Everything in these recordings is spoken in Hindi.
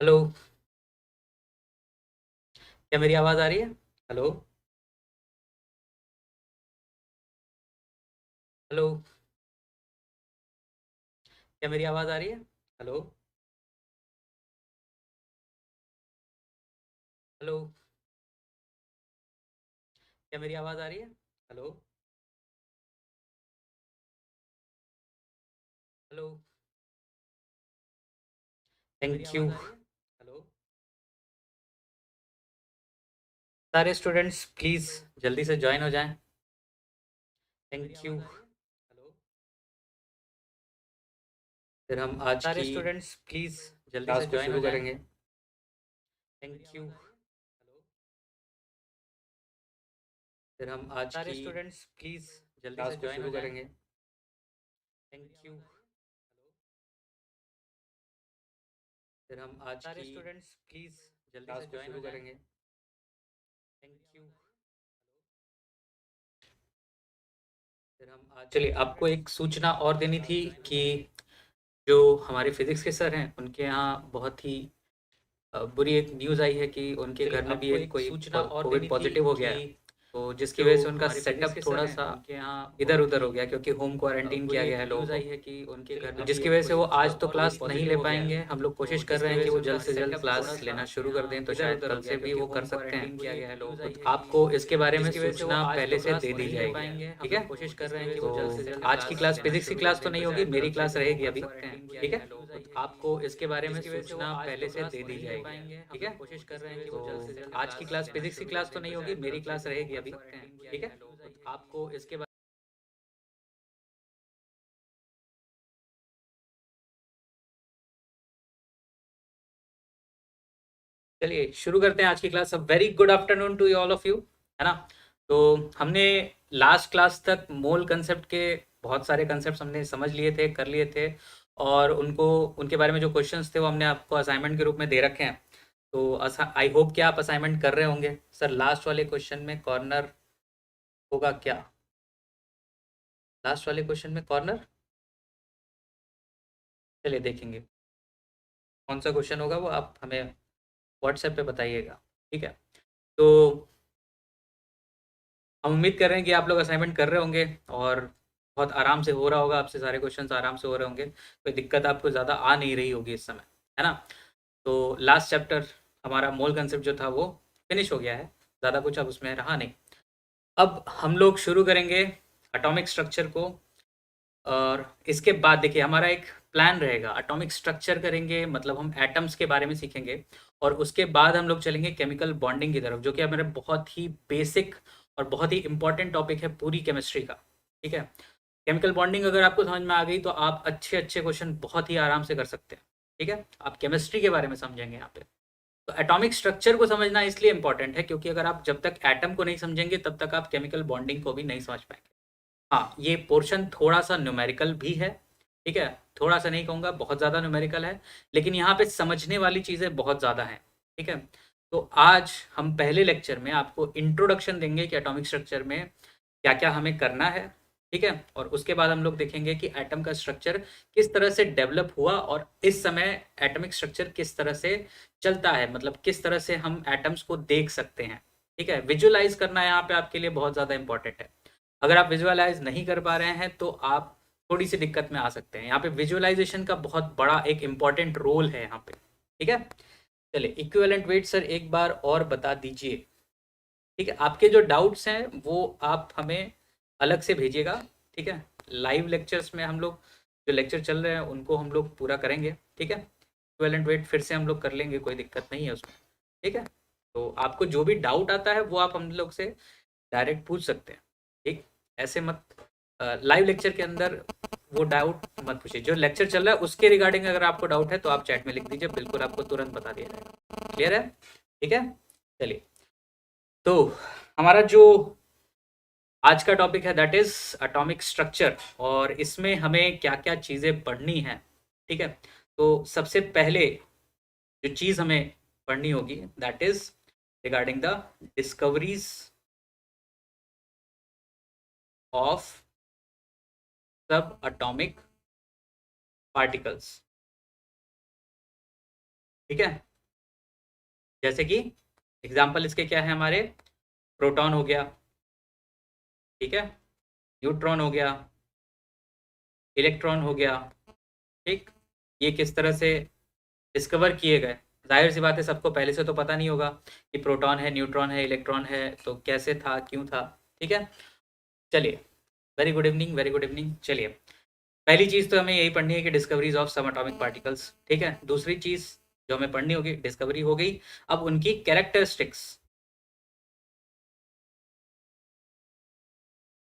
हेलो। क्या मेरी आवाज़ आ रही है? हेलो। हेलो। क्या मेरी आवाज़ आ रही है? हेलो। हेलो। क्या मेरी आवाज़ आ रही है? Hello. Hello. Thank you. Hello. सारे स्टूडेंट्स प्लीज़ जल्दी से ज्वाइन हो जाएं। Thank you. हेलो। फिर हम आज सारे की स्टूडेंट्स प्लीज़ जल्दी क्लास से को ज्वाइन हो शुरू जाएं। करेंगे। Thank you. हेलो। फिर हम आज सारे की स्टूडेंट्स प्लीज़ जल्दी क्लास से को ज्वाइन हो शुरू जाएं। करेंगे। Thank you. हेलो। फिर हम आज सारे की स्टूडेंट्स प्लीज़ जल्दी क्लास से को ज्वाइन हो शुरू जाएं। करेंगे। Thank you. फिर हम आज चलिए, की आपको एक सूचना और देनी क्लास थी को शुरू कि करेंगे। जो हमारे फिजिक्स के सर हैं उनके यहाँ बहुत ही बुरी एक न्यूज़ आई है कि उनके चलिए, घर में भी आपको एक एक कोई सूचना और कोविड देनी थी पॉजिटिव हो गया कि है। तो जिसकी जो वजह से उनका हमारे फिजिक्स सेटअप के सर थोड़ा हैं सा उनके यहाँ इधर बहुत उधर ही हो गया, क्योंकि होम क्वारंटीन बुरी किया गया एक है लोगों न्यूज़ को। आई है कि उनके घर तो में भी जिसकी एक वजह से वो कोई आज तो कोविड क्लास नहीं ले पॉजिटिव हो गया है। पाएंगे। हम लोग तो कोशिश कर रहे जिसकी हैं वजह कि से वो उनका जल्द से जल्द सेटअप क्लास थोड़ा सा लेना शुरू कर दें, तो इधर शायद उधर कल हो गया, से भी क्योंकि वो कर होम सकते हैं। क्वारंटीन किया गया है लोगों को। तो तो आपको इसके बारे में जिसकी वजह से वो सूचना आज तो पहले से क्लास दे दी नहीं ले जाएगी। पाएंगे। हम ठीक है? लोग कोशिश कर रहे हैं कि तो वो जल्द से जल्द आज की क्लास क्लास लेना फिजिक्स की शुरू कर क्लास तो दें, नहीं तो होगी, शायद मेरी कल से क्लास भी वो रहेगी कर अभी। सकते हैं। ठीक है? लोगों को। तो तो आपको इसके बारे में जिसकी वजह से वो सूचना आज तो पहले से क्लास दे दी नहीं ले जाएगी। पाएंगे। हम ठीक है? लोग कोशिश कर रहे हैं कि तो वो जल्द से जल्द आज की क्लास क्लास लेना फिजिक्स की शुरू कर क्लास तो दें, नहीं तो होगी, शायद कल मेरी से क्लास भी वो रहेगी कर अभी। सकते हैं। ठीक है? तो आपको इसके बारे चलिए शुरू करते हैं आज की class. Very good afternoon to all of you, है ना? तो हमने लास्ट क्लास तक मोल कंसेप्ट के बहुत सारे कंसेप्ट हमने समझ लिए थे, कर लिए थे, और उनको उनके बारे में जो क्वेश्चंस थे वो हमने आपको असाइनमेंट के रूप में दे रखे हैं। तो आई होप कि आप असाइनमेंट कर रहे होंगे। सर, लास्ट वाले क्वेश्चन में कॉर्नर होगा क्या? लास्ट वाले क्वेश्चन में कॉर्नर, चलिए देखेंगे कौन सा क्वेश्चन होगा, वो आप हमें व्हाट्सएप पे बताइएगा। ठीक है? तो हम उम्मीद कर रहे हैं कि आप लोग असाइनमेंट कर रहे होंगे और बहुत आराम से हो रहा होगा, आपसे सारे क्वेश्चंस आराम से हो रहे होंगे, कोई दिक्कत आपको ज़्यादा आ नहीं रही होगी इस समय, है ना? तो लास्ट चैप्टर हमारा मोल कंसेप्ट जो था वो फिनिश हो गया है, ज़्यादा कुछ अब उसमें रहा नहीं। अब हम लोग शुरू करेंगे एटॉमिक स्ट्रक्चर को, और इसके बाद देखिए हमारा एक प्लान रहेगा। एटॉमिक स्ट्रक्चर करेंगे, मतलब हम एटम्स के बारे में सीखेंगे, और उसके बाद हम लोग चलेंगे केमिकल बॉन्डिंग की तरफ, जो कि हमारे बहुत ही बेसिक और बहुत ही इंपॉर्टेंट टॉपिक है पूरी केमिस्ट्री का। ठीक है? केमिकल बॉन्डिंग अगर आपको समझ में आ गई तो आप अच्छे अच्छे क्वेश्चन बहुत ही आराम से कर सकते हैं। ठीक है? आप केमिस्ट्री के बारे में समझेंगे यहाँ पे। तो एटॉमिक स्ट्रक्चर को समझना इसलिए इंपॉर्टेंट है क्योंकि अगर आप जब तक एटम को नहीं समझेंगे तब तक आप केमिकल बॉन्डिंग को भी नहीं समझ पाएंगे। हाँ, ये पोर्शन थोड़ा-सा न्यूमेरिकल भी है, ठीक है? थोड़ा-सा नहीं कहूँगा, बहुत ज़्यादा न्यूमेरिकल है, लेकिन यहाँ पे समझने वाली चीज़ें बहुत ज़्यादा हैं, ठीक है? तो आज हम पहले लेक्चर में आपको इंट्रोडक्शन देंगे कि एटॉमिक स्ट्रक्चर में क्या-क्या हमें करना है, ठीक है? और उसके बाद हम लोग देखेंगे कि एटम का स्ट्रक्चर किस तरह से डेवलप हुआ और इस समय एटॉमिक स्ट्रक्चर किस तरह से चलता है, मतलब किस तरह से हम एटम्स को देख सकते हैं, ठीक है? विजुअलाइज़ करना यहाँ पे आपके लिए बहुत ज़्यादा इम्पोर्टेंट है। अगर आप विजुअलाइज नहीं कर पा रहे हैं तो आप थोड़ी सी दिक्कत में आ सकते हैं। यहाँ पे विजुअलाइजेशन का बहुत बड़ा एक इम्पॉर्टेंट रोल है यहाँ पे। ठीक है? चलिए, इक्विवेलेंट वेट सर एक बार और बता दीजिए। ठीक है? आपके जो डाउट्स हैं वो आप हमें अलग से भेजिएगा। ठीक है? लाइव लेक्चर्स में हम लोग जो लेक्चर चल रहे हैं उनको हम लोग पूरा करेंगे। ठीक है? इक्विवेलेंट वेट फिर से हम लोग कर लेंगे, कोई दिक्कत नहीं है उसमें। ठीक है? तो आपको जो भी डाउट आता है वो आप हम लोग से डायरेक्ट पूछ सकते हैं। ठीक? ऐसे मत, लाइव लेक्चर के अंदर वो डाउट मत पूछिए। जो लेक्चर चल रहा है उसके रिगार्डिंग अगर आपको डाउट है तो आप चैट में लिख दीजिए, बिल्कुल आपको तुरंत बता दिया जाएगा। क्लियर है? ठीक है? चलिए, तो हमारा जो आज का टॉपिक है दैट इज एटॉमिक स्ट्रक्चर, और इसमें हमें क्या क्या चीज़ें पढ़नी है। ठीक है? तो सबसे पहले जो चीज़ हमें पढ़नी होगी that is regarding the discoveries of सब एटॉमिक पार्टिकल्स। ठीक है? जैसे कि एग्जाम्पल इसके क्या है हमारे, प्रोटॉन हो गया, ठीक है, न्यूट्रॉन हो गया, इलेक्ट्रॉन हो गया, ठीक। ये किस तरह से डिस्कवर किए गए, जाहिर सी बात है सबको पहले से तो पता नहीं होगा कि प्रोटॉन है, न्यूट्रॉन है, इलेक्ट्रॉन है, तो कैसे था, क्यों था, ठीक है। चलिए, very good evening, very good evening. चलिए, पहली चीज़ तो हमें यही पढ़नी है कि डिस्कवरीज ऑफ सब एटॉमिक पार्टिकल्स, ठीक है। दूसरी चीज़ जो हमें पढ़नी होगी, डिस्कवरी हो गई, अब उनकी कैरेक्टरिस्टिक्स,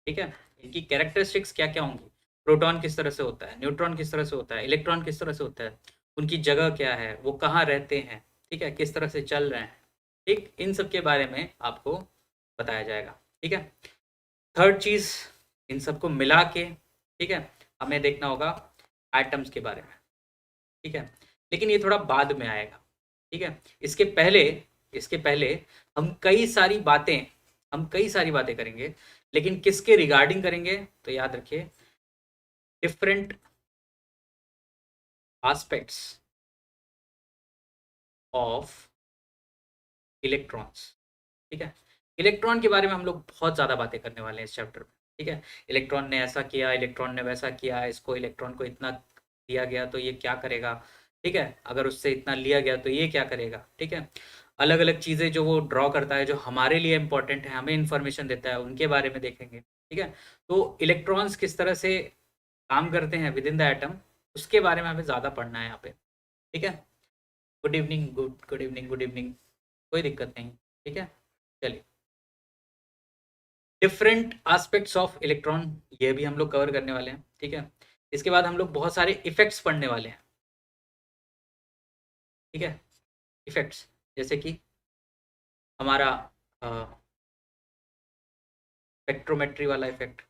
ठीक है, इनकी कैरेक्टरिस्टिक्स क्या क्या होंगी, प्रोटॉन किस तरह से होता है, न्यूट्रॉन किस तरह से होता है, इलेक्ट्रॉन किस तरह से होता है, उनकी जगह क्या है, वो कहाँ रहते हैं, ठीक है, किस तरह से चल रहे हैं, ठीक, इन सब के बारे में आपको बताया जाएगा, ठीक है। थर्ड चीज़, इन सबको मिला के, ठीक है, हमें देखना होगा एटम्स के बारे में, ठीक है, लेकिन ये थोड़ा बाद में आएगा, ठीक है। इसके पहले हम कई सारी बातें करेंगे, लेकिन किसके रिगार्डिंग करेंगे, तो याद रखिए, डिफरेंट एस्पेक्ट्स ऑफ इलेक्ट्रॉन्स, ठीक है। इलेक्ट्रॉन के बारे में हम लोग बहुत ज़्यादा बातें करने वाले हैं इस चैप्टर में, ठीक है। इलेक्ट्रॉन ने ऐसा किया, इलेक्ट्रॉन ने वैसा किया, इसको इलेक्ट्रॉन को इतना दिया गया तो ये क्या करेगा, ठीक है, अगर उससे इतना लिया गया तो ये क्या करेगा, ठीक है। अलग अलग चीज़ें जो वो ड्रॉ करता है, जो हमारे लिए इंपॉर्टेंट है, हमें इंफॉर्मेशन देता है, उनके बारे में देखेंगे, ठीक है। तो इलेक्ट्रॉन्स किस तरह से काम करते हैं विद इन द एटम, उसके बारे में हमें ज़्यादा पढ़ना है यहाँ पे, ठीक है। Good evening, good evening, good evening, कोई दिक्कत नहीं, ठीक है। चलिए, डिफरेंट एस्पेक्ट्स ऑफ इलेक्ट्रॉन, ये भी हम लोग कवर करने वाले हैं, ठीक है। इसके बाद हम लोग बहुत सारे इफेक्ट्स पढ़ने वाले हैं, ठीक है। इफेक्ट्स जैसे कि हमारा स्पेक्ट्रोमेट्री वाला इफेक्ट,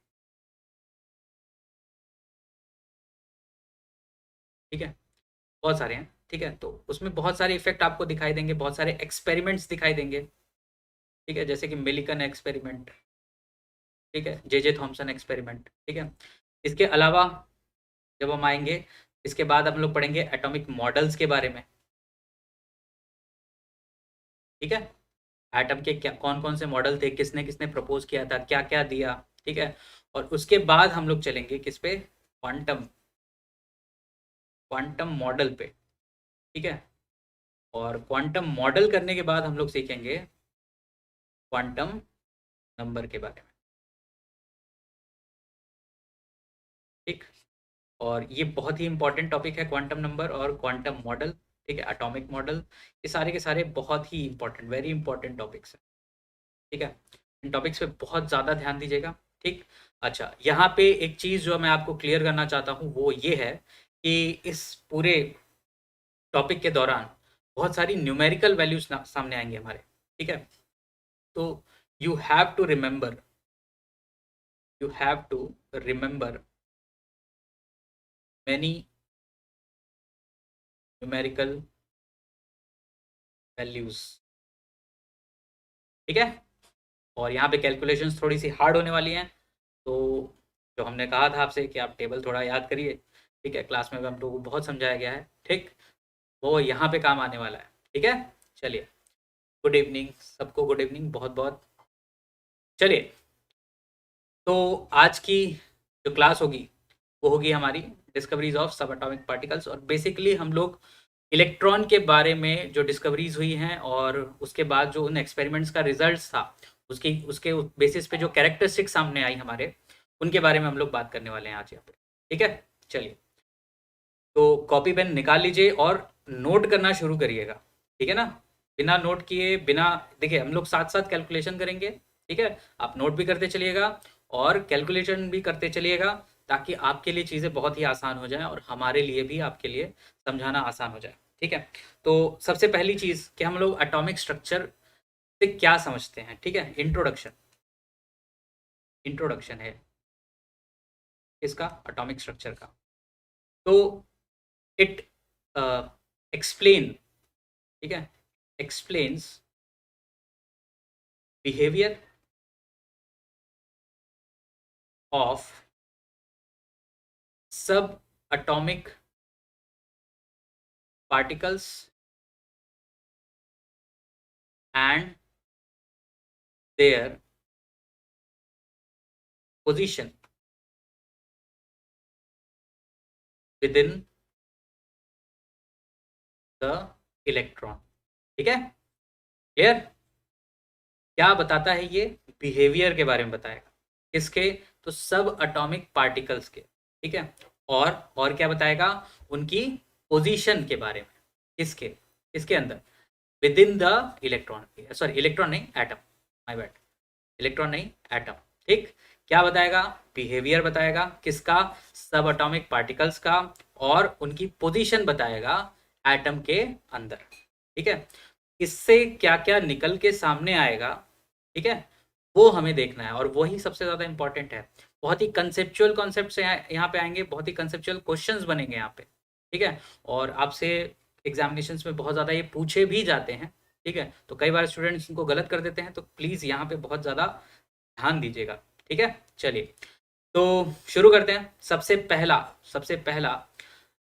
ठीक है, बहुत सारे हैं, ठीक है। तो उसमें बहुत सारे इफेक्ट आपको दिखाई देंगे, बहुत सारे एक्सपेरिमेंट्स दिखाई देंगे, ठीक है, जैसे कि मिलिकन एक्सपेरिमेंट, ठीक है, जे थॉमसन एक्सपेरिमेंट, ठीक है। इसके अलावा जब हम आएंगे, इसके बाद हम लोग पढ़ेंगे एटॉमिक मॉडल्स के बारे में, ठीक है। एटम के क्या कौन कौन से मॉडल थे, किसने किसने प्रपोज किया था, क्या क्या दिया, ठीक है। और उसके बाद हम लोग चलेंगे किस पे, क्वांटम, क्वांटम मॉडल पे, ठीक है। और क्वांटम मॉडल करने के बाद हम लोग सीखेंगे क्वांटम नंबर के बारे में, ठीक। और ये बहुत ही इंपॉर्टेंट टॉपिक है, क्वांटम नंबर और क्वांटम मॉडल, ठीक है, एटॉमिक मॉडल, ये सारे के सारे बहुत ही इंपॉर्टेंट, वेरी इंपॉर्टेंट टॉपिक्स हैं, ठीक है। इन टॉपिक्स पे बहुत ज़्यादा ध्यान दीजिएगा, ठीक। अच्छा, यहाँ पे एक चीज़ जो मैं आपको क्लियर करना चाहता हूँ वो ये है कि इस पूरे टॉपिक के दौरान बहुत सारी न्यूमेरिकल वैल्यूज सामने आएंगे हमारे, ठीक है। तो you have to remember, you have to remember many numerical values, ठीक है। और यहाँ पे कैलकुलेशंस थोड़ी सी हार्ड होने वाली हैं, तो जो हमने कहा था आपसे कि आप टेबल थोड़ा याद करिए, ठीक है, क्लास में भी हम लोगों को बहुत समझाया गया है, ठीक, वो यहाँ पे काम आने वाला है, ठीक है। चलिए, गुड इवनिंग सबको, गुड इवनिंग, बहुत बहुत। चलिए, तो आज की जो क्लास होगी वो होगी हमारी डिस्कवरीज ऑफ सब एटॉमिक पार्टिकल्स, और बेसिकली हम लोग इलेक्ट्रॉन के बारे में जो डिस्कवरीज हुई हैं और उसके बाद जो उन एक्सपेरिमेंट्स का रिजल्ट्स था, उसकी उसके बेसिस पे जो कैरेक्टरिस्टिक्स सामने आई हमारे, उनके बारे में हम लोग बात करने वाले हैं आज यहाँ पे, ठीक है। चलिए, तो कॉपी पेन निकाल लीजिए और नोट करना शुरू करिएगा, ठीक है ना। बिना नोट किए, बिना, देखिए हम लोग साथ साथ कैलकुलेशन करेंगे, ठीक है, आप नोट भी करते चलिएगा और कैलकुलेशन भी करते चलिएगा, ताकि आपके लिए चीज़ें बहुत ही आसान हो जाएं और हमारे लिए भी आपके लिए समझाना आसान हो जाए, ठीक है। तो सबसे पहली चीज़ कि हम लोग एटॉमिक स्ट्रक्चर से क्या समझते हैं, ठीक है, इंट्रोडक्शन, इंट्रोडक्शन है इसका, एटॉमिक स्ट्रक्चर का। तो इट एक्सप्लेन, ठीक है, एक्सप्लेन्स बिहेवियर ऑफ सब atomic particles and their position within the electron. ठीक है, क्लियर? क्या बताता है ये? बिहेवियर के बारे में बताएगा। किसके? तो सब एटॉमिक पार्टिकल्स के। ठीक है, और क्या बताएगा? उनकी पोजीशन के बारे में। किसके? किसके अंदर? With in the electron, sorry electron नहीं, एटम, माय बैड, इलेक्ट्रॉन नहीं, एटम। ठीक, क्या बताएगा? बिहेवियर बताएगा। किसका? सब एटॉमिक पार्टिकल्स का, और उनकी पोजीशन बताएगा एटम के अंदर। ठीक है, इससे क्या क्या निकल के सामने आएगा, ठीक है, वो हमें देखना है, और वही सबसे ज़्यादा इंपॉर्टेंट है। बहुत ही कंसेप्चुअल कॉन्सेप्ट यहाँ पे आएंगे, बहुत ही कंसेप्चुअल क्वेश्चंस बनेंगे यहाँ पे। ठीक है, और आपसे एग्जामिनेशंस में बहुत ज़्यादा ये पूछे भी जाते हैं। ठीक है, तो कई बार स्टूडेंट्स इनको गलत कर देते हैं, तो प्लीज़ यहाँ पे बहुत ज़्यादा ध्यान दीजिएगा। ठीक है, चलिए तो शुरू करते हैं। सबसे पहला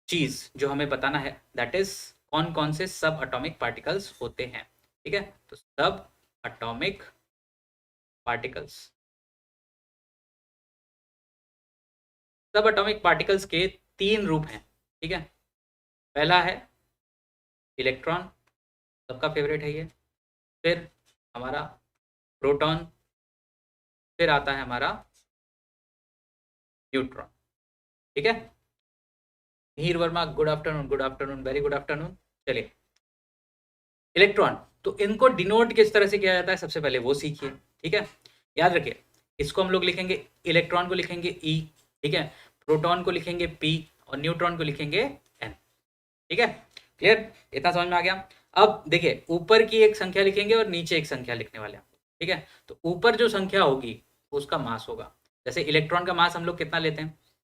चीज़ जो हमें बताना है, दैट इज कौन कौन से सब एटॉमिक पार्टिकल्स होते हैं। ठीक है, तो सब एटॉमिक पार्टिकल्स, सब एटॉमिक पार्टिकल्स के 3 रूप हैं। ठीक है, पहला है इलेक्ट्रॉन, सबका फेवरेट है ये। फिर हमारा प्रोटॉन, फिर आता है हमारा न्यूट्रॉन। ठीक है, Heer Verma, good afternoon, good afternoon, very good afternoon. चलिए, इलेक्ट्रॉन, तो इनको डिनोट किस तरह से किया जाता है, सबसे पहले वो सीखिए। ठीक है, याद रखिए, इसको हम लोग लिखेंगे, इलेक्ट्रॉन को लिखेंगे ई, ठीक है, प्रोटॉन को लिखेंगे पी, और न्यूट्रॉन को लिखेंगे एन। ठीक है, क्लियर? इतना समझ में आ गया? अब देखिए, ऊपर की एक संख्या लिखेंगे और नीचे एक संख्या लिखने वाले हैं। ठीक है, तो ऊपर जो संख्या होगी उसका मास होगा। जैसे इलेक्ट्रॉन का मास हम लोग कितना लेते हैं,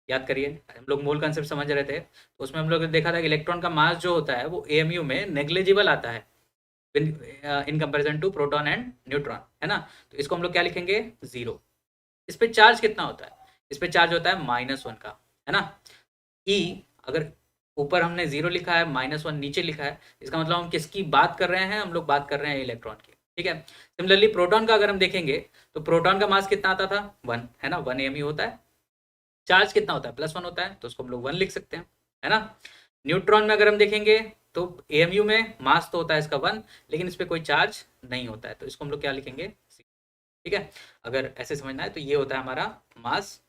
याद करिए, हम लोग मोल कंसेप्ट समझ रहे थे, तो उसमें हम लोग ने देखा था कि इलेक्ट्रॉन का मास जो होता है वो एएमयू में नेग्लिजिबल आता है in comparison to proton and neutron, है ना। तो इसको हम लोग क्या लिखेंगे? 0। इस पे चार्ज कितना होता है? इस पे चार्ज होता है -1 का, है ना। ई, अगर ऊपर हमने 0 लिखा है, -1 नीचे लिखा है, इसका मतलब हम किसकी बात कर रहे हैं? हम लोग बात कर रहे हैं इलेक्ट्रॉन की। ठीक है, सिमिलरली प्रोटॉन का अगर हम देखेंगे, तो प्रोटॉन का मास कितना आता था? 1, है ना, 1 एमयू होता है। चार्ज कितना होता है? +1 होता है, तो उसको हम लोग 1 लिख सकते हैं, है ना। न्यूट्रॉन में अगर हम देखेंगे, तो एएमयू में मास तो होता है इसका 1, लेकिन इस पर कोई चार्ज नहीं होता है, तो इसको हम लोग क्या लिखेंगे? 6। ठीक है, अगर ऐसे समझना है तो ये होता है हमारा मास,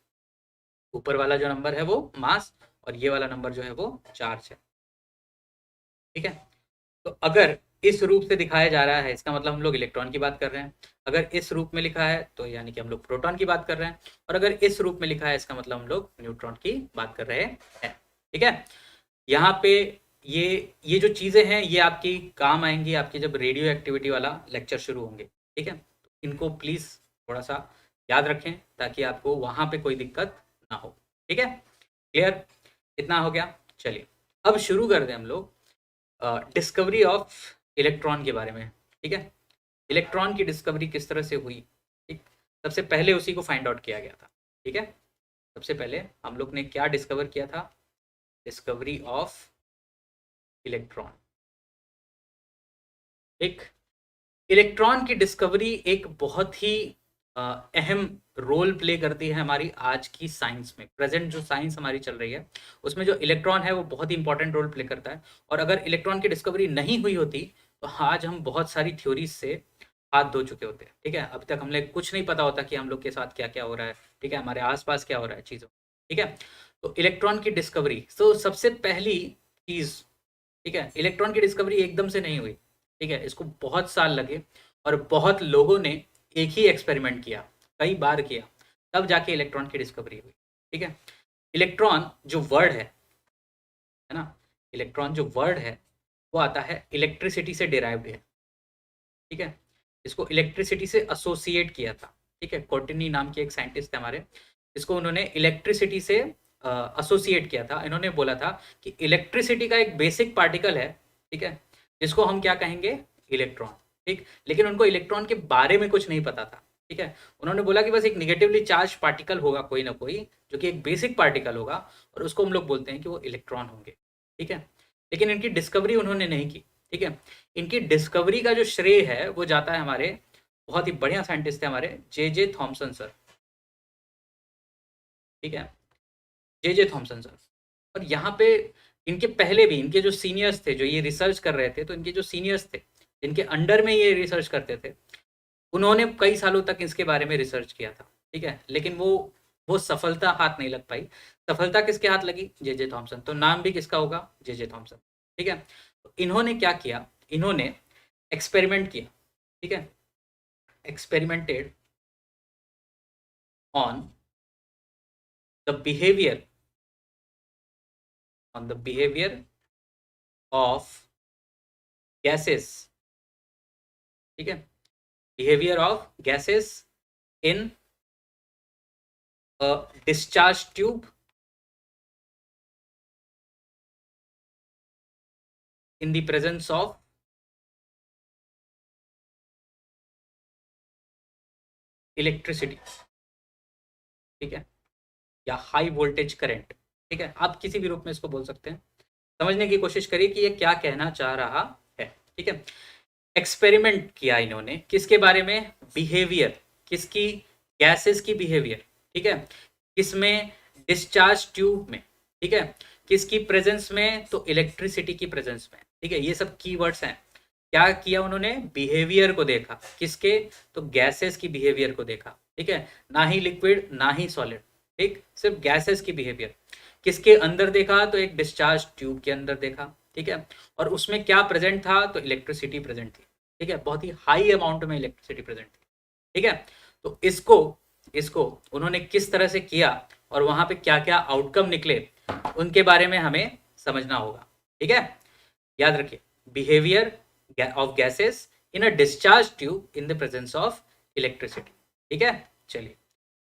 ऊपर वाला जो नंबर है वो मास, और ये वाला नंबर जो है वो चार्ज है। ठीक है, तो अगर इस रूप से दिखाया जा रहा है, इसका मतलब हम लोग इलेक्ट्रॉन की बात कर रहे हैं। अगर इस रूप में लिखा है, तो यानी कि हम लोग प्रोटॉन की बात कर रहे हैं। और अगर इस रूप में लिखा है, इसका मतलब हम लोग न्यूट्रॉन की बात कर रहे हैं। ठीक है, यहाँ पे ये जो चीज़ें हैं, ये आपकी काम आएंगी आपकी जब रेडियो एक्टिविटी वाला लेक्चर शुरू होंगे। ठीक है, तो इनको प्लीज़ थोड़ा सा याद रखें, ताकि आपको वहाँ पे कोई दिक्कत ना हो। ठीक है, क्लियर? इतना हो गया। चलिए, अब शुरू कर दें हम लोग डिस्कवरी ऑफ इलेक्ट्रॉन के बारे में। ठीक है, इलेक्ट्रॉन की डिस्कवरी किस तरह से हुई? ठीक, सबसे पहले उसी को फाइंड आउट किया गया था। ठीक है, सबसे पहले हम लोग ने क्या डिस्कवर किया था? Discovery of electron. एक इलेक्ट्रॉन की डिस्कवरी एक बहुत ही अहम रोल प्ले करती है हमारी आज की साइंस में। प्रेजेंट जो साइंस हमारी चल रही है, उसमें जो इलेक्ट्रॉन है वो बहुत ही इंपॉर्टेंट रोल प्ले करता है। और अगर इलेक्ट्रॉन की डिस्कवरी नहीं हुई होती, तो आज हम बहुत सारी थ्योरीज से हाथ धो चुके होते हैं। ठीक है, अभी तक हमें कुछ नहीं पता होता कि हम लोग के साथ क्या क्या हो रहा है। ठीक है, हमारे आसपास क्या हो रहा है चीज़ों। ठीक है, तो इलेक्ट्रॉन की डिस्कवरी, तो सबसे पहली चीज़, ठीक है, इलेक्ट्रॉन की डिस्कवरी एकदम से नहीं हुई। ठीक है, इसको बहुत साल लगे, और बहुत लोगों ने एक ही एक्सपेरिमेंट किया, कई बार किया, तब जाके इलेक्ट्रॉन की डिस्कवरी हुई। ठीक है, इलेक्ट्रॉन जो वर्ड है ना, इलेक्ट्रॉन जो वर्ड है वो आता है इलेक्ट्रिसिटी से डिराइव्ड है। ठीक है, इसको इलेक्ट्रिसिटी से एसोसिएट किया था। ठीक है, कोर्टिनी नाम के एक साइंटिस्ट थे हमारे, इसको उन्होंने इलेक्ट्रिसिटी से एसोसिएट किया था। इन्होंने बोला था कि इलेक्ट्रिसिटी का एक बेसिक पार्टिकल है, ठीक है, जिसको हम क्या कहेंगे? इलेक्ट्रॉन। ठीक, लेकिन उनको इलेक्ट्रॉन के बारे में कुछ नहीं पता था। ठीक है, उन्होंने बोला कि बस एक निगेटिवली चार्ज पार्टिकल होगा कोई ना कोई, जो कि एक बेसिक पार्टिकल होगा, और उसको हम लोग बोलते हैं कि वो इलेक्ट्रॉन होंगे। ठीक है, लेकिन इनकी डिस्कवरी उन्होंने नहीं की। ठीक है। इनकी डिस्कवरी का जो श्रेय है वो जाता है हमारे बहुत ही बढ़िया साइंटिस्ट थे हमारे जे थॉमसन सर, ठीक है, जे थॉमसन सर। और यहाँ पे इनके पहले भी इनके जो सीनियर्स थे जो ये रिसर्च कर रहे थे, तो इनके जो सीनियर्स थे जिनके अंडर में ये रिसर्च करते थे, उन्होंने कई सालों तक इसके बारे में रिसर्च किया था, ठीक है, लेकिन वो सफलता हाथ नहीं लग पाई। सफलता किसके हाथ लगी? J Thomson. तो नाम भी किसका होगा? जे थॉमसन, ठीक है। तो इन्होंने क्या किया? इन्होंने एक्सपेरिमेंट किया, ठीक है, experimented on the behaviour of gases, ठीक है, behaviour of gases in discharge tube in the presence of electricity, ठीक है, या हाई वोल्टेज करंट, ठीक है, आप किसी भी रूप में इसको बोल सकते हैं। समझने की कोशिश करिए कि ये क्या कहना चाह रहा है, ठीक है। एक्सपेरिमेंट किया इन्होंने किसके बारे में? बिहेवियर, किसकी? गैसेस की बिहेवियर, ठीक है, किसमें? डिस्चार्ज ट्यूब में, ठीक है, किसकी प्रेजेंस में? तो इलेक्ट्रिसिटी की प्रेजेंस में, ठीक है। ये सब कीवर्ड्स हैं। क्या किया उन्होंने? बिहेवियर को देखा। किसके? तो गैसेस की बिहेवियर को देखा, ठीक है, ना ही लिक्विड ना ही सॉलिड, ठीक, सिर्फ गैसेस की बिहेवियर। किसके अंदर देखा? तो एक डिस्चार्ज ट्यूब के अंदर देखा, ठीक है, और उसमें क्या प्रेजेंट था? तो इलेक्ट्रिसिटी प्रेजेंट थी, ठीक है, बहुत ही हाई अमाउंट में इलेक्ट्रिसिटी प्रेजेंट थी, ठीक है। तो इसको इसको उन्होंने किस तरह से किया और वहां पे क्या क्या आउटकम निकले, उनके बारे में हमें समझना होगा, ठीक है। याद रखिए, behaviour of gases in a discharge tube in the presence of electricity, ठीक है। चलिए,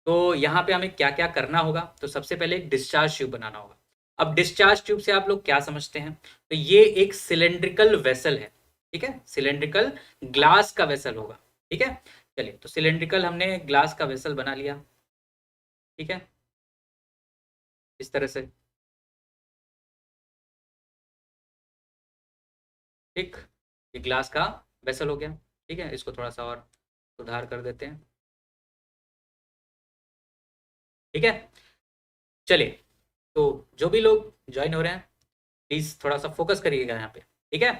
तो यहाँ पे हमें क्या क्या करना होगा? तो सबसे पहले एक डिस्चार्ज ट्यूब बनाना होगा। अब डिस्चार्ज ट्यूब से आप लोग क्या समझते हैं? तो ये एक सिलेंड्रिकल वेसल है, ठीक है, सिलेंड्रिकल ग्लास का वेसल होगा, ठीक है। चलिए, तो सिलेंड्रिकल हमने ग्लास का वेसल बना लिया, ठीक है, इस तरह से, ठीक, ये ग्लास का वेसल हो गया, ठीक है। इसको थोड़ा सा और सुधार कर देते हैं, ठीक है। चलिए, तो जो भी लोग ज्वाइन हो रहे हैं प्लीज थोड़ा सा फोकस करिएगा यहाँ पे, ठीक है।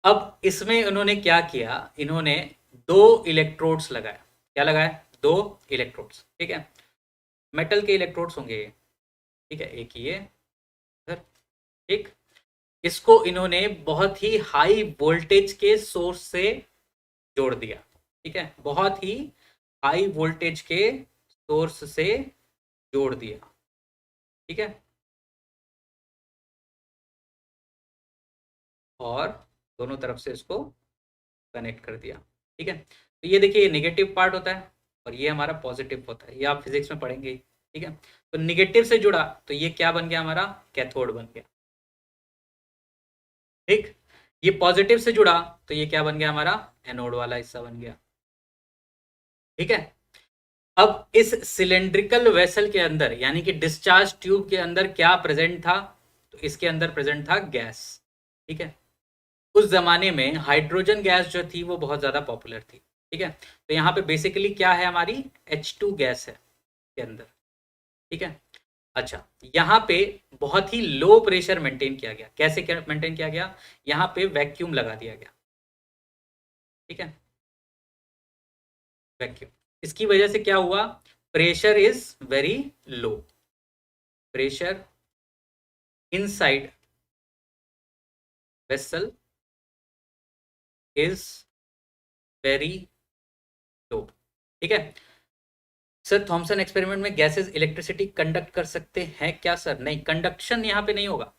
अब इसमें उन्होंने क्या किया? इन्होंने दो इलेक्ट्रोड्स लगाया। क्या लगाया? दो इलेक्ट्रोड्स, ठीक है, मेटल के इलेक्ट्रोड्स होंगे ये, ठीक है, एक ये इधर, ठीक। इसको इन्होंने बहुत ही हाई वोल्टेज के सोर्स से जोड़ दिया, ठीक है, बहुत ही हाई वोल्टेज के सोर्स से जोड़ दिया, ठीक है, और दोनों तरफ से इसको कनेक्ट कर दिया, ठीक है। तो ये देखिए, ये नेगेटिव पार्ट होता है और ये हमारा पॉजिटिव होता है, ये आप फिजिक्स में पढ़ेंगे, ठीक है। तो नेगेटिव से जुड़ा तो ये क्या बन गया? हमारा कैथोड बन गया, ठीक। ये पॉजिटिव से जुड़ा तो ये क्या बन गया? हमारा एनोड वाला हिस्सा बन गया, ठीक है। अब इस सिलेंड्रिकल वेसल के अंदर यानी कि डिस्चार्ज ट्यूब के अंदर क्या प्रेजेंट था? तो इसके अंदर प्रेजेंट था गैस, ठीक है। उस जमाने में हाइड्रोजन गैस जो थी वो बहुत ज्यादा पॉपुलर थी, ठीक है। तो यहाँ पे बेसिकली क्या है? हमारी H2 गैस है के अंदर, ठीक है। अच्छा, यहाँ पे बहुत ही लो प्रेशर मेंटेन किया गया। कैसे मेंटेन किया गया? यहाँ पे वैक्यूम लगा दिया गया, ठीक है, वैक्यूम। इसकी वजह से क्या हुआ? Pressure is very low, pressure inside vessel is very low, ठीक है। सर, थॉमसन एक्सपेरिमेंट में गैसेस इलेक्ट्रिसिटी कंडक्ट कर सकते हैं क्या? सर नहीं, कंडक्शन यहाँ पे नहीं होगा,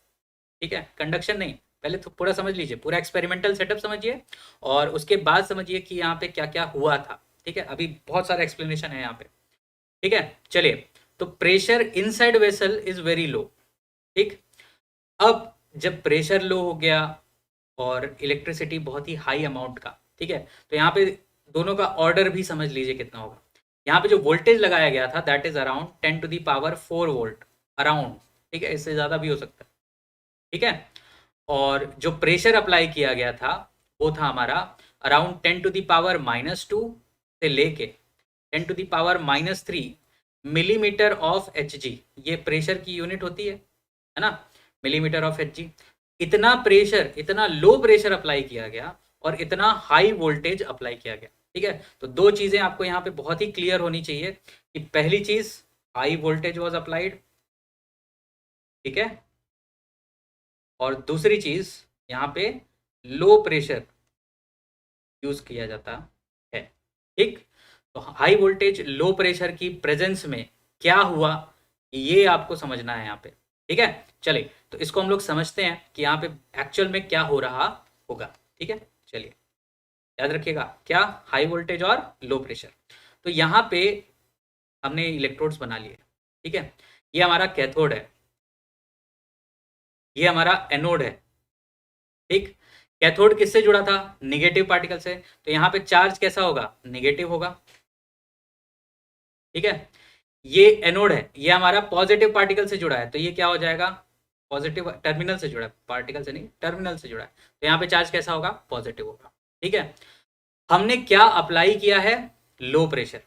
ठीक है, कंडक्शन नहीं। पहले तो पूरा समझ लीजिए, पूरा एक्सपेरिमेंटल सेटअप समझिए और उसके बाद समझिए कि यहाँ पे क्या क्या हुआ था, ठीक है। अभी बहुत सारा एक्सप्लेनेशन है यहाँ पे, ठीक है। चलिए, तो pressure inside vessel is very low, ठीक। अब जब प्रेशर लो हो गया और इलेक्ट्रिसिटी बहुत ही हाई अमाउंट का, ठीक है, तो यहाँ पे दोनों का ऑर्डर भी समझ लीजिए कितना होगा। यहाँ पे जो वोल्टेज लगाया गया था that is around 10⁴ volt, around, ठीक है, इससे ज्यादा भी हो सकता है, ठीक है। और जो प्रेशर अप्लाई किया गया था वो था हमारा अराउंड 10⁻⁻² से लेके 10⁻³ मिलीमीटर ऑफ Hg, ये प्रेशर की यूनिट होती है ना, मिलीमीटर ऑफ Hg। इतना प्रेशर, इतना लो प्रेशर अप्लाई किया गया और इतना हाई वोल्टेज अप्लाई किया गया। ठीक है, तो दो चीजें आपको यहाँ पे बहुत ही क्लियर होनी चाहिए कि पहली चीज हाई वोल्टेज वाज अप्लाइड, ठीक है, और दूसरी चीज यहाँ पे लो प्रेशर यूज किया जाता है। ठीक, तो हाई वोल्टेज लो प्रेशर की प्रेजेंस में क्या हुआ ये आपको समझना है यहाँ पे। ठीक है, चलिए तो इसको हम लोग समझते हैं कि यहाँ पे एक्चुअल में क्या हो रहा होगा। ठीक है, चलिए याद रखिएगा क्या, हाई वोल्टेज और लो प्रेशर। तो यहाँ पे हमने इलेक्ट्रोड्स बना लिए। ठीक है, ये हमारा कैथोड है, ये हमारा एनोड है। ठीक, कैथोड किससे जुड़ा था, निगेटिव पार्टिकल से, तो यहाँ पे चार्ज कैसा होगा, निगेटिव होगा। ठीक है, ये एनोड है, ये हमारा पॉजिटिव पार्टिकल से जुड़ा है, तो ये क्या हो जाएगा, पॉजिटिव टर्मिनल से जुड़ा है, पार्टिकल से नहीं टर्मिनल से जुड़ा है, तो यहाँ पे चार्ज कैसा होगा, पॉजिटिव होगा। ठीक है, हमने क्या अप्लाई किया है, low pressure.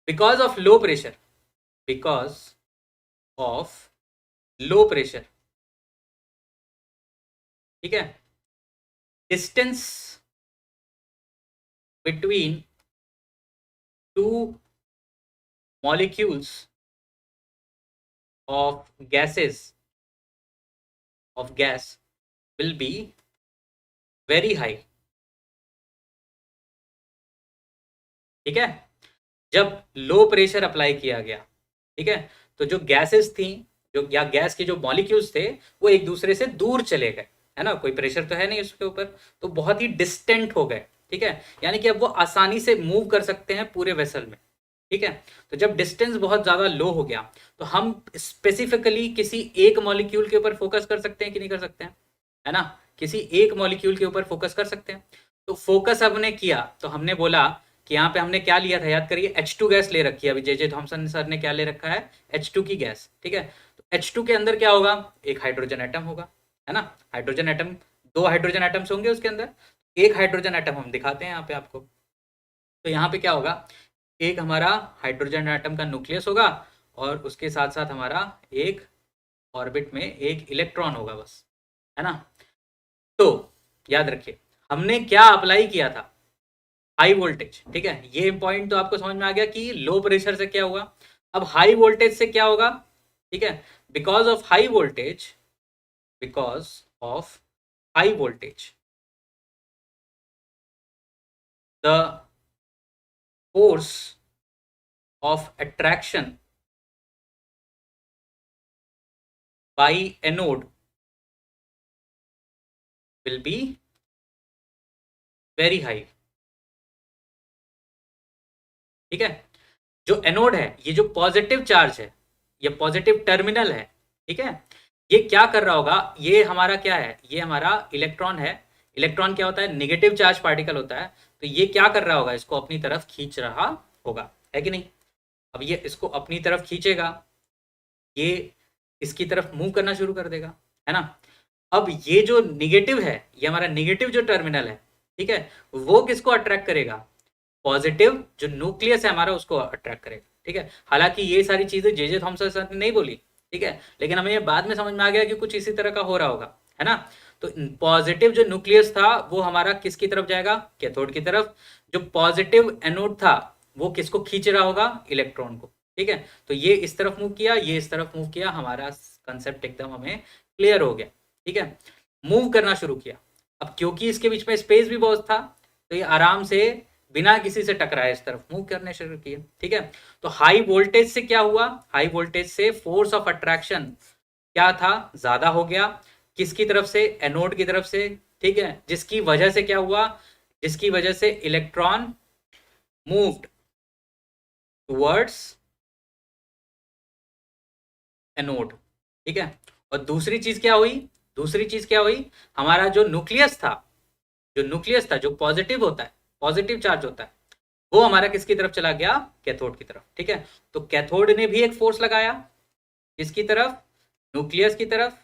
Because of low pressure, because of low pressure, ठीक है, distance between two molecules of gases of gas will be very high। ठीक है, जब लो प्रेशर अप्लाई किया गया, ठीक है, तो जो गैसेस थी, जो या गैस के जो मॉलिक्यूल्स थे वो एक दूसरे से दूर चले गए, है ना, कोई प्रेशर तो है नहीं उसके ऊपर, तो बहुत ही डिस्टेंट हो गए। ठीक है, यानी कि अब वो आसानी से मूव कर सकते हैं पूरे वेसल में। ठीक है, तो जब डिस्टेंस बहुत ज़्यादा लो हो गया तो हम स्पेसिफिकली किसी एक मॉलिक्यूल के ऊपर फोकस कर सकते हैं कि नहीं कर सकते हैं, है ना, किसी एक मॉलिक्यूल के ऊपर फोकस कर सकते हैं। तो फोकस हमने किया तो हमने बोला कि यहाँ पे हमने क्या लिया था, याद करिए, H2 गैस ले रखी है अभी, जे थॉमसन सर ने क्या ले रखा है, H2 की गैस। ठीक है, तो H2 के अंदर क्या होगा, एक हाइड्रोजन एटम होगा, है ना, हाइड्रोजन एटम, दो हाइड्रोजन एटम्स होंगे उसके अंदर, एक हाइड्रोजन एटम हम दिखाते हैं यहाँ पे आपको। तो यहाँ पे क्या होगा, एक हमारा हाइड्रोजन एटम का न्यूक्लियस होगा और उसके साथ साथ हमारा एक ऑर्बिट में एक इलेक्ट्रॉन होगा, बस, है ना। तो याद रखिए हमने क्या अप्लाई किया था, हाई वोल्टेज। ठीक है, ये पॉइंट तो आपको समझ में आ गया कि लो प्रेशर से क्या हुआ। अब हाई वोल्टेज से क्या होगा, ठीक है, because of high voltage, because of high voltage the force of attraction by anode will be very high। ठीक है, जो एनोड है, ये जो पॉजिटिव चार्ज है, ये पॉजिटिव टर्मिनल है, ठीक है, ये क्या कर रहा होगा, ये हमारा क्या है, ये हमारा इलेक्ट्रॉन है। इलेक्ट्रॉन क्या होता है, नेगेटिव चार्ज पार्टिकल होता है, तो ये क्या कर रहा होगा, इसको अपनी तरफ खींच रहा होगा, है कि नहीं। अब ये इसको अपनी तरफ खींचेगा, ये इसकी तरफ मूव करना शुरू कर देगा, है ना। अब ये जो निगेटिव है, ये हमारा निगेटिव जो टर्मिनल है, ठीक है, वो किसको अट्रैक्ट करेगा, पॉजिटिव जो न्यूक्लियस है हमारा उसको अट्रैक्ट करेगा। ठीक है, हालांकि ये सारी चीजें जे थॉमसन सर ने नहीं बोली, ठीक है, लेकिन हमें ये बाद में समझ में आ गया कि कुछ इसी तरह का हो रहा होगा, है ना। तो पॉजिटिव जो न्यूक्लियस था वो हमारा किसकी तरफ जाएगा, कैथोड की तरफ। जो पॉजिटिव एनोड था वो किसको खींच रहा होगा, इलेक्ट्रॉन को। ठीक है, तो ये इस तरफ मूव किया, ये इस तरफ मूव किया, हमारा कंसेप्ट एकदम हमें क्लियर हो गया। ठीक है, मूव करना शुरू किया। अब क्योंकि इसके बीच में स्पेस भी बहुत था तो ये आराम से बिना किसी से टकराए इस तरफ मूव करने शुरू किए। ठीक है, तो हाई वोल्टेज से क्या हुआ, हाई वोल्टेज से फोर्स ऑफ अट्रैक्शन क्या था, ज्यादा हो गया, किसकी तरफ से, एनोड की तरफ से। ठीक है, जिसकी वजह से क्या हुआ, जिसकी वजह से इलेक्ट्रॉन मूव्ड टुवर्ड्स एनोड। ठीक है, और दूसरी चीज क्या हुई, दूसरी चीज क्या हुई, हमारा जो न्यूक्लियस था, जो न्यूक्लियस था, जो पॉजिटिव होता है, पॉजिटिव चार्ज होता है, वो हमारा किसकी तरफ चला गया, कैथोड की तरफ। ठीक है, तो कैथोड ने भी एक फोर्स लगाया किसकी तरफ, न्यूक्लियस की तरफ,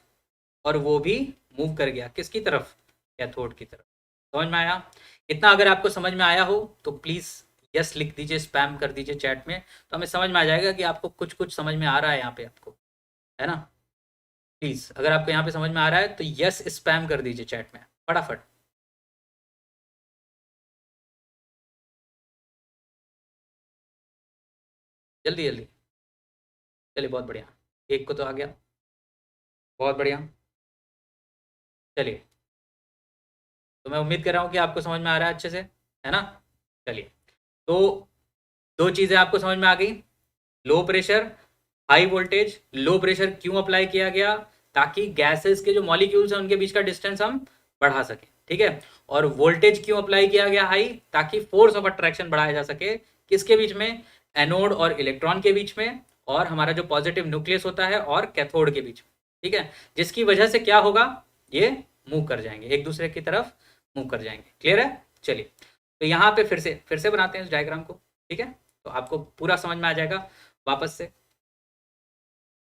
और वो भी मूव कर गया किसकी तरफ, कैथोड की तरफ। समझ में आया? इतना अगर आपको समझ में आया हो तो प्लीज़ यस लिख दीजिए, स्पैम कर दीजिए चैट में, तो हमें समझ में आ जाएगा कि आपको कुछ कुछ समझ में आ रहा है यहाँ पे आपको, है ना। प्लीज़ अगर आपको यहाँ पे समझ में आ रहा है तो यस स्पैम कर दीजिए चैट में फटाफट। जल्दी जल्दी, चलिए बहुत बढ़िया, एक को तो आ गया, बहुत बढ़िया। चलिए, तो मैं उम्मीद कर रहा हूँ कि आपको समझ में आ रहा है अच्छे से, है ना। चलिए, तो दो चीज़ें आपको समझ में आ गई, low pressure high voltage. Low pressure क्यों अप्लाई किया गया, ताकि गैसेस के जो मॉलिक्यूल्स हैं उनके बीच का डिस्टेंस हम बढ़ा सकें, ठीक है। और वोल्टेज क्यों अप्लाई किया गया हाई, ताकि फोर्स ऑफ अट्रैक्शन बढ़ाया जा सके, किसके बीच में, एनोड और इलेक्ट्रॉन के बीच में, और हमारा जो पॉजिटिव न्यूक्लियस होता है और कैथोड के बीच में, ठीक है। जिसकी वजह से क्या होगा, ये मूव कर जाएंगे एक दूसरे की तरफ, मूव कर जाएंगे। क्लियर है? चलिए, तो यहाँ पे फिर से बनाते हैं इस डायग्राम को, ठीक है, तो आपको पूरा समझ में आ जाएगा वापस से।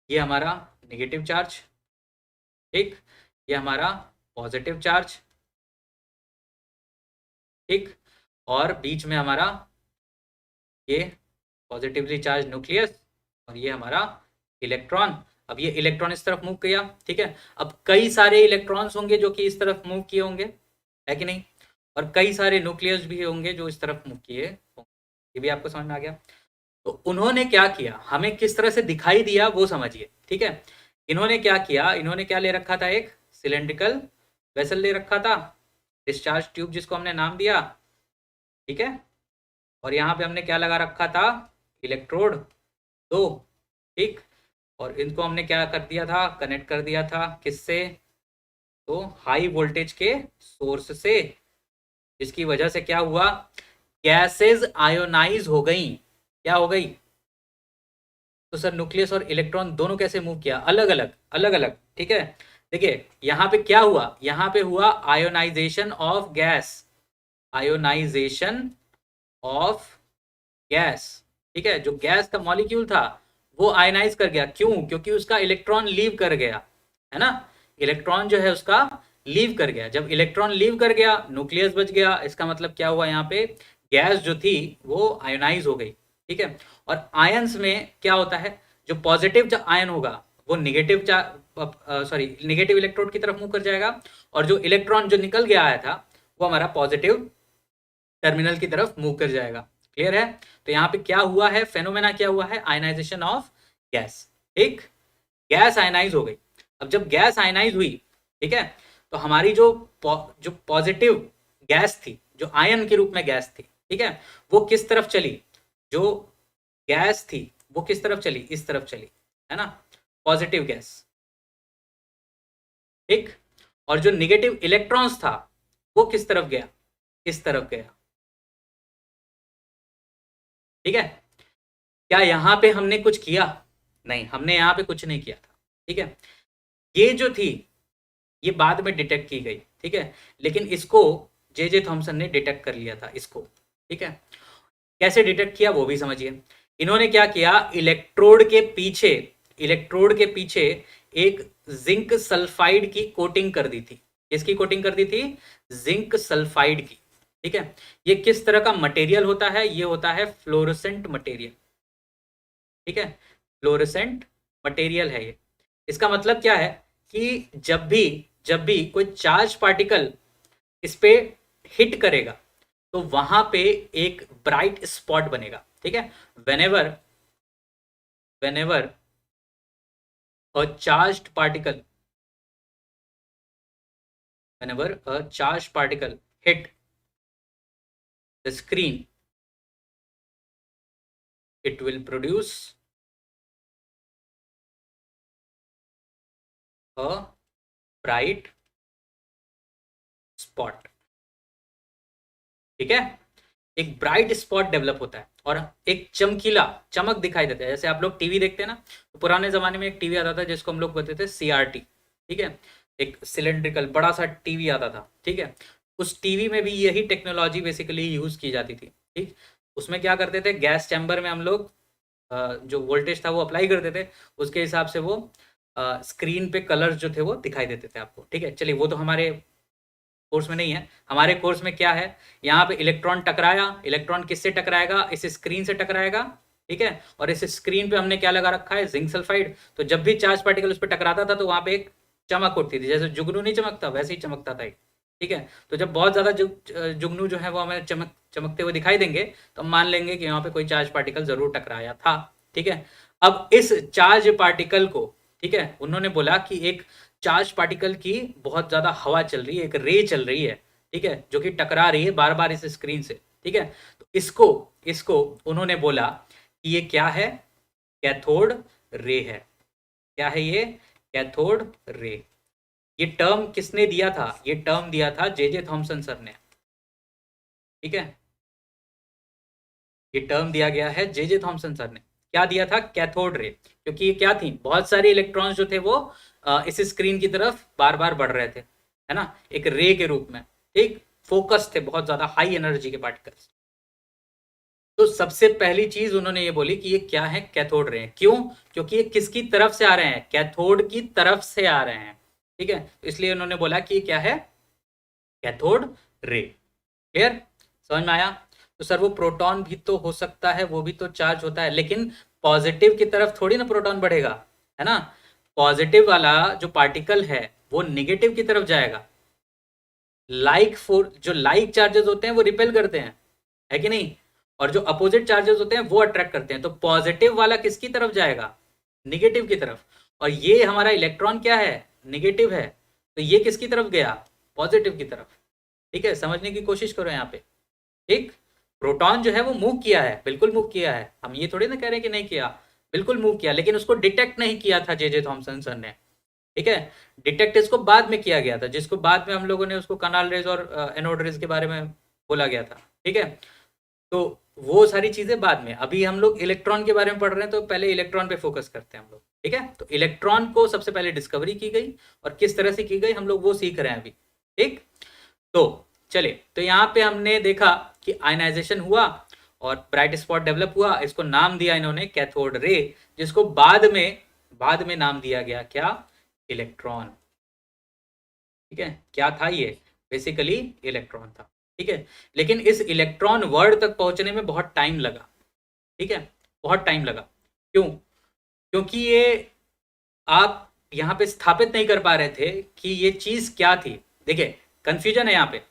ये हमारा नेगेटिव चार्ज, ठीक, ये हमारा पॉजिटिव चार्ज, ठीक, और बीच में हमारा ये पॉजिटिवली चार्ज न्यूक्लियस, और ये हमारा इलेक्ट्रॉन। अब ये इलेक्ट्रॉन इस तरफ मूव किया, ठीक है। अब कई सारे इलेक्ट्रॉन्स होंगे जो कि इस तरफ मूव किए होंगे, है कि नहीं, और कई सारे न्यूक्लियस भी होंगे जो इस तरफ मूव किए होंगे। ये भी आपको समझ में आ गया। तो उन्होंने क्या किया, हमें किस तरह से दिखाई दिया वो समझिए, ठीक है। इन्होंने क्या किया, इन्होंने क्या ले रखा था, एक सिलेंड्रिकल वेसल ले रखा था, डिस्चार्ज ट्यूब जिसको हमने नाम दिया, ठीक है। और यहाँ पे हमने क्या लगा रखा था, इलेक्ट्रोड दो, ठीक। और इनको हमने क्या कर दिया था, कनेक्ट कर दिया था किससे, तो हाई वोल्टेज के सोर्स से, जिसकी वजह से क्या हुआ, गैसेज आयोनाइज हो गई। क्या हो गई, तो सर न्यूक्लियस और इलेक्ट्रॉन दोनों कैसे मूव किया, अलग अलग अलग अलग, ठीक है। देखिए यहाँ पे क्या हुआ, यहाँ पे हुआ ionisation of gas, ionisation of gas, ठीक है। जो गैस का मॉलिक्यूल था वो आयनाइज कर गया, क्यों, क्योंकि उसका इलेक्ट्रॉन लीव कर गया, है ना। इलेक्ट्रॉन जो है उसका लीव कर गया, जब इलेक्ट्रॉन लीव कर गया न्यूक्लियस बच गया, इसका मतलब क्या हुआ, यहाँ पे गैस जो थी वो आयोनाइज हो गई, ठीक है। और आयंस में क्या होता है, जो पॉजिटिव आयन होगा वो निगेटिव निगेटिव इलेक्ट्रोड की तरफ मूव कर जाएगा, और जो इलेक्ट्रॉन जो निकल गया आया था वो हमारा पॉजिटिव टर्मिनल की तरफ मूव कर जाएगा। क्लियर है? तो यहाँ पे क्या हुआ है, फेनोमेना क्या हुआ है, आयनाइजेशन ऑफ गैस, ठीक, गैस आयनाइज हो गई। अब जब गैस आयनाइज हुई, ठीक है, तो हमारी जो पॉजिटिव गैस थी, जो आयन के रूप में गैस थी, ठीक है, वो किस तरफ चली, जो गैस थी वो किस तरफ चली, इस तरफ चली, है ना, पॉजिटिव गैस, ठीक। और जो निगेटिव इलेक्ट्रॉन्स था वो किस तरफ गया, इस तरफ गया, ठीक है। क्या यहां पे हमने कुछ किया, नहीं, हमने यहां पे कुछ नहीं किया था, ठीक है। ये जो थी ये बाद में डिटेक्ट की गई, ठीक है, लेकिन इसको जे थॉमसन ने डिटेक्ट कर लिया था इसको, ठीक है। कैसे डिटेक्ट किया वो भी समझिए। इन्होंने क्या किया, इलेक्ट्रोड के पीछे एक जिंक सल्फाइड की कोटिंग कर दी थी। किसकी कोटिंग कर दी थी, जिंक सल्फाइड की, ठीक है। ये किस तरह का मटेरियल होता है, ये होता है फ्लोरोसेंट मटेरियल, ठीक है, फ्लोरोसेंट मटेरियल है ये। इसका मतलब क्या है कि जब भी कोई चार्ज पार्टिकल इस पे हिट करेगा तो वहां पे एक ब्राइट स्पॉट बनेगा, ठीक है। Whenever whenever a charged particle whenever a charged particle hit the screen, it will produce a bright spot, ठीक है। एक ब्राइट स्पॉट डेवलप होता है और एक चमकीला चमक दिखाई देता है। जैसे आप लोग टीवी देखते हैं ना, तो पुराने जमाने में एक टीवी आता था जिसको हम लोग कहते थे सीआरटी, ठीक है, एक सिलेंड्रिकल बड़ा सा टीवी आता था, ठीक है। उस टीवी में भी यही टेक्नोलॉजी बेसिकली यूज की जाती थी, ठीक। उसमें क्या करते थे, गैस चैम्बर में हम लोग जो वोल्टेज था वो अप्लाई करते थे, उसके हिसाब से वो स्क्रीन पे कलर्स जो थे वो दिखाई देते थे आपको। ठीक है, चलिए वो तो हमारे कोर्स में नहीं है। हमारे कोर्स में क्या है, यहाँ पे इलेक्ट्रॉन टकराया, इलेक्ट्रॉन किससे टकराएगा, इस स्क्रीन से टकराएगा। ठीक है, और इस स्क्रीन पे हमने क्या लगा रखा है, जिंक सल्फाइड। तो जब भी चार्ज पार्टिकल उस पर टकराता था तो वहां पे एक चमक उठती थी, जैसे जुगनू नहीं चमकता वैसे ही चमकता था। ठीक है, तो जब बहुत ज्यादा जुगनू जो है वो हमें चमकते हुए दिखाई देंगे तो हम मान लेंगे कि यहाँ पे कोई चार्ज पार्टिकल जरूर टकराया था। ठीक है, अब इस चार्ज पार्टिकल को, ठीक है, उन्होंने बोला कि एक चार्ज पार्टिकल की बहुत ज्यादा हवा चल रही है, एक रे चल रही है। ठीक है, जो कि टकरा रही है बार बार इस स्क्रीन से। ठीक है, तो इसको इसको उन्होंने बोला कि ये क्या है, कैथोड रे है। क्या है ये, कैथोड रे। ये टर्म किसने दिया था, ये टर्म दिया था जे थॉमसन सर ने। ठीक है, ये टर्म दिया गया है जे थॉमसन सर ने। क्या दिया था, कैथोड रे, क्योंकि ये क्या थी, बहुत सारे इलेक्ट्रॉन्स जो थे वो इस स्क्रीन की तरफ बार बार बढ़ रहे थे, है ना, एक रे के रूप में। ठीक, फोकस थे बहुत ज्यादा हाई एनर्जी के पार्टिकल्स। तो सबसे पहली चीज उन्होंने ये बोली कि ये क्या है, कैथोड रे। क्यों, क्योंकि ये किसकी तरफ से आ रहे हैं, कैथोड की तरफ से आ रहे हैं। ठीक है, तो इसलिए उन्होंने बोला कि ये क्या है, कैथोड रे। क्लियर, समझ में आया। तो सर वो प्रोटॉन भी तो हो सकता है, वो भी तो चार्ज होता है, लेकिन पॉजिटिव की तरफ थोड़ी ना प्रोटॉन बढ़ेगा, है ना। पॉजिटिव वाला जो पार्टिकल है वो निगेटिव की तरफ जाएगा। जो लाइक चार्जेस होते हैं वो रिपेल करते हैं, है कि नहीं, और जो अपोजिट चार्जेस होते हैं वो अट्रैक्ट करते हैं। तो पॉजिटिव वाला किसकी तरफ जाएगा, निगेटिव की तरफ। और ये हमारा इलेक्ट्रॉन क्या है, निगेटिव है, तो ये किसकी तरफ गया, पॉजिटिव की तरफ। ठीक है, समझने की कोशिश करो यहाँ पे। ठीक, प्रोटॉन जो है वो मूव किया है, बिल्कुल मूव किया है, हम ये थोड़ी ना कह रहे हैं कि नहीं किया, बिल्कुल मूव किया, लेकिन उसको डिटेक्ट नहीं किया था जे थॉमसन सर ने। ठीक है, डिटेक्ट इसको बाद में किया गया था, जिसको बाद में हम लोगों ने उसको कनाल रेज और एनोड रेज के बारे में बोला गया था। ठीक है, तो वो सारी चीजें बाद में, अभी हम लोग इलेक्ट्रॉन के बारे में पढ़ रहे हैं तो पहले इलेक्ट्रॉन पे फोकस करते हैं हम लोग। ठीक है, तो इलेक्ट्रॉन को सबसे पहले डिस्कवरी की गई और किस तरह से की गई हम लोग वो सीख रहे हैं अभी। ठीक, तो चलिए, तो यहाँ पे हमने देखा कि आयनाइजेशन हुआ और ब्राइट स्पॉट डेवलप हुआ, इसको नाम दिया इन्होंने कैथोड रे, जिसको बाद में नाम दिया गया क्या, इलेक्ट्रॉन। ठीक है, क्या था ये, बेसिकली इलेक्ट्रॉन था। ठीक है, लेकिन इस इलेक्ट्रॉन वर्ड तक पहुंचने में बहुत टाइम लगा। ठीक है, बहुत टाइम लगा। क्यों, क्योंकि ये आप यहाँ पे स्थापित नहीं कर पा रहे थे कि ये चीज क्या थी। देखिए, कंफ्यूजन है यहाँ पे।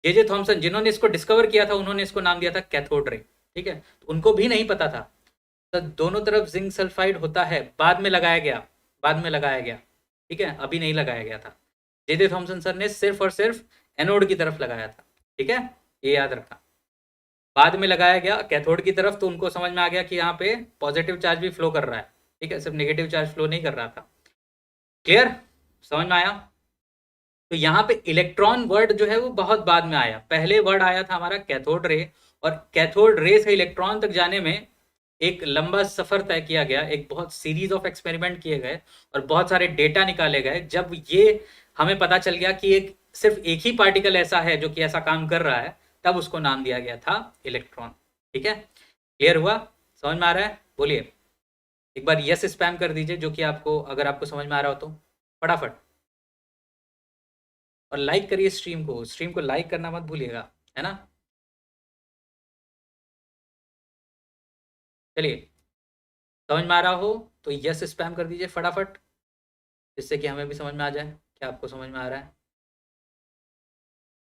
जे थॉमसन जिन्होंने इसको डिस्कवर किया था उन्होंने इसको नाम दिया था कैथोड रे। ठीक है, तो उनको भी नहीं पता था। तो दोनों तरफ जिंक सल्फाइड होता है, बाद में लगाया गया, बाद में लगाया गया। ठीक है, अभी नहीं लगाया गया था। जे थॉमसन सर ने सिर्फ और सिर्फ एनोड की तरफ लगाया था। ठीक है, ये याद रखना, बाद में लगाया गया कैथोड की तरफ, तो उनको समझ में आ गया कि यहाँ पे पॉजिटिव चार्ज भी फ्लो कर रहा है। ठीक है, सिर्फ नेगेटिव चार्ज फ्लो नहीं कर रहा था। क्लियर, समझ में आया। तो यहाँ पे इलेक्ट्रॉन वर्ड जो है वो बहुत बाद में आया, पहले वर्ड आया था हमारा कैथोड रे, और कैथोड रे से इलेक्ट्रॉन तक जाने में एक लंबा सफर तय किया गया, एक बहुत सीरीज ऑफ एक्सपेरिमेंट किए गए और बहुत सारे डेटा निकाले गए। जब ये हमें पता चल गया कि सिर्फ एक ही पार्टिकल ऐसा है जो कि ऐसा काम कर रहा है, तब उसको नाम दिया गया था इलेक्ट्रॉन। ठीक है, क्लियर हुआ, समझ में आ रहा है, बोलिए एक बार यस स्पैम कर दीजिए, जो कि आपको, अगर आपको समझ में आ रहा हो तो फटाफट। और लाइक करिए स्ट्रीम को लाइक करना मत भूलिएगा, है ना। चलिए, समझ में आ रहा हो तो यस स्पैम कर दीजिए फटाफट, जिससे कि हमें भी समझ में आ जाए कि आपको समझ में आ रहा है।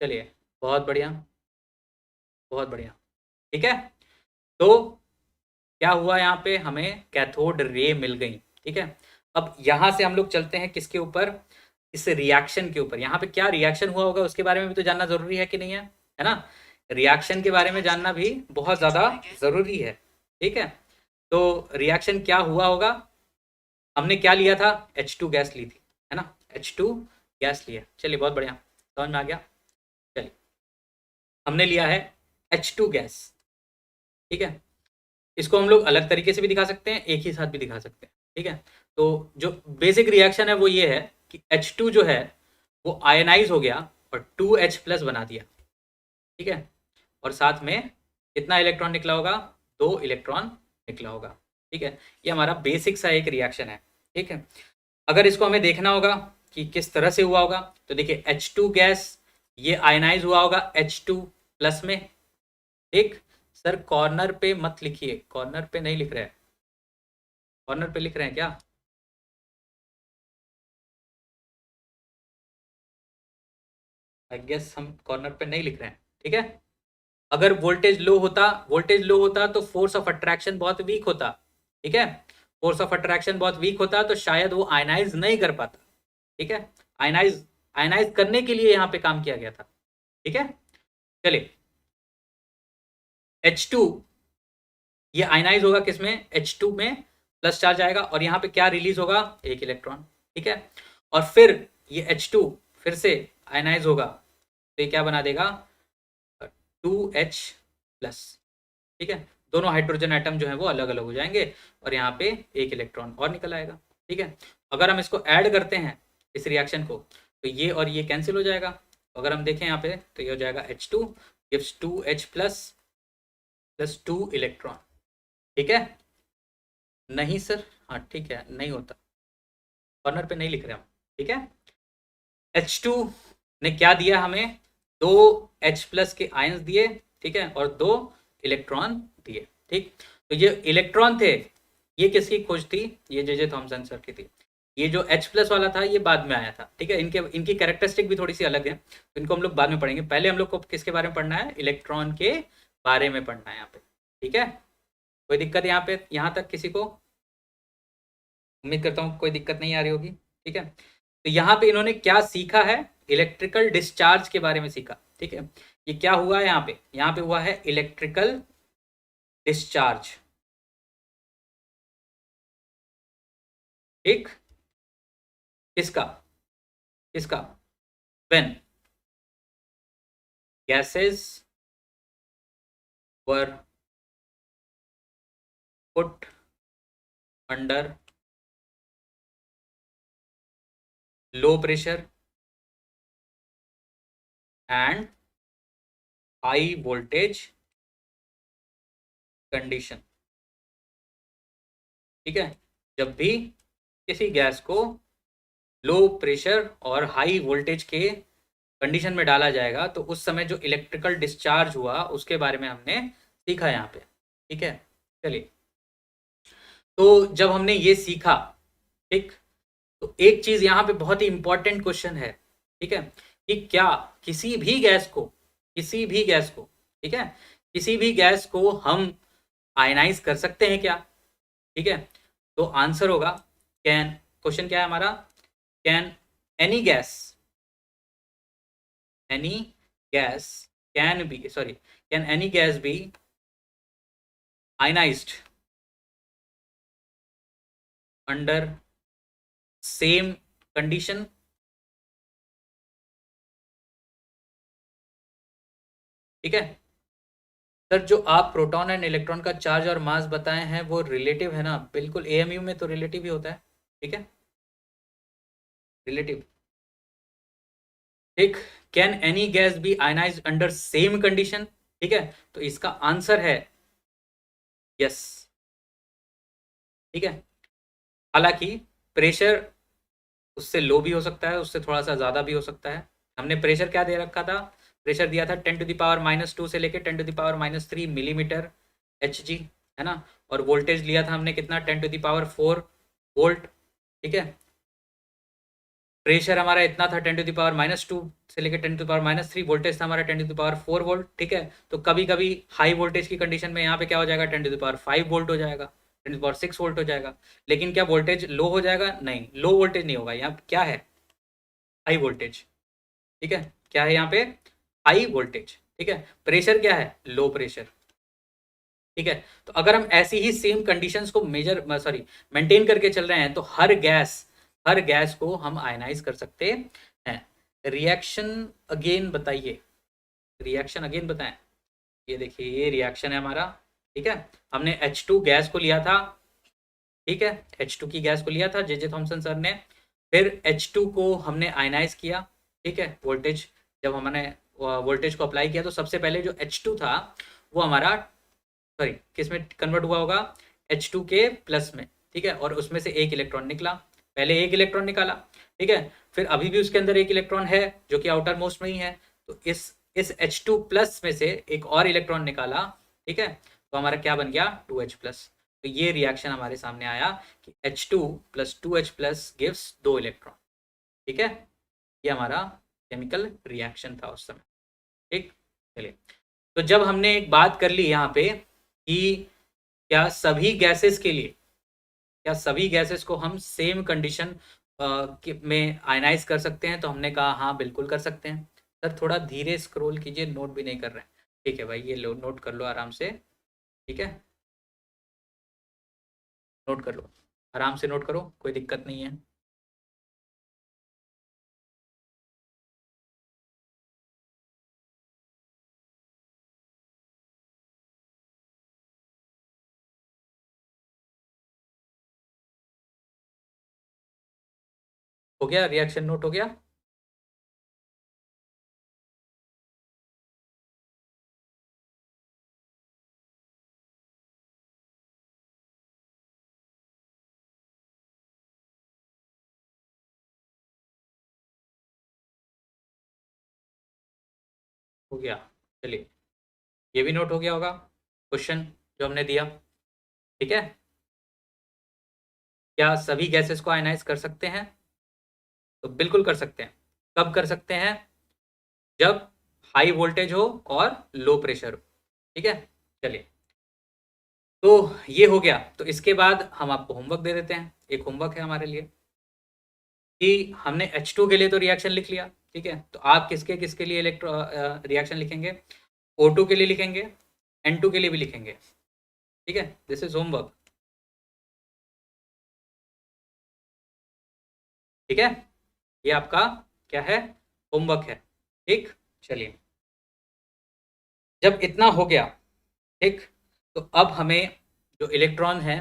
चलिए, बहुत बढ़िया, बहुत बढ़िया। ठीक है, तो क्या हुआ, यहाँ पे हमें कैथोड रे मिल गई। ठीक है, अब यहाँ से हम लोग चलते हैं किसके ऊपर, इस रिएक्शन के ऊपर। यहाँ पे क्या रिएक्शन हुआ होगा उसके बारे में भी तो जानना जरूरी है कि नहीं है ना। रिएक्शन के बारे में जानना भी बहुत ज्यादा जरूरी है। ठीक है, तो रिएक्शन क्या हुआ होगा, हमने क्या लिया था, H2 गैस ली थी, है ना, H2 गैस लिया। चलिए, बहुत बढ़िया, समझ में आ गया। चलिए, हमने लिया है H2 गैस। ठीक है, इसको हम लोग अलग तरीके से भी दिखा सकते हैं, एक ही साथ भी दिखा सकते हैं। ठीक है, तो जो बेसिक रिएक्शन है वो ये है कि H2 जो है वो आयनाइज हो गया और 2H+ बना दिया। ठीक है, और साथ में कितना इलेक्ट्रॉन निकला होगा, 2 इलेक्ट्रॉन निकला होगा। ठीक है, ये हमारा बेसिक सा एक रिएक्शन है। ठीक है, अगर इसको हमें देखना होगा कि किस तरह से हुआ होगा, तो देखिए H2 गैस ये आयनाइज हुआ होगा H2 प्लस में। ठीक सर, कॉर्नर पे मत लिखिए, कॉर्नर पे नहीं लिख रहे हैं, कॉर्नर पे लिख रहे हैं क्या? आई गेस हम कॉर्नर पे नहीं लिख रहे हैं, ठीक है। अगर वोल्टेज लो होता तो फोर्स ऑफ अट्रैक्शन बहुत वीक होता, ठीक है। फोर्स ऑफ अट्रैक्शन बहुत वीक होता तो शायद वो आयनाइज नहीं कर पाता, ठीक है। आयनाइज आयनाइज करने के लिए यहाँ पे काम किया गया था, ठीक है। चलिए H2 ये आयनाइज होगा किसमें, H2 में प्लस चार्ज आएगा और यहाँ पे क्या रिलीज होगा, एक इलेक्ट्रॉन, ठीक है। और फिर ये H2 फिर से आयनाइज होगा तो ये क्या बना देगा, 2H प्लस, ठीक है। दोनों हाइड्रोजन एटम जो है वो अलग अलग हो जाएंगे और यहाँ पे एक इलेक्ट्रॉन और निकल आएगा, ठीक है। अगर हम इसको ऐड करते हैं इस रिएक्शन को तो ये और ये कैंसिल हो जाएगा। अगर हम देखें यहाँ पे तो ये हो जाएगा H2 gives 2H plus plus 2 electron, ठीक है। नहीं सर, हाँ ठीक है, नहीं होता, कॉर्नर पे नहीं लिख रहे हम, ठीक है। H2 ने क्या दिया हमें, 2 H प्लस के आयंस दिए, ठीक है, और 2 इलेक्ट्रॉन दिए, ठीक। तो ये इलेक्ट्रॉन थे, ये किसकी खोज थी, ये जे थॉमसन सर की थी। ये जो H प्लस वाला था ये बाद में आया था, ठीक है। इनकी कैरेक्टरिस्टिक भी थोड़ी सी अलग है, तो इनको हम लोग बाद में पढ़ेंगे। पहले हम लोग को किसके बारे में पढ़ना है, इलेक्ट्रॉन के बारे में पढ़ना है यहाँ पे, ठीक है। कोई दिक्कत यहाँ पे, यहाँ तक किसी को, उम्मीद करता हूँ कोई दिक्कत नहीं आ रही होगी, ठीक है। तो यहाँ पे इन्होंने क्या सीखा है, इलेक्ट्रिकल डिस्चार्ज के बारे में सीखा, ठीक है। ये क्या हुआ है यहाँ पे हुआ है इलेक्ट्रिकल डिस्चार्ज, ठीक। किसका किसका, when gases were put under low pressure and high voltage condition, ठीक है। जब भी किसी गैस को लो प्रेशर और हाई वोल्टेज के कंडीशन में डाला जाएगा तो उस समय जो इलेक्ट्रिकल डिस्चार्ज हुआ उसके बारे में हमने सीखा यहाँ पे, ठीक है। चलिए, तो जब हमने ये सीखा, ठीक, तो एक चीज यहाँ पे बहुत ही इंपॉर्टेंट क्वेश्चन है, ठीक है, कि क्या किसी भी गैस को, ठीक है, किसी भी गैस को हम आयनाइज कर सकते हैं क्या, ठीक है। तो आंसर होगा कैन, क्वेश्चन क्या है हमारा, can any gas can any gas be ionized under same condition, ठीक है। सर जो आप प्रोटॉन एंड इलेक्ट्रॉन का चार्ज और मास बताए हैं वो रिलेटिव है ना, बिल्कुल, एएमयू में तो रिलेटिव ही होता है, ठीक है, रिलेटिव, ठीक। Can any gas be ionise under same condition, ठीक है, तो इसका आंसर है यस, ठीक है। हालांकि प्रेशर उससे लो भी हो सकता है, उससे थोड़ा सा ज़्यादा भी हो सकता है। हमने प्रेशर क्या दे रखा था, प्रेशर दिया था 10⁻⁻2 से लेकर 10⁻3 मिलीमीटर Hg, है ना। और वोल्टेज लिया था हमने कितना, 10⁴ वोल्ट, ठीक है। प्रेशर हमारा इतना था 10⁻⁻2 से लेकर 10⁻3, वोल्टेज था हमारा 10⁴ वोल्ट, ठीक है। तो कभी कभी हाई वोल्टेज की कंडीशन में यहाँ पे क्या हो जाएगा, 10⁵ वोल्ट हो जाएगा, 10⁶ वोल्ट हो जाएगा। लेकिन क्या वोल्टेज लो हो जाएगा, नहीं, लो वोल्टेज नहीं होगा, यहाँ क्या है, हाई वोल्टेज, ठीक है। क्या है यहाँ पे, हाई वोल्टेज, ठीक है। प्रेशर क्या है, लो प्रेशर, ठीक है। तो अगर हम ऐसी ही सेम कंडीशंस को मेंटेन करके चल रहे हैं तो हर गैस को हम आयनाइज कर सकते हैं। रिएक्शन अगेन बताइए, रिएक्शन अगेन बताएं। ये देखिए ये रिएक्शन है हमारा, ठीक है। हमने H2 गैस को लिया था, ठीक है, H2 की गैस को लिया था जे थॉमसन सर ने, फिर H2 को हमने आयनाइज किया, ठीक है। वोल्टेज जब हमने वोल्टेज को अप्लाई किया तो सबसे पहले जो H2 था वो हमारा किस में कन्वर्ट हुआ होगा, H2 के प्लस में, ठीक है, और उसमें से एक इलेक्ट्रॉन निकला, पहले एक इलेक्ट्रॉन निकाला, ठीक है, फिर अभी भी उसके अंदर एक इलेक्ट्रॉन है जो कि आउटर मोस्ट में ही है, तो इस H2+ में से एक और इलेक्ट्रॉन निकाला, ठीक है, तो हमारा क्या बन गया 2H+। तो ये रिएक्शन हमारे सामने आया कि H2 + 2H+ गिव्स 2 इलेक्ट्रॉन, ठीक है। ये हमारा केमिकल रिएक्शन था उस समय, ठीक। चलिए, तो जब हमने एक बात कर ली यहाँ पे कि क्या सभी गैसेस के लिए, क्या सभी गैसेस को हम सेम कंडीशन में आयनाइज कर सकते हैं, तो हमने कहा हाँ बिल्कुल कर सकते हैं। सर थोड़ा धीरे स्क्रॉल कीजिए, नोट भी नहीं कर रहे हैं। ठीक है भाई, ये लो, नोट कर लो आराम से, ठीक है, नोट कर लो, आराम से नोट करो, कोई दिक्कत नहीं है। हो गया रिएक्शन, नोट हो गया। हो गया, चलिए, ये भी नोट हो गया होगा क्वेश्चन जो हमने दिया, ठीक है। क्या सभी गैसेस को आयनाइज कर सकते हैं? तो बिल्कुल कर सकते हैं। कब कर सकते हैं? जब हाई वोल्टेज हो और लो प्रेशर हो, ठीक है। चलिए, तो ये हो गया, तो इसके बाद हम आपको होमवर्क दे देते हैं। एक होमवर्क है हमारे लिए कि हमने H2 के लिए तो रिएक्शन लिख लिया, ठीक है, तो आप किसके किसके लिए इलेक्ट्रो रिएक्शन लिखेंगे? O2 के लिए लिखेंगे, N2 के लिए भी लिखेंगे, ठीक है। दिस इज होमवर्क, ठीक है, ये आपका क्या है, होमवर्क है, ठीक। चलिए, जब इतना हो गया, ठीक, तो अब हमें जो इलेक्ट्रॉन है,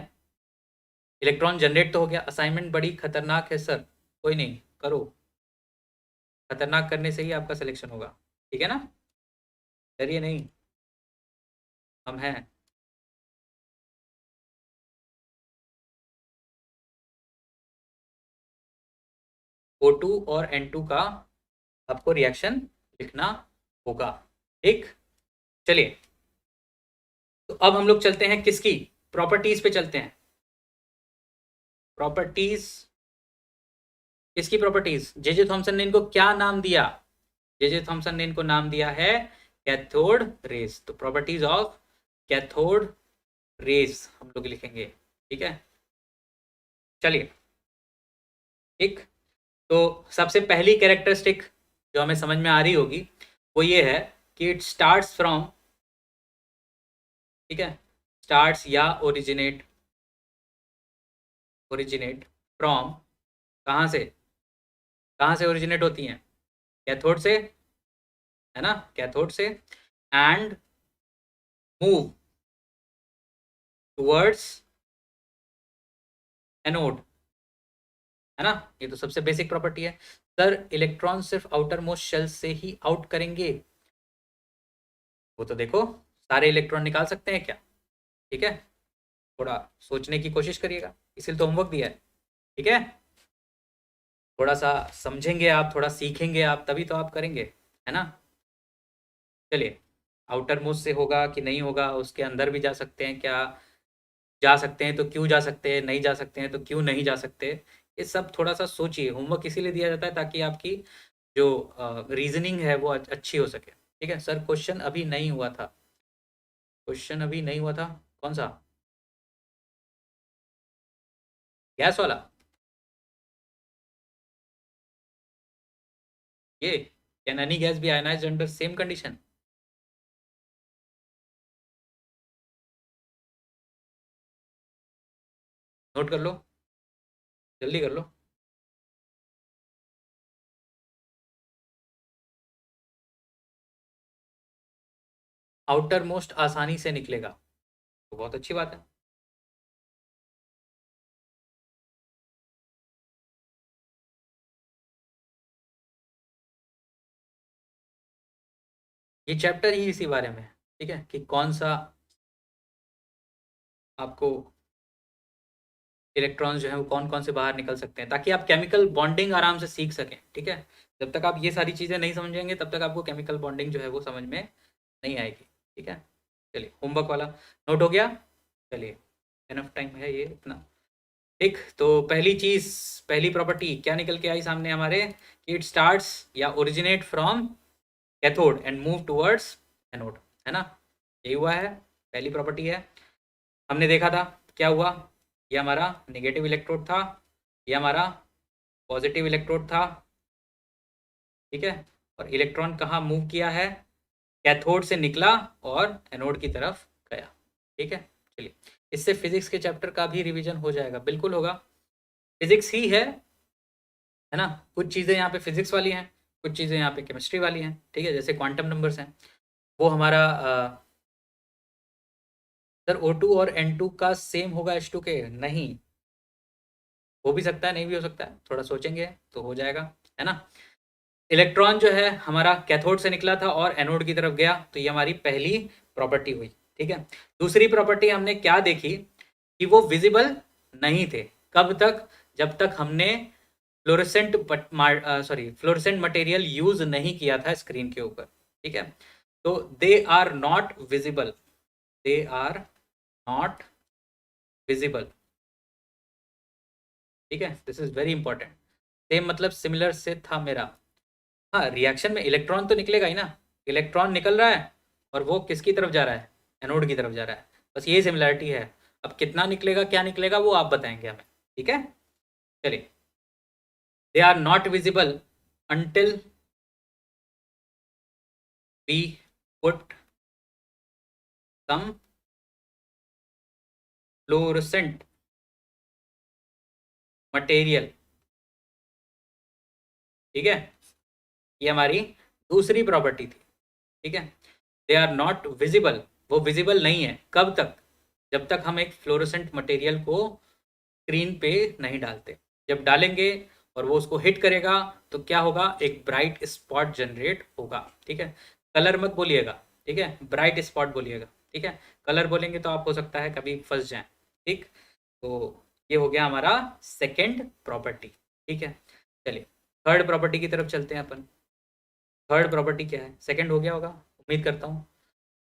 इलेक्ट्रॉन जनरेट तो हो गया। असाइनमेंट बड़ी खतरनाक है सर, कोई नहीं, करो, खतरनाक करने से ही आपका सिलेक्शन होगा, ठीक है ना, डरिए नहीं, हम हैं। O2 और N2 का आपको रिएक्शन लिखना होगा, ठीक। चलिए, तो अब हम लोग चलते हैं किसकी प्रॉपर्टीज पे चलते हैं। प्रॉपर्टीज, किसकी प्रॉपर्टीज? जे थॉमसन ने इनको क्या नाम दिया? जे थॉमसन ने इनको नाम दिया है कैथोड रेस। तो प्रॉपर्टीज ऑफ कैथोड रेस हम लोग लिखेंगे, ठीक है। चलिए, ठीक, तो सबसे पहली कैरेक्टरिस्टिक जो हमें समझ में आ रही होगी वो ये है कि इट स्टार्ट्स फ्रॉम, ठीक है, स्टार्ट्स या ओरिजिनेट, ओरिजिनेट फ्रॉम, कहाँ से, कहाँ से ओरिजिनेट होती हैं? कैथोड से, है ना, कैथोड से, एंड मूव टुवर्ड्स एनोड, है ना। ये तो सबसे बेसिक प्रॉपर्टी है। सर इलेक्ट्रॉन सिर्फ आउटर मोस्ट शेल से ही आउट करेंगे, वो तो देखो सारे इलेक्ट्रॉन निकाल सकते हैं क्या, ठीक है, थोड़ा सोचने की कोशिश करिएगा, इसीलिए तो होमवर्क दिया है, ठीक है। थोड़ा सा समझेंगे आप, थोड़ा सीखेंगे आप, तभी तो आप करेंगे, है ना। चलिए, आउटर मोस्ट से होगा कि नहीं होगा, उसके अंदर भी जा सकते हैं क्या, जा सकते हैं तो क्यों जा सकते हैं, नहीं जा सकते हैं तो क्यों नहीं जा सकते, ये सब थोड़ा सा सोचिए। होमवर्क इसीलिए दिया जाता है ताकि आपकी जो रीजनिंग है वो अच्छी हो सके, ठीक है। सर क्वेश्चन अभी नहीं हुआ था, क्वेश्चन अभी नहीं हुआ था, कौन सा? गैस वाला, ये can any gas be ionised under same condition? Note कर लो, जल्दी कर लो। आउटर मोस्ट आसानी से निकलेगा, तो बहुत अच्छी बात है। ये चैप्टर ही इसी बारे में है, ठीक है, कि कौन सा आपको इलेक्ट्रॉन्स जो है वो कौन कौन से बाहर निकल सकते हैं, ताकि आप केमिकल बॉन्डिंग आराम से सीख सकें। ठीक है, जब तक आप ये सारी चीज़ें नहीं समझेंगे तब तक आपको केमिकल बॉन्डिंग जो है वो समझ में नहीं आएगी। ठीक है, चलिए होमवर्क वाला नोट हो गया। चलिए इनफ टाइम है ये इतना। ठीक, तो पहली चीज़, पहली प्रॉपर्टी क्या निकल के आई सामने हमारे, कि इट स्टार्ट्स या originate from cathode and move towards anode, है ना, यही हुआ है, पहली प्रॉपर्टी है। हमने देखा था क्या हुआ, ये हमारा नेगेटिव इलेक्ट्रोड था, ये हमारा पॉजिटिव इलेक्ट्रोड था। ठीक है, और इलेक्ट्रॉन कहाँ मूव किया है, कैथोड से निकला और एनोड की तरफ गया। ठीक है, चलिए इससे फिजिक्स के चैप्टर का भी रिवीजन हो जाएगा, बिल्कुल होगा, फिजिक्स ही है ना। कुछ चीज़ें यहाँ पे फिजिक्स वाली हैं, कुछ चीज़ें यहाँ पे केमिस्ट्री वाली हैं। ठीक है, जैसे क्वांटम नंबर्स हैं, वो हमारा सर O2 और N2 का सेम होगा H2 के, नहीं, हो भी सकता है नहीं भी हो सकता है, थोड़ा सोचेंगे तो हो जाएगा, है ना। इलेक्ट्रॉन जो है हमारा कैथोड से निकला था और एनोड की तरफ गया, तो ये हमारी पहली प्रॉपर्टी हुई। ठीक है, दूसरी प्रॉपर्टी हमने क्या देखी, कि वो विजिबल नहीं थे, कब तक, जब तक हमने फ्लोरेसेंट मटेरियल यूज नहीं किया था स्क्रीन के ऊपर। ठीक है, तो they are not visible, they are not visible. ठीक है, this is very important. Same मतलब सिमिलर से था मेरा, हाँ, रिएक्शन में इलेक्ट्रॉन तो निकलेगा ही ना, इलेक्ट्रॉन निकल रहा है और वो किसकी तरफ जा रहा है, एनोड की तरफ जा रहा है, बस ये सिमिलरिटी है। अब कितना निकलेगा क्या निकलेगा वो आप बताएंगे हमें। ठीक है, चलिए, they are not visible until we put some fluorescent material। ठीक है, ये हमारी दूसरी प्रॉपर्टी थी। ठीक है, दे आर नॉट विजिबल, वो विजिबल नहीं है, कब तक, जब तक हम एक फ्लोरोसेंट मटेरियल को स्क्रीन पे नहीं डालते। जब डालेंगे और वो उसको हिट करेगा तो क्या होगा, एक ब्राइट स्पॉट जनरेट होगा। ठीक है, कलर मत बोलिएगा, ठीक है, ब्राइट स्पॉट बोलिएगा। ठीक है, कलर बोलेंगे तो आप हो सकता है कभी फंस जाएं। ठीक, तो ये हो गया हमारा सेकेंड प्रॉपर्टी। ठीक है, चलिए थर्ड प्रॉपर्टी की तरफ चलते हैं अपन। थर्ड प्रॉपर्टी क्या है, सेकेंड हो गया होगा उम्मीद करता हूँ।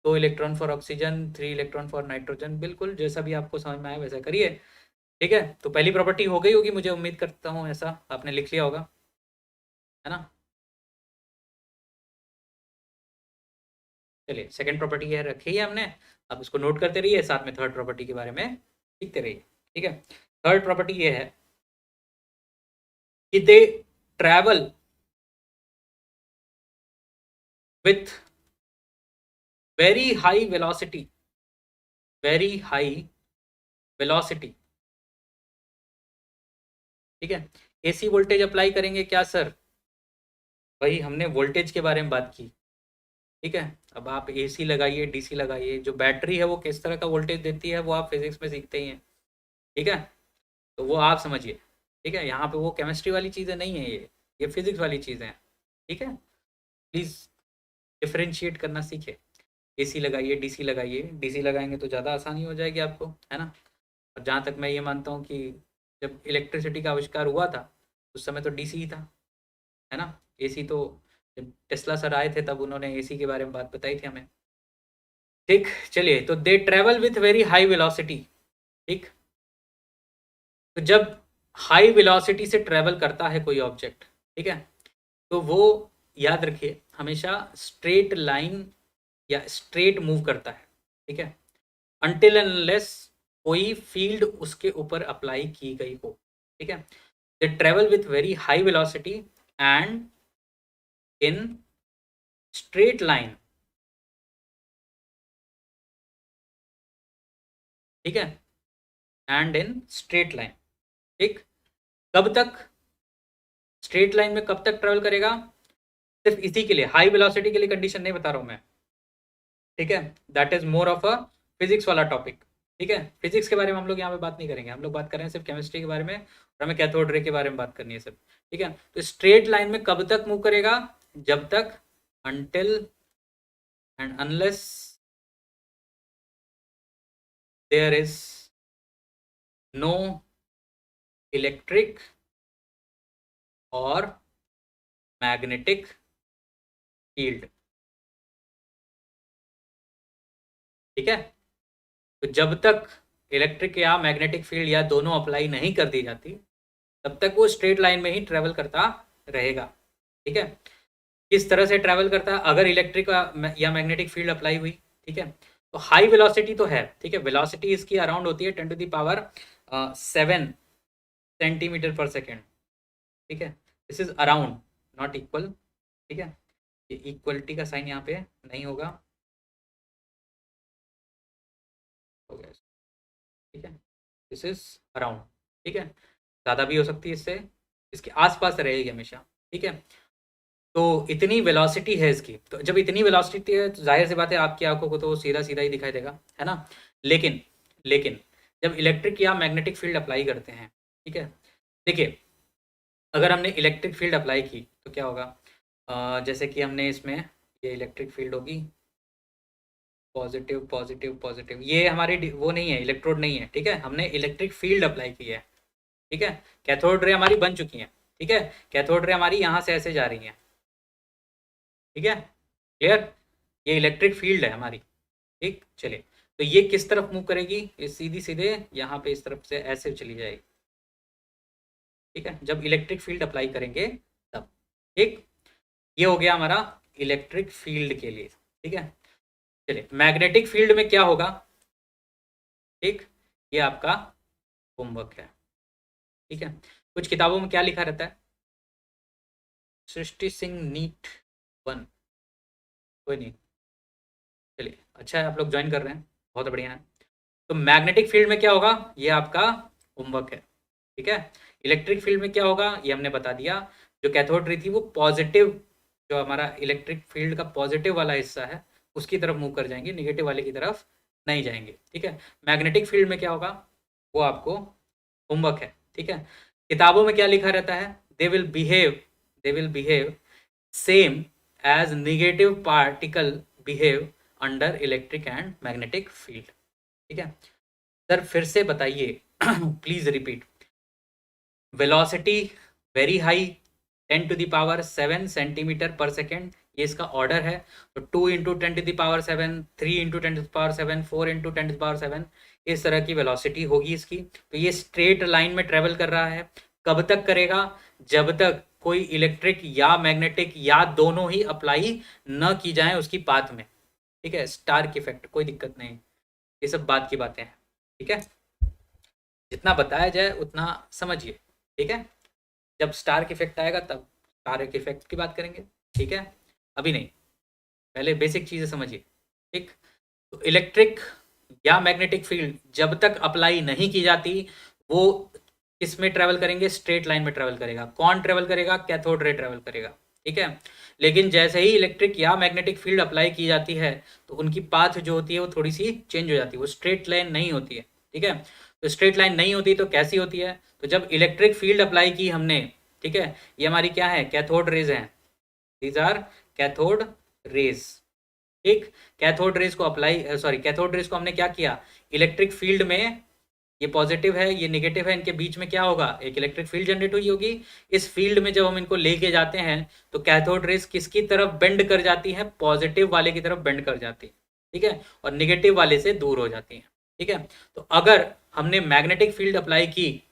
2 electron for oxygen, 3 electron for nitrogen, बिल्कुल जैसा भी आपको समझ में आए वैसा करिए। ठीक है, तो पहली प्रॉपर्टी हो गई होगी, मुझे उम्मीद करता हूँ ऐसा आपने लिख लिया होगा, है ना। चलिए सेकंड प्रॉपर्टी ये रखी है हमने, अब इसको नोट करते रहिए, साथ में थर्ड प्रॉपर्टी के बारे में सीखते रहिए। ठीक है, थर्ड प्रॉपर्टी ये है कि दे travel with very high velocity, very high velocity. ठीक है, एसी वोल्टेज अप्लाई करेंगे क्या सर, वही हमने वोल्टेज के बारे में बात की। ठीक है, अब आप एसी लगाइए डीसी लगाइए, जो बैटरी है वो किस तरह का वोल्टेज देती है वो आप फिजिक्स में सीखते ही हैं। ठीक है, तो वो आप समझिए। ठीक है, यहाँ पे वो केमिस्ट्री वाली चीज़ें नहीं है, ये फिजिक्स वाली चीज़ें हैं। ठीक है, प्लीज़ डिफ्रेंशिएट करना सीखे। एसी लगाइए डीसी लगाइए, डीसी लगाएंगे तो ज़्यादा आसानी हो जाएगी आपको, है ना। और जहाँ तक मैं ये मानता हूँ कि जब इलेक्ट्रिसिटी का आविष्कार हुआ था उस समय तो डीसी ही था, है ना। एसी तो जब टेस्ला सर आए थे तब उन्होंने एसी के बारे में बात बताई थी हमें। ठीक, चलिए, तो they travel with very high velocity. ठीक, तो जब हाई वेलोसिटी से ट्रेवल करता है कोई ऑब्जेक्ट, ठीक है, तो वो याद रखिए हमेशा स्ट्रेट लाइन या स्ट्रेट मूव करता है। ठीक है, अनटिल एंड अनलेस कोई फील्ड उसके ऊपर अप्लाई की गई हो। ठीक है, they travel with very high velocity and in straight line. ठीक है, एंड इन स्ट्रेट लाइन। ठीक, कब तक, स्ट्रेट लाइन में कब तक ट्रेवल करेगा, सिर्फ इसी के लिए, हाई वेलोसिटी के लिए कंडीशन नहीं बता रहा हूं मैं। ठीक है, that is more of a physics वाला टॉपिक। ठीक है, फिजिक्स के बारे में हम लोग यहाँ पे बात नहीं करेंगे, हम लोग बात कर रहे हैं सिर्फ केमिस्ट्री के बारे में, और हमें कैथोड रे के बारे में बात करनी है सब। ठीक है, तो स्ट्रेट लाइन में कब तक मूव करेगा, जब तक until and unless there is no electric और मैग्नेटिक फील्ड। ठीक है, तो जब तक इलेक्ट्रिक या मैग्नेटिक फील्ड या दोनों अप्लाई नहीं कर दी जाती तब तक वो स्ट्रेट लाइन में ही ट्रेवल करता रहेगा। ठीक है, किस तरह से ट्रेवल करता है, अगर इलेक्ट्रिक या मैग्नेटिक फील्ड अप्लाई हुई, ठीक है, तो हाई वेलोसिटी तो है, ठीक है, वेलोसिटी इसकी अराउंड होती है 10⁻⁷ सेंटीमीटर पर सेकेंड। ठीक है, this is around, not equal. ठीक है, ये इक्वलिटी का साइन यहाँ पे नहीं होगा, हो गया। ठीक है, दिस इज अराउंड। ठीक है, ज़्यादा भी हो सकती है इससे, इसके आसपास रहेगी हमेशा। ठीक है, तो इतनी वेलोसिटी है इसकी, तो जब इतनी वेलोसिटी है तो जाहिर सी बात है आपकी आंखों को तो सीधा सीधा ही दिखाई देगा, है ना। लेकिन लेकिन जब इलेक्ट्रिक या मैग्नेटिक फील्ड अप्लाई करते हैं, ठीक है, देखिए अगर हमने इलेक्ट्रिक फील्ड अप्लाई की तो क्या होगा, जैसे कि हमने इसमें ये इलेक्ट्रिक फील्ड होगी, पॉजिटिव पॉजिटिव पॉजिटिव, ये हमारी वो नहीं है, इलेक्ट्रोड नहीं है, ठीक है, हमने इलेक्ट्रिक फील्ड अप्लाई की है। ठीक है, कैथोड रे हमारी बन चुकी हैं। ठीक है, कैथोड रे हमारी यहाँ से ऐसे जा रही हैं। ठीक है, क्लियर, ये इलेक्ट्रिक फील्ड है हमारी। ठीक, चलिए, तो ये किस तरफ मूव करेगी, ये सीधी सीधे यहाँ पे इस तरफ से ऐसे चली जाएगी। ठीक है, जब इलेक्ट्रिक फील्ड अप्लाई करेंगे तब। ठीक, ये हो गया हमारा इलेक्ट्रिक फील्ड के लिए। ठीक है, चलिए मैग्नेटिक फील्ड में क्या होगा। ठीक, ये आपका होमवर्क है। ठीक है, कुछ किताबों में क्या लिखा रहता है, सृष्टि सिंह नीट 1, कोई नहीं, चलिए अच्छा है आप लोग ज्वाइन कर रहे हैं, बहुत बढ़िया है। तो मैग्नेटिक फील्ड में क्या होगा, ये आपका होमवर्क है। ठीक है, इलेक्ट्रिक फील्ड में क्या होगा ये हमने बता दिया, जो कैथोड रे थी वो पॉजिटिव, जो हमारा इलेक्ट्रिक फील्ड का पॉजिटिव वाला हिस्सा है उसकी तरफ मूव कर जाएंगे, निगेटिव वाले की तरफ नहीं जाएंगे। ठीक है, मैग्नेटिक फील्ड में क्या होगा वो आपको होमवर्क है। ठीक है, किताबों में क्या लिखा रहता है, they will behave same as negative particle behave under electric and magnetic field. ठीक है सर, फिर से बताइए please repeat. Velocity very high, 10⁻⁷ centimetre पर सेकेंड, ये इसका ऑर्डर है। तो 2 × 10⁻⁷, 3 × 10⁻⁷, 4 × 10⁻⁷, इस तरह की वेलोसिटी होगी इसकी। तो ये स्ट्रेट लाइन में ट्रेवल कर रहा है, कब तक करेगा, जब तक कोई इलेक्ट्रिक या मैग्नेटिक या दोनों ही अप्लाई न की जाए उसकी पाथ में। ठीक है, स्टार्क इफेक्ट, कोई दिक्कत नहीं, ये सब बात की बातें हैं। ठीक है, जितना बताया जाए उतना समझिए। ठीक है, जब स्टार्क इफेक्ट आएगा तब स्टार्क इफेक्ट की बात करेंगे। ठीक है, अभी नहीं, पहले बेसिक चीज़ें समझिए। ठीक, तो इलेक्ट्रिक या मैग्नेटिक फील्ड जब तक अप्लाई नहीं की जाती वो किस में ट्रेवल करेंगे, स्ट्रेट लाइन में ट्रेवल करेगा। कौन ट्रेवल करेगा, कैथोड रे ट्रेवल करेगा। ठीक है, लेकिन जैसे ही इलेक्ट्रिक या मैग्नेटिक फील्ड अप्लाई की जाती है तो उनकी पाथ जो होती है वो थोड़ी सी चेंज हो जाती है, वो स्ट्रेट लाइन नहीं होती है। ठीक है, तो स्ट्रेट लाइन नहीं होती तो कैसी होती है, तो जब इलेक्ट्रिक फील्ड अप्लाई की हमने, ठीक है, ये हमारी क्या है, कैथोड रेज हैं, दीज आर कैथोड रेज। ठीक, कैथोड रेज को अप्लाई, सॉरी, कैथोड रेज को हमने क्या किया, इलेक्ट्रिक फील्ड में, ये पॉजिटिव है ये नेगेटिव है, इनके बीच में क्या होगा, एक इलेक्ट्रिक फील्ड जनरेट हुई होगी। इस फील्ड में जब हम इनको लेके जाते हैं तो कैथोड रेज किसकी तरफ बेंड कर जाती है, पॉजिटिव वाले की तरफ बेंड कर जाती है। ठीक है, और नेगेटिव वाले से दूर हो जाती है। ठीक है, तो अगर हमने मैग्नेटिक फील्ड अप्लाई की,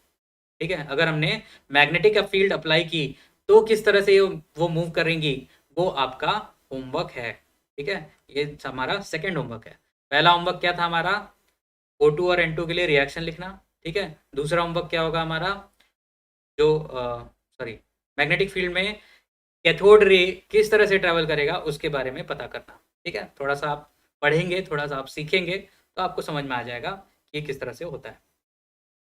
ठीक है, अगर हमने मैग्नेटिक फील्ड अप्लाई की तो किस तरह से वो मूव करेंगी, वो आपका होमवर्क है। ठीक है, ये हमारा सेकेंड होमवर्क है। पहला होमवर्क क्या था हमारा, O2 और N2 के लिए रिएक्शन लिखना। ठीक है, दूसरा होमवर्क क्या होगा हमारा, जो सॉरी मैग्नेटिक फील्ड में कैथोड रे किस तरह से ट्रैवल करेगा उसके बारे में पता करना। ठीक है, थोड़ा सा आप पढ़ेंगे, थोड़ा सा आप सीखेंगे तो आपको समझ में आ जाएगा कि ये किस तरह से होता है।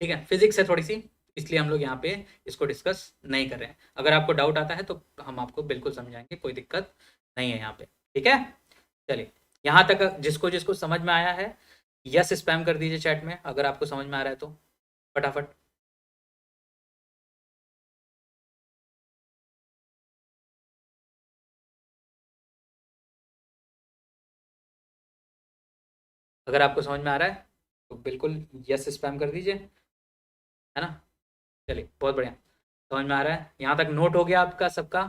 ठीक है, फिजिक्स है थोड़ी सी, इसलिए हम लोग यहाँ पे इसको डिस्कस नहीं कर रहे हैं। अगर आपको डाउट आता है तो हम आपको बिल्कुल समझाएंगे, कोई दिक्कत नहीं है यहाँ पे। ठीक है, चलिए, यहाँ तक जिसको जिसको समझ में आया है यस स्पैम कर दीजिए चैट में, अगर आपको समझ में आ रहा है तो फटाफट। अगर आपको समझ में आ रहा है तो बिल्कुल यस स्पैम कर दीजिए, है ना। चलिए बहुत बढ़िया, समझ में आ रहा है। यहाँ तक नोट हो गया आपका सबका?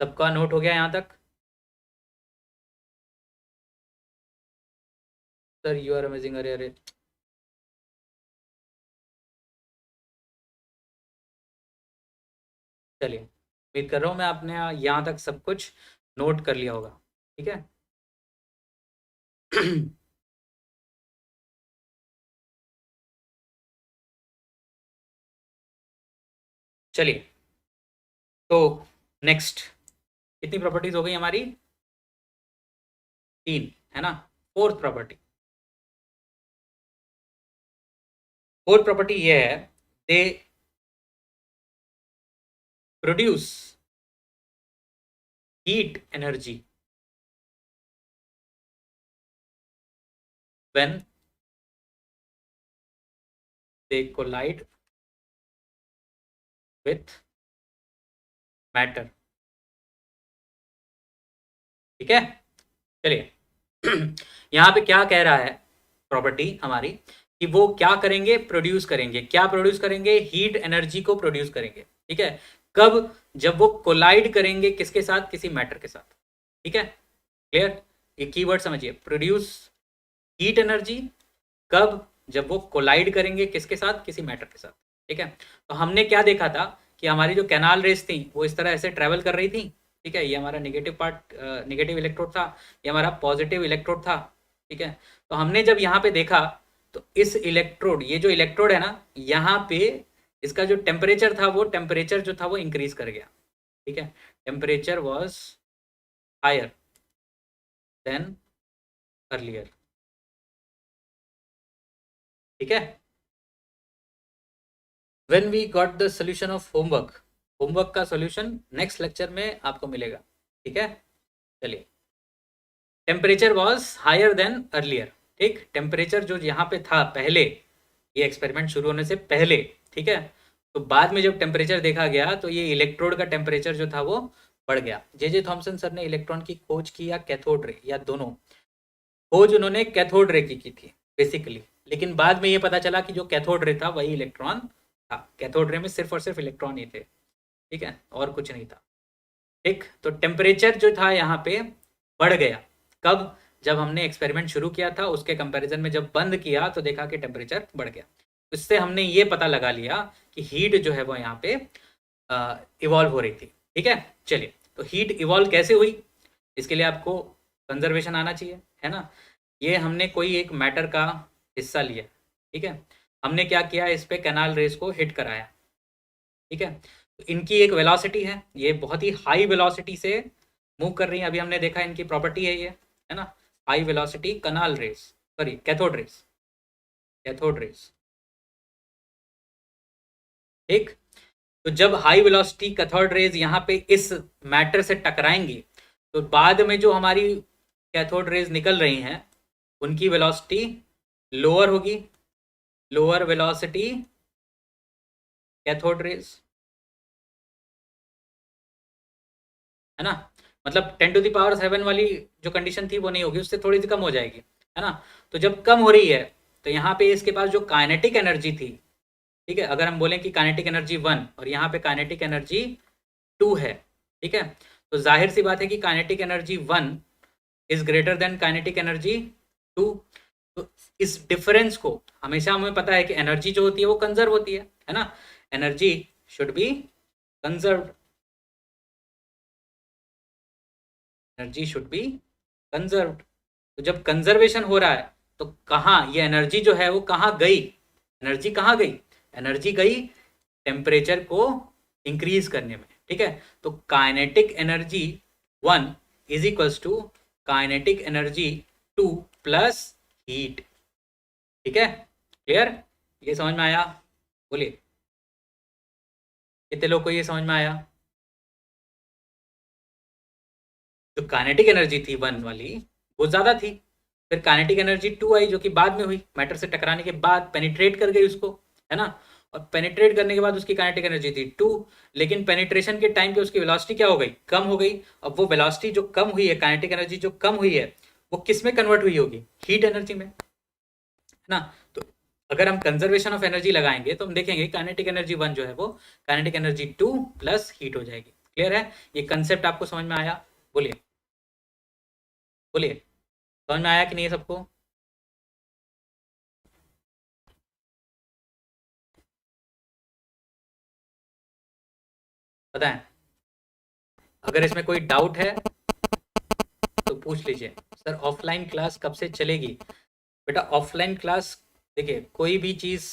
सबका नोट हो गया यहाँ तक? सर यू आर अमेजिंग, अरे अरे चलिए, उम्मीद कर रहा हूँ मैं आपने यहाँ तक सब कुछ नोट कर लिया होगा, ठीक है। चलिए, तो नेक्स्ट कितनी प्रॉपर्टीज हो गई हमारी? 3 है ना। फोर्थ प्रॉपर्टी, फोर्थ प्रॉपर्टी ये है, they produce heat energy when they collide with matter, ठीक है। चलिए, यहाँ पे क्या कह रहा है प्रॉपर्टी हमारी, कि वो क्या करेंगे, प्रोड्यूस करेंगे। क्या प्रोड्यूस करेंगे? हीट एनर्जी को प्रोड्यूस करेंगे, ठीक है। कब? जब वो कोलाइड करेंगे किसके साथ? किसी मैटर के साथ, ठीक है। क्लियर? ये कीवर्ड समझिए, प्रोड्यूस हीट एनर्जी कब? जब वो कोलाइड करेंगे किसके साथ? किसी मैटर के साथ, ठीक है। तो हमने क्या देखा था कि हमारी जो कैनाल रेस थी वो इस तरह ऐसे ट्रेवल कर रही थी, ठीक है। ये हमारा नेगेटिव पार्ट, नेगेटिव इलेक्ट्रोड था, ये हमारा पॉजिटिव इलेक्ट्रोड था, ठीक है। तो हमने जब यहाँ पे देखा तो इस इलेक्ट्रोड, ये जो इलेक्ट्रोड है ना, यहाँ पे इसका जो टेम्परेचर था, वो टेम्परेचर जो था वो इंक्रीज कर गया, ठीक है। Temperature was higher than earlier, ठीक है। When we got the solution of homework, homework का सोल्यूशन नेक्स्ट लेक्चर में आपको मिलेगा, ठीक है। चलिए, temperature was higher than earlier, ठीक। टेम्परेचर जो यहाँ पे था पहले, ये एक्सपेरिमेंट शुरू होने से पहले, ठीक है। तो बाद में जब टेम्परेचर देखा गया तो ये इलेक्ट्रोड का टेम्परेचर जो था वो बढ़ गया। जे थॉमसन सर ने इलेक्ट्रॉन की खोज की, या कैथोड रे, या दोनों? खोज उन्होंने कैथोड रे की थी बेसिकली, लेकिन बाद में ये पता चला कि जो कैथोड रे था वही इलेक्ट्रॉन था। कैथोड रे में सिर्फ और सिर्फ इलेक्ट्रॉन ही थे, ठीक है, और कुछ नहीं था, ठीक। तो टेम्परेचर जो था यहाँ पे बढ़ गया। कब? जब हमने एक्सपेरिमेंट शुरू किया था उसके कंपैरिजन में जब बंद किया तो देखा कि टेम्परेचर बढ़ गया। इससे हमने ये पता लगा लिया कि हीट जो है वो यहाँ पे इवॉल्व हो रही थी, ठीक है। चलिए, तो हीट इवॉल्व कैसे हुई? इसके लिए आपको कंजर्वेशन आना चाहिए, है ना। ये हमने कोई एक मैटर का हिस्सा लिया, ठीक है। हमने क्या किया, इस पे कैनाल रेस को हिट कराया, ठीक है। तो इनकी एक वेलोसिटी है, ये बहुत ही हाई वेलोसिटी से मूव कर रही है। अभी हमने देखा इनकी प्रॉपर्टी है ये, है ना, high velocity canal rays, sorry cathode rays, cathode rays, ठीक। तो जब हाई वेलोसिटी कैथोड रेज यहाँ पे इस मैटर से टकराएंगी तो बाद में जो हमारी कैथोड रेज निकल रही हैं उनकी वेलोसिटी लोअर होगी, लोअर वेलोसिटी कैथोड रेज, है ना। मतलब 10⁻⁷ वाली जो कंडीशन थी वो नहीं होगी, उससे थोड़ी सी कम हो जाएगी, है ना। तो जब कम हो रही है तो यहाँ पे इसके पास जो काइनेटिक एनर्जी थी, ठीक है, अगर हम बोलें कि काइनेटिक एनर्जी 1 और यहाँ पे काइनेटिक एनर्जी 2 है, ठीक है, तो जाहिर सी बात है कि kinetic energy 1 is greater than kinetic energy 2। तो इस डिफरेंस को, हमेशा हमें पता है कि एनर्जी जो होती है वो कंजर्व होती है ना। Energy should be conserved, energy should be conserved. तो जब कंजर्वेशन हो रहा है तो कहाँ ये एनर्जी जो है वो कहाँ गई? एनर्जी कहाँ गई? एनर्जी गई टेम्परेचर को इंक्रीज करने में, ठीक है। तो kinetic energy 1 is equals to kinetic energy 2 plus heat, ठीक है। क्लियर? ये समझ में आया? बोलिए, कितने लोग को ये समझ में आया? जो काइनेटिक एनर्जी थी 1 वाली वो ज़्यादा थी, फिर काइनेटिक एनर्जी 2 आई जो कि बाद में हुई, मैटर से टकराने के बाद पेनिट्रेट कर गई उसको, है ना। और पेनिट्रेट करने के बाद उसकी काइनेटिक एनर्जी थी 2, लेकिन पेनिट्रेशन के टाइम पे उसकी वेलोसिटी क्या हो गई? कम हो गई। अब वो वेलोसिटी जो कम हुई है, काइनेटिक एनर्जी जो कम हुई है, वो किस में कन्वर्ट हुई होगी? हीट एनर्जी में, है ना। तो अगर हम कंजर्वेशन ऑफ एनर्जी लगाएंगे तो हम देखेंगे काइनेटिक एनर्जी 1 जो है वो काइनेटिक एनर्जी 2 प्लस हीट हो जाएगी। क्लियर है? ये कंसेप्ट आपको समझ में आया? बोलिए बोलिए, समझ में आया कि नहीं सबको? पता है? अगर इसमें कोई डाउट है तो पूछ लीजिए। सर ऑफलाइन क्लास कब से चलेगी? बेटा ऑफलाइन क्लास, देखिए कोई भी चीज़,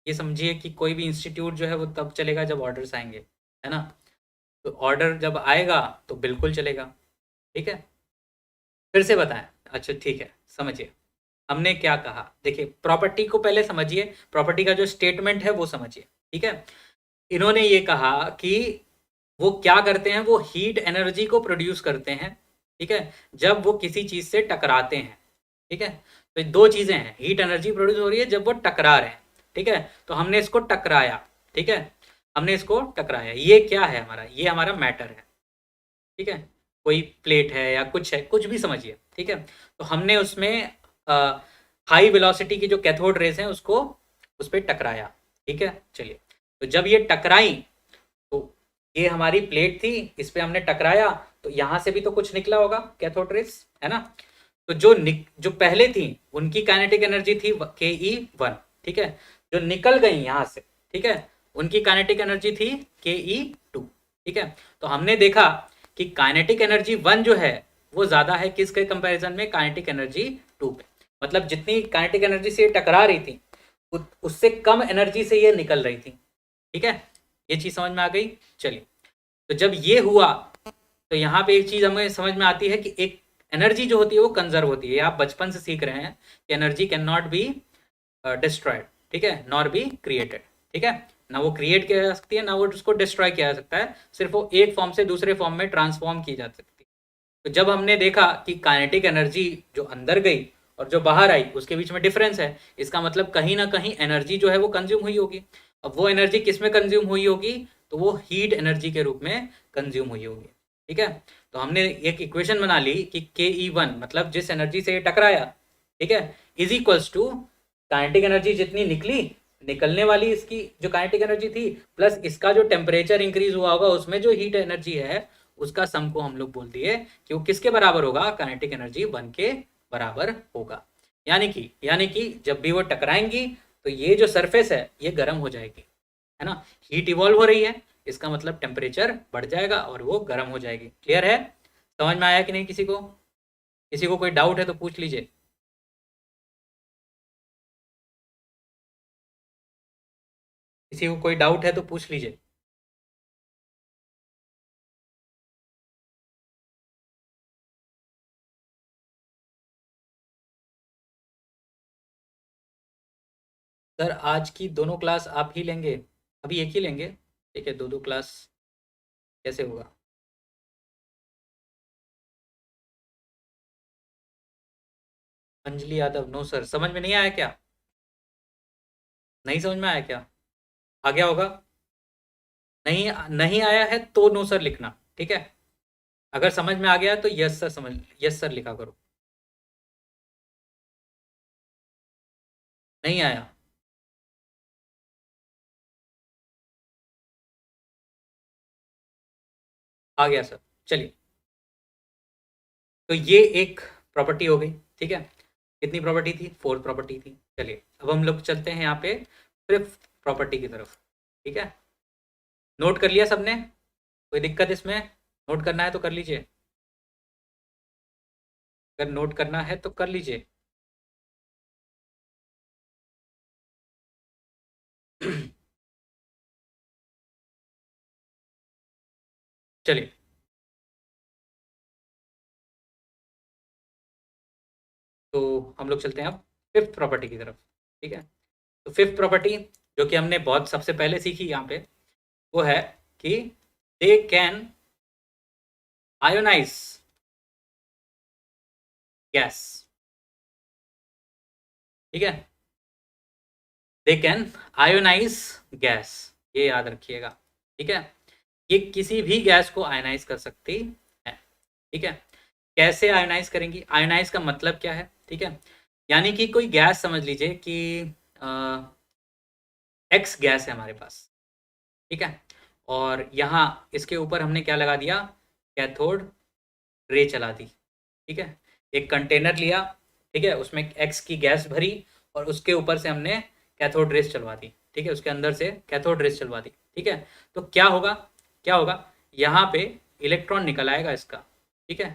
ये समझिए कि कोई भी इंस्टीट्यूट जो है वो तब चलेगा जब ऑर्डर्स आएंगे, है ना? तो ऑर्डर जब आएगा तो बिल्कुल चलेगा। ठीक है, फिर से बताएं। अच्छा ठीक है, समझिए हमने क्या कहा। देखिए प्रॉपर्टी को पहले समझिए, प्रॉपर्टी का जो स्टेटमेंट है वो समझिए। ठीक है, इन्होंने ये कहा कि वो क्या करते हैं, वो हीट एनर्जी को प्रोड्यूस करते हैं। ठीक है, जब वो किसी चीज से टकराते हैं। ठीक है, तो दो चीजें हैं, हीट एनर्जी प्रोड्यूस हो रही है जब वो टकरा रहे हैं। ठीक है, तो हमने इसको टकराया। ठीक है, हमने इसको टकराया, ये क्या है हमारा, ये हमारा मैटर है। ठीक है, कोई प्लेट है या कुछ है, कुछ भी समझिए। ठीक है, तो हमने उसमें हाई वेलोसिटी की जो कैथोड रेस हैं उसको उस पर टकराया। ठीक है, चलिए, तो जब ये टकराई तो ये हमारी प्लेट थी, इस पे हमने टकराया तो यहां से भी तो कुछ निकला होगा कैथोड रेस, है ना? तो जो पहले थी उनकी काइनेटिक एनर्जी थी Ke1। ठीक है, जो निकल गई यहां से, ठीक है, उनकी काइनेटिक एनर्जी थी Ke2। ठीक है, तो हमने देखा कि काइनेटिक एनर्जी 1 जो है वो ज्यादा है किसके कंपैरिजन में, काइनेटिक एनर्जी 2 पे। मतलब जितनी काइनेटिक एनर्जी से ये टकरा रही थी उससे कम एनर्जी से ये निकल रही थी। ठीक है, ये चीज समझ में आ गई? चलिए, तो जब ये हुआ तो यहाँ पे एक चीज हमें समझ में आती है कि एक एनर्जी जो होती है वो कंजर्व होती है। आप बचपन से सीख रहे हैं कि energy can not be destroyed, ठीक है, नॉर बी क्रिएटेड। ठीक है, ना वो क्रिएट किया जा सकती है ना वो उसको डिस्ट्रॉय किया जा सकता है, सिर्फ वो एक फॉर्म से दूसरे फॉर्म में ट्रांसफॉर्म की जा सकती है। तो जब हमने देखा कि काइनेटिक एनर्जी जो अंदर गई और जो बाहर आई उसके बीच में डिफरेंस है, इसका मतलब कहीं ना कहीं एनर्जी जो है वो कंज्यूम हुई होगी। अब वो एनर्जी किस में कंज्यूम हुई होगी, तो वो हीट एनर्जी के रूप में कंज्यूम हुई होगी। ठीक है, तो हमने एक इक्वेशन बना ली कि Ke1 मतलब जिस एनर्जी से ये टकराया, ठीक है, is equals to kinetic energy जितनी निकली, निकलने वाली इसकी जो काइनेटिक एनर्जी थी, प्लस इसका जो टेम्परेचर इंक्रीज हुआ होगा उसमें जो हीट एनर्जी है उसका सम को हम लोग बोल दिए कि वो किसके बराबर होगा, काइनेटिक एनर्जी 1 के बराबर होगा। यानी कि जब भी वो टकराएंगी तो ये जो सरफेस है ये गर्म हो जाएगी, है ना? हीट इवॉल्व हो रही है, इसका मतलब टेम्परेचर बढ़ जाएगा और वो गर्म हो जाएगी। क्लियर है? समझ में आया कि नहीं? किसी को कोई डाउट है तो पूछ लीजिए। किसी को कोई डाउट है तो पूछ लीजिए। सर आज की दोनों क्लास आप ही लेंगे? अभी एक ही लेंगे? ठीक है, दो दो क्लास कैसे होगा? अंजलि यादव, नो सर, समझ में नहीं आया क्या? नहीं समझ में आया क्या? आ गया होगा? नहीं नहीं आया है तो नो सर लिखना। ठीक है, अगर समझ में आ गया तो यस सर, समझ यस सर लिखा करो। नहीं आया? आ गया सर। चलिए, तो ये एक प्रॉपर्टी हो गई। ठीक है, कितनी प्रॉपर्टी थी? 4 प्रॉपर्टी थी। चलिए अब हम लोग चलते हैं यहाँ पे 5th प्रॉपर्टी की तरफ। ठीक है, नोट कर लिया सबने? कोई दिक्कत इसमें? नोट करना है तो कर लीजिए, अगर नोट करना है तो कर लीजिए। चलिए, तो हम लोग चलते हैं अब 5th प्रॉपर्टी की तरफ। ठीक है, तो 5th प्रॉपर्टी जो कि हमने बहुत सबसे पहले सीखी यहाँ पे, वो है कि दे कैन आयोनाइज गैस। ठीक है, दे कैन आयोनाइज गैस, ये याद रखिएगा। ठीक है, ये किसी भी गैस को आयोनाइज कर सकती है। ठीक है, कैसे आयोनाइज करेंगी? आयोनाइज का मतलब क्या है? ठीक है, यानी कि कोई गैस समझ लीजिए कि एक्स गैस है हमारे पास, ठीक है, और यहाँ इसके ऊपर हमने क्या लगा दिया, कैथोड रे चला दी, ठीक है, एक कंटेनर लिया, ठीक है, उसमें एक्स की गैस भरी और उसके ऊपर से हमने कैथोड रेस चलवा दी, ठीक है, उसके अंदर से कैथोड रेस चलवा दी, ठीक है। तो क्या होगा, क्या होगा, यहाँ पे इलेक्ट्रॉन निकल आएगा इसका, ठीक है,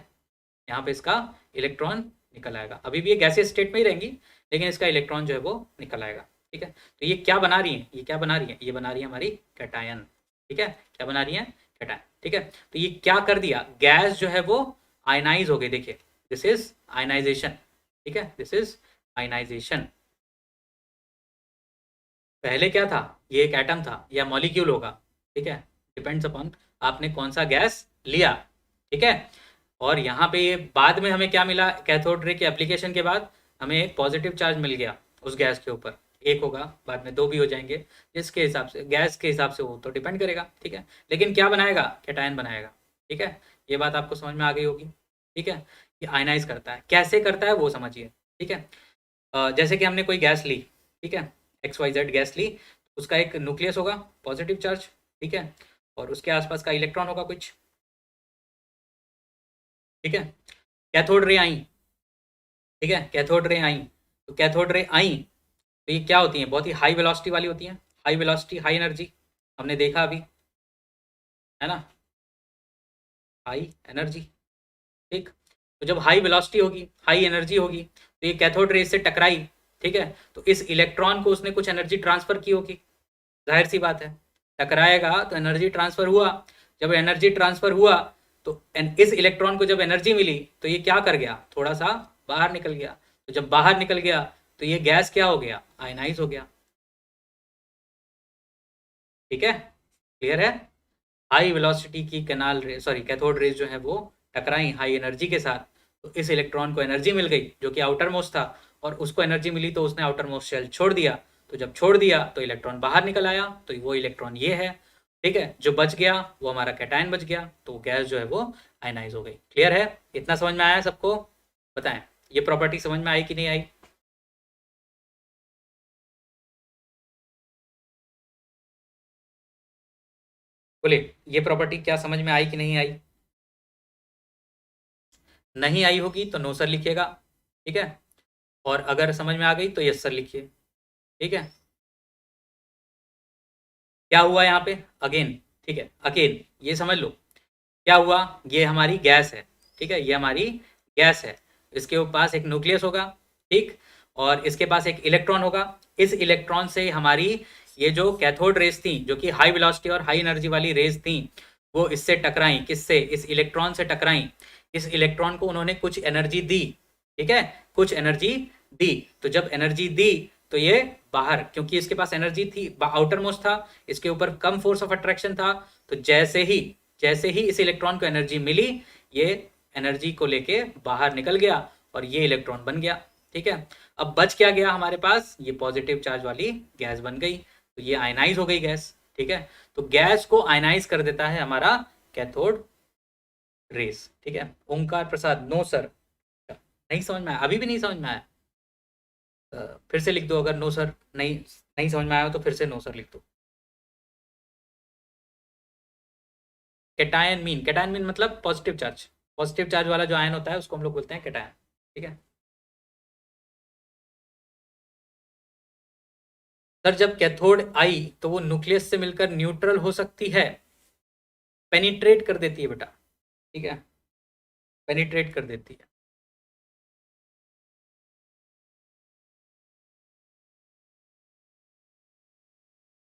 यहाँ पे इसका इलेक्ट्रॉन निकल आएगा, अभी भी ये गैसीय स्टेट में ही रहेंगी लेकिन इसका इलेक्ट्रॉन जो है वो निकल आएगा, ठीक है। तो ये क्या बना रही है, ये क्या बना रही है, ये बना रही है हमारी कैटायन, ठीक है, क्या बना रही है, कैटायन, ठीक है। तो ये क्या कर दिया, गैस जो है वो आयनाइज हो गई, देखिए दिस इज आयनाइजेशन, ठीक है, दिस इज आयनाइजेशन। पहले क्या था, ये एक एटम था या मॉलिक्यूल होगा, ठीक है, डिपेंड्स अपॉन आपने कौन सा गैस लिया, ठीक है। और यहाँ पे ये बाद में हमें क्या मिला, कैथोड रे के एप्लीकेशन के बाद हमें एक पॉजिटिव चार्ज मिल गया उस गैस के ऊपर, एक होगा बाद में दो भी हो जाएंगे, जिसके हिसाब से गैस के हिसाब से वो तो डिपेंड करेगा, ठीक है, लेकिन क्या बनाएगा, कैटायन बनाएगा, ठीक है। ये बात आपको समझ में आ गई होगी, ठीक है। ये आयनाइज करता है, कैसे करता है वो समझिए, ठीक है। जैसे कि हमने कोई गैस ली, ठीक है, XYZ गैस ली, उसका एक न्यूक्लियस होगा पॉजिटिव चार्ज, ठीक है, और उसके आसपास का इलेक्ट्रॉन होगा कुछ, ठीक है। कैथोड रे आई, ठीक है, कैथोड रे आई, तो कैथोड रे आई तो ये क्या होती है, बहुत ही हाई वेलोसिटी वाली होती है, हाई वेलोसिटी हाई एनर्जी, हमने देखा अभी, है ना, हाई एनर्जी, ठीक। तो जब हाई वेलोसिटी होगी, हाई एनर्जी होगी, तो ये कैथोड रे से टकराई, ठीक है, तो इस इलेक्ट्रॉन को उसने कुछ एनर्जी ट्रांसफर की होगी, जाहिर सी बात है, टकराएगा तो एनर्जी ट्रांसफर हुआ, जब एनर्जी ट्रांसफर हुआ तो इस इलेक्ट्रॉन को जब एनर्जी मिली तो ये क्या कर गया, थोड़ा सा बाहर निकल गया, तो जब बाहर निकल गया तो ये गैस क्या हो गया, आयनाइज हो गया, ठीक है, क्लियर है। हाई वेलोसिटी की कैनाल रे, सॉरी कैथोड रेज जो है वो टकराई हाई एनर्जी के साथ, तो इस इलेक्ट्रॉन को एनर्जी मिल गई जो कि आउटर मोस्ट था, और उसको एनर्जी मिली तो उसने आउटर मोस्ट शेल छोड़ दिया, तो जब छोड़ दिया तो इलेक्ट्रॉन बाहर निकल आया, तो वो इलेक्ट्रॉन ये है, ठीक है, जो बच गया वो हमारा कैटायन बच गया, तो गैस जो है वो आयनाइज हो गई। क्लियर है, इतना समझ में आया सबको, बताएं ये प्रॉपर्टी समझ में आई कि नहीं आई। बोलिए ये प्रॉपर्टी क्या समझ में आई कि नहीं आई, नहीं आई होगी तो नो सर लिखिएगा, ठीक है, और अगर समझ में आ गई तो यस सर लिखिए, ठीक है। क्या हुआ यहाँ पे, अगेन, ठीक है, अगेन ये समझ लो क्या हुआ, ये हमारी गैस है, ठीक है, ये हमारी गैस है, इसके पास एक न्यूक्लियस होगा, ठीक, और इसके पास एक इलेक्ट्रॉन होगा, इस इलेक्ट्रॉन से हमारी ये जो कैथोड रेस थी जो कि हाई वेलोसिटी और हाई एनर्जी वाली रेस थी, वो इससे टकराई, किससे, इस इलेक्ट्रॉन से टकराई, इस इलेक्ट्रॉन को उन्होंने कुछ एनर्जी दी, ठीक है, कुछ एनर्जी दी, तो जब एनर्जी दी तो ये बाहर, क्योंकि इसके पास एनर्जी थी, आउटर मोस्ट था, इसके ऊपर कम फोर्स ऑफ अट्रैक्शन था, तो जैसे ही इस इलेक्ट्रॉन को एनर्जी मिली, ये एनर्जी को लेके बाहर निकल गया और ये इलेक्ट्रॉन बन गया, ठीक है। अब बच क्या गया हमारे पास, ये पॉजिटिव चार्ज वाली गैस बन गई, तो ये आयनाइज हो गई गैस, ठीक है। तो गैस को आयनाइज कर देता है हमारा कैथोड रेस, ठीक है। ओंकार प्रसाद नो सर, नहीं समझ में आया, अभी भी नहीं समझ में आया, फिर से लिख दो, अगर नो सर नहीं नहीं समझ में आया हो तो फिर से नो सर लिख दो। कैटायन मीन मतलब पॉजिटिव चार्ज, पॉजिटिव चार्ज वाला जो आयन होता है उसको हम लोग बोलते हैं कैटायन, ठीक है। सर जब कैथोड आई तो वो न्यूक्लियस से मिलकर न्यूट्रल हो सकती है, पेनिट्रेट कर देती है बेटा, ठीक है, पेनिट्रेट कर देती है,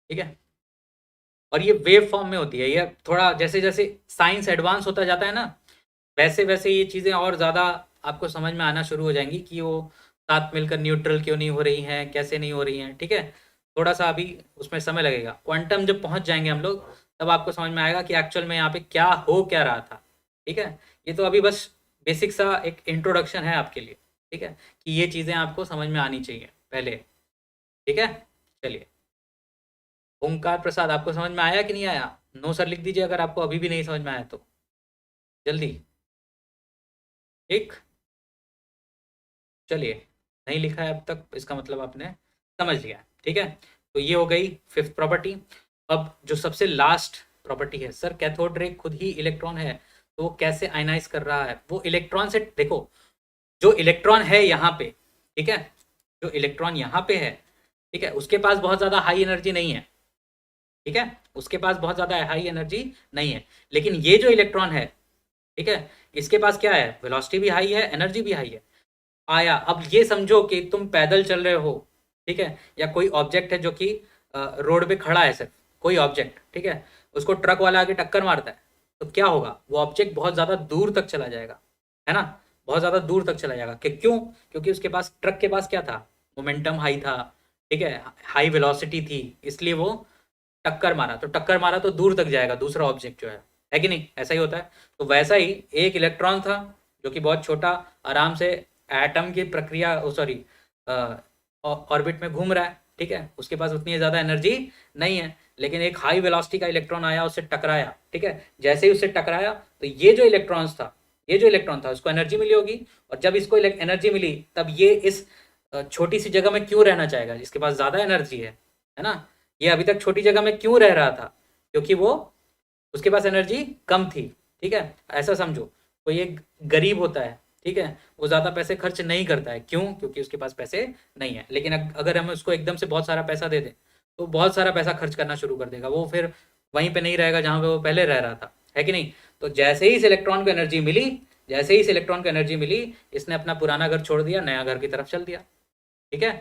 ठीक है। और ये वेव फॉर्म में होती है, ये थोड़ा जैसे जैसे साइंस एडवांस होता जाता है ना, वैसे वैसे ये चीज़ें और ज़्यादा आपको समझ में आना शुरू हो जाएंगी कि वो साथ मिलकर न्यूट्रल क्यों नहीं हो रही हैं, कैसे नहीं हो रही हैं, ठीक है। थोड़ा सा अभी उसमें समय लगेगा, क्वांटम जब पहुंच जाएंगे हम लोग तब आपको समझ में आएगा कि एक्चुअल में यहाँ पे क्या हो क्या रहा था, ठीक है। ये तो अभी बस बेसिक सा एक इंट्रोडक्शन है आपके लिए, ठीक है, कि ये चीज़ें आपको समझ में आनी चाहिए पहले, ठीक है। चलिए, ओंकार प्रसाद आपको समझ में आया कि नहीं आया, नो सर लिख दीजिए अगर आपको अभी भी नहीं समझ में आया तो, जल्दी, ठीक। चलिए, नहीं लिखा है अब तक इसका मतलब आपने समझ लिया, ठीक है, तो ये हो गई फिफ्थ प्रॉपर्टी। अब जो सबसे लास्ट प्रॉपर्टी है, सर कैथोड रे खुद ही इलेक्ट्रॉन है तो वो कैसे आयनाइज कर रहा है? वो इलेक्ट्रॉन से, देखो जो इलेक्ट्रॉन है यहाँ पे, ठीक है, जो इलेक्ट्रॉन यहाँ पे है, ठीक है, उसके पास बहुत ज़्यादा हाई एनर्जी नहीं है, ठीक है, उसके पास बहुत ज़्यादा हाई एनर्जी नहीं है, लेकिन ये जो इलेक्ट्रॉन है, ठीक है, इसके पास क्या है, वेलोसिटी भी हाई है, एनर्जी भी हाई है। आया, अब ये समझो कि तुम पैदल चल रहे हो, ठीक है, या कोई ऑब्जेक्ट है जो कि रोड पे खड़ा है, सिर्फ कोई ऑब्जेक्ट, ठीक है, उसको ट्रक वाला आके टक्कर मारता है, तो क्या होगा, वो ऑब्जेक्ट बहुत ज़्यादा दूर तक चला जाएगा, है ना, बहुत ज़्यादा दूर तक चला जाएगा। क्यों? क्योंकि उसके पास, ट्रक के पास क्या था, मोमेंटम हाई था, ठीक है, हाई वेलोसिटी थी, इसलिए वो टक्कर मारा, तो टक्कर मारा तो दूर तक जाएगा दूसरा ऑब्जेक्ट जो है कि नहीं, ऐसा ही होता है। तो वैसा ही एक इलेक्ट्रॉन था जो कि बहुत छोटा, आराम से एटम की प्रक्रिया, सॉरी, ऑर्बिट में घूम रहा है, ठीक है, उसके पास उतनी ज़्यादा एनर्जी नहीं है, लेकिन एक हाई वेलोसिटी का इलेक्ट्रॉन आया, उससे टकराया, ठीक है, जैसे ही उससे टकराया तो ये जो इलेक्ट्रॉन्स था, ये जो इलेक्ट्रॉन था उसको एनर्जी मिली होगी, और जब इसको एनर्जी मिली तब ये इस छोटी सी जगह में क्यों रहना चाहेगा, जिसके पास ज़्यादा एनर्जी है ना। ये अभी तक छोटी जगह में क्यों रह रहा था, क्योंकि वो, उसके पास एनर्जी कम थी, ठीक है, ऐसा समझो। कोई एक गरीब होता है, ठीक है, वो ज़्यादा पैसे खर्च नहीं करता है, क्यों? क्योंकि उसके पास पैसे नहीं है, लेकिन अगर हम उसको एकदम से बहुत सारा पैसा दे दें तो बहुत सारा पैसा खर्च करना शुरू कर देगा, वो फिर वहीं पे नहीं रहेगा जहाँ पे वो पहले रह रहा था, है कि नहीं। तो जैसे ही इस इलेक्ट्रॉन को एनर्जी मिली, जैसे ही इस इलेक्ट्रॉन को एनर्जी मिली, इसने अपना पुराना घर छोड़ दिया, नया घर की तरफ चल दिया, ठीक है,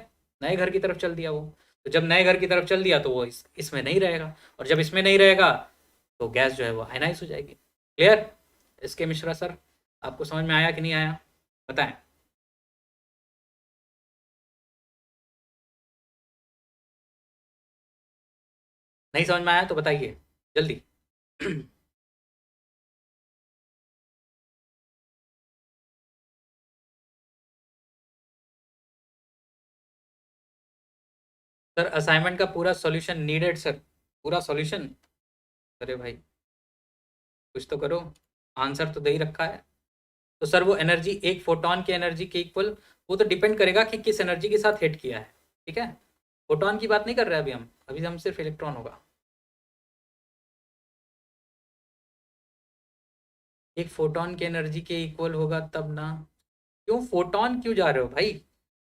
नए घर की तरफ चल दिया वो। तो जब नए घर की तरफ चल दिया तो वो इसमें नहीं रहेगा, और जब इसमें नहीं रहेगा तो गैस जो है वो आयनाइज हो जाएगी। क्लियर? इसके मिश्रा सर, आपको समझ में आया कि नहीं आया, बताएं। नहीं समझ में आया तो बताइए जल्दी। सर असाइनमेंट का पूरा सॉल्यूशन नीडेड सर, पूरा सॉल्यूशन। अरे भाई कुछ तो करो, आंसर तो दे ही रखा है। तो सर वो एनर्जी एक फोटोन की एनर्जी के इक्वल, वो तो डिपेंड करेगा कि किस एनर्जी के साथ हिट किया है, ठीक है, फोटोन की बात नहीं कर रहे अभी हम सिर्फ इलेक्ट्रॉन होगा। एक फोटोन की एनर्जी के इक्वल होगा तब ना। क्यों फोटोन क्यों जा रहे हो भाई,